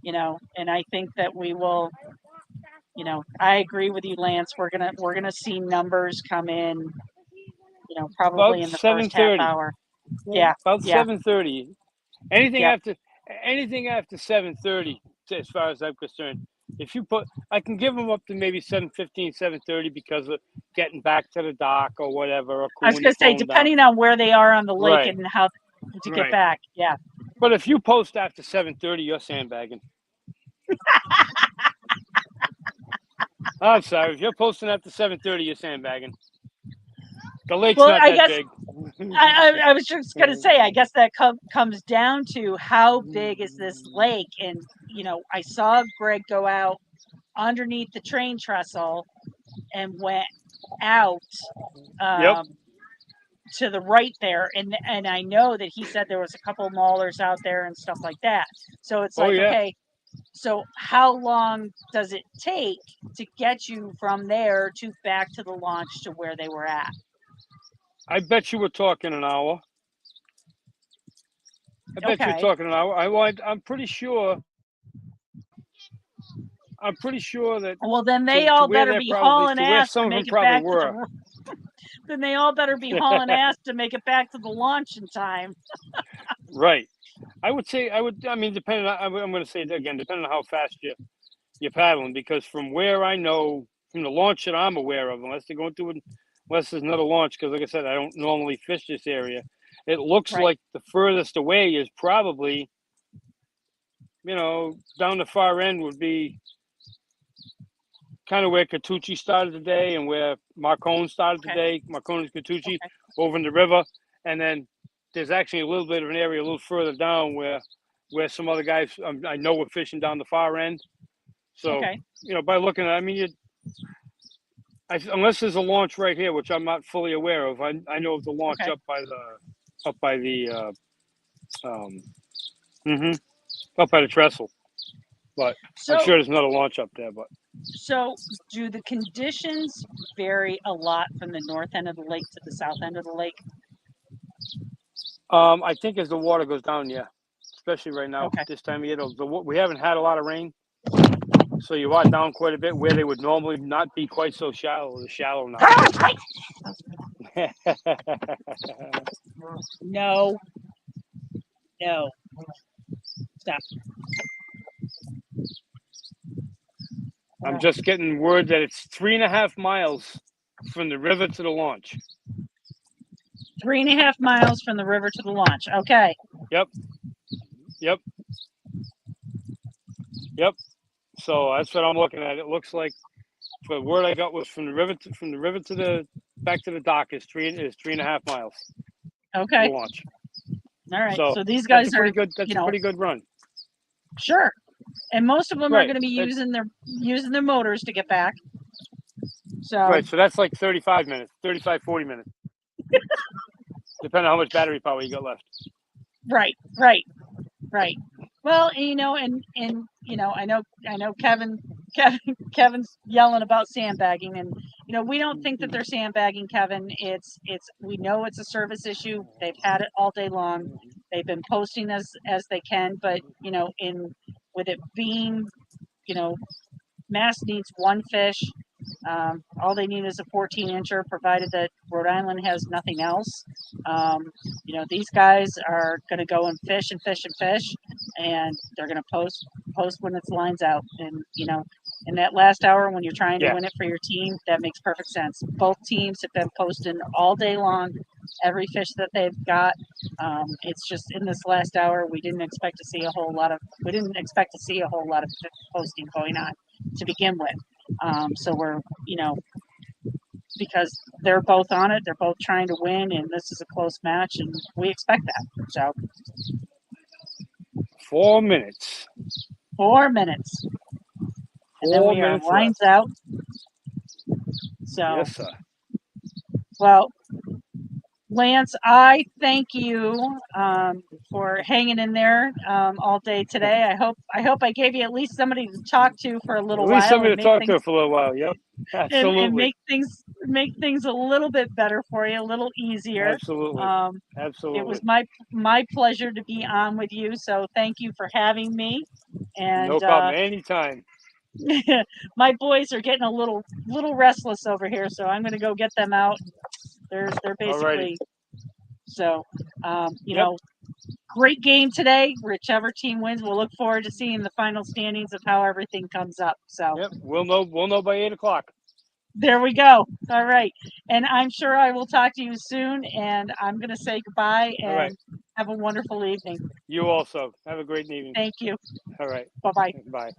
H: And I think that we will. I agree with you, Lance. We're gonna see numbers come in. Probably
A: About
H: in the first half hour. Yeah.
A: About 7:30. Anything after 7:30, as far as I'm concerned. If you put, I can give them up to maybe 7:15, 7:30 because of getting back to the dock or whatever. Or
H: I was going to say, depending on where they are on the lake and how to get back. Yeah.
A: But if you post after 7:30, you're sandbagging. I'm sorry. If you're posting after 7:30, you're sandbagging. The lake's not that big.
H: I was just going to say, I guess that comes down to how big is this lake. And, I saw Greg go out underneath the train trestle and went out to the right there. And I know that he said there was a couple of maulers out there and stuff like that. So it's like, okay, so how long does it take to get you from there to back to the launch to where they were at?
A: I bet you we're talking an hour. I'm pretty sure. That.
H: Well, then they all better be hauling ass to make it back to the. Then they all better be hauling ass to make it back to the launch in time.
A: Right. I mean, depending on, I'm going to say it again, depending on how fast you're paddling, because from where I know, from the launch that I'm aware of, unless there's another launch, because like I said, I don't normally fish this area. It looks like the furthest away is probably, down the far end would be kind of where Catucci started today and where Marcone started today. Marcone and Catucci over in the river. And then there's actually a little bit of an area a little further down where some other guys I know were fishing down the far end. So, by looking at it, I mean, unless there's a launch right here, which I'm not fully aware of, I know of the launch up by the trestle. But I'm sure there's another launch up there. But
H: so, do the conditions vary a lot from the north end of the lake to the south end of the lake?
A: I think as the water goes down, yeah. especially right now,
H: Okay.
A: this time of year. We haven't had a lot of rain, so you are down quite a bit where they would normally not be quite so shallow. They're shallow now.
H: No. No. Stop.
A: I'm just getting word that it's 3.5 miles from the river to the launch.
H: 3.5 miles from the river to the launch. Okay.
A: Yep. So that's what I'm looking at. It looks like, the word I got was from the river to the back to the dock is 3.5 miles to
H: Okay.
A: the launch.
H: All right.
A: So
H: So these
A: that's
H: guys
A: a pretty
H: are,
A: good. That's
H: you
A: a
H: know,
A: pretty good run.
H: sure. And most of them are
A: Right.
H: going to be using their motors to get back. So
A: Right. So that's like 35 minutes, 35, 40 minutes, depending on how much battery power you got left.
H: right. Well, you know, and you know, I know Kevin's yelling about sandbagging, and you know, we don't think that they're sandbagging, Kevin. We know it's a service issue. They've had it all day long. They've been posting as they can, but you know, with it being, you know, Mass needs one fish. All they need is a 14-incher, provided that Rhode Island has nothing else. You know, these guys are going to go and fish and fish and fish, and they're going to post when it's lines out. And you know, in that last hour when you're trying to
A: Yeah.
H: win it for your team, that makes perfect sense. Both teams have been posting all day long, every fish that they've got. It's just in this last hour we didn't expect to see a whole lot of posting going on to begin with. So we're, you know, because they're both on it, they're both trying to win, and this is a close match, and we expect that. So
A: 4 minutes.
H: 4 minutes, and then
A: 4
H: we are
A: minutes
H: lines
A: left.
H: out. So,
A: Yes, sir.
H: well, Lance, I thank you for hanging in there all day today. I hope I gave you at least somebody to talk to for a little
A: At least
H: while
A: somebody
H: and
A: to
H: make
A: talk
H: things
A: to for a little while. Yep.
H: and
A: Absolutely.
H: make things a little bit better for you, a little easier.
A: Absolutely.
H: Um, It was
A: Absolutely.
H: my pleasure to be on with you. So thank you for having me. And
A: No problem. Anytime.
H: my boys are getting a little restless over here, so I'm going to go get them out. They're
A: Alrighty.
H: basically so you
A: Yep.
H: know, great game today. Whichever team wins, we'll look forward to seeing the final standings of how everything comes up. So
A: Yep. We'll know by 8 o'clock.
H: there we go. All right, and I'm sure I will talk to you soon. And I'm going to say goodbye
A: All right.
H: and have a wonderful evening.
A: You also. Have a great evening.
H: Thank you.
A: All right.
H: Bye bye.
A: Bye.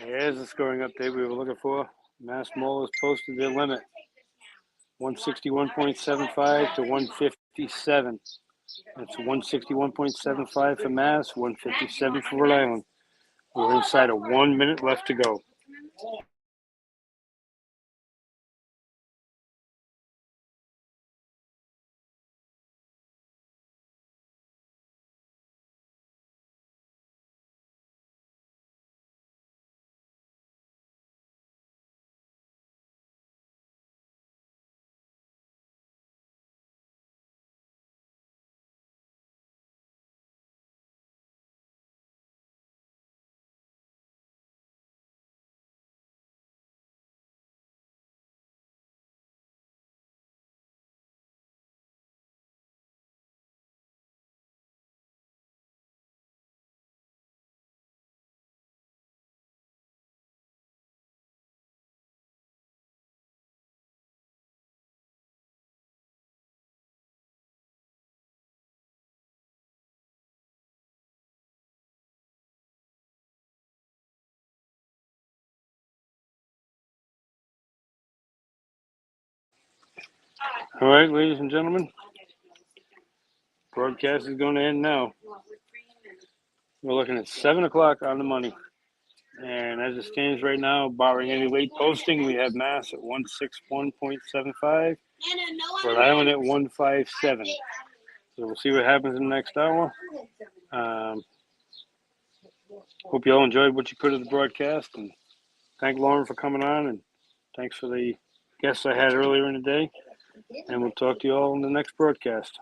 A: Here's the scoring update we were looking for. Mass Maulers posted their limit. 161.75 to 157. That's 161.75 for Mass, 157 for Rhode Island. We're inside of 1 minute left to go. All right, ladies and gentlemen, broadcast is going to end now. We're looking at 7 o'clock on the money. And as it stands right now, barring any late posting, we have Mass at 161.75, Rhode Island at 157. So we'll see what happens in the next hour. Hope you all enjoyed what you could of the broadcast, and thank Lauren for coming on, and thanks for the guests I had earlier in the day. And we'll talk to you all in the next broadcast.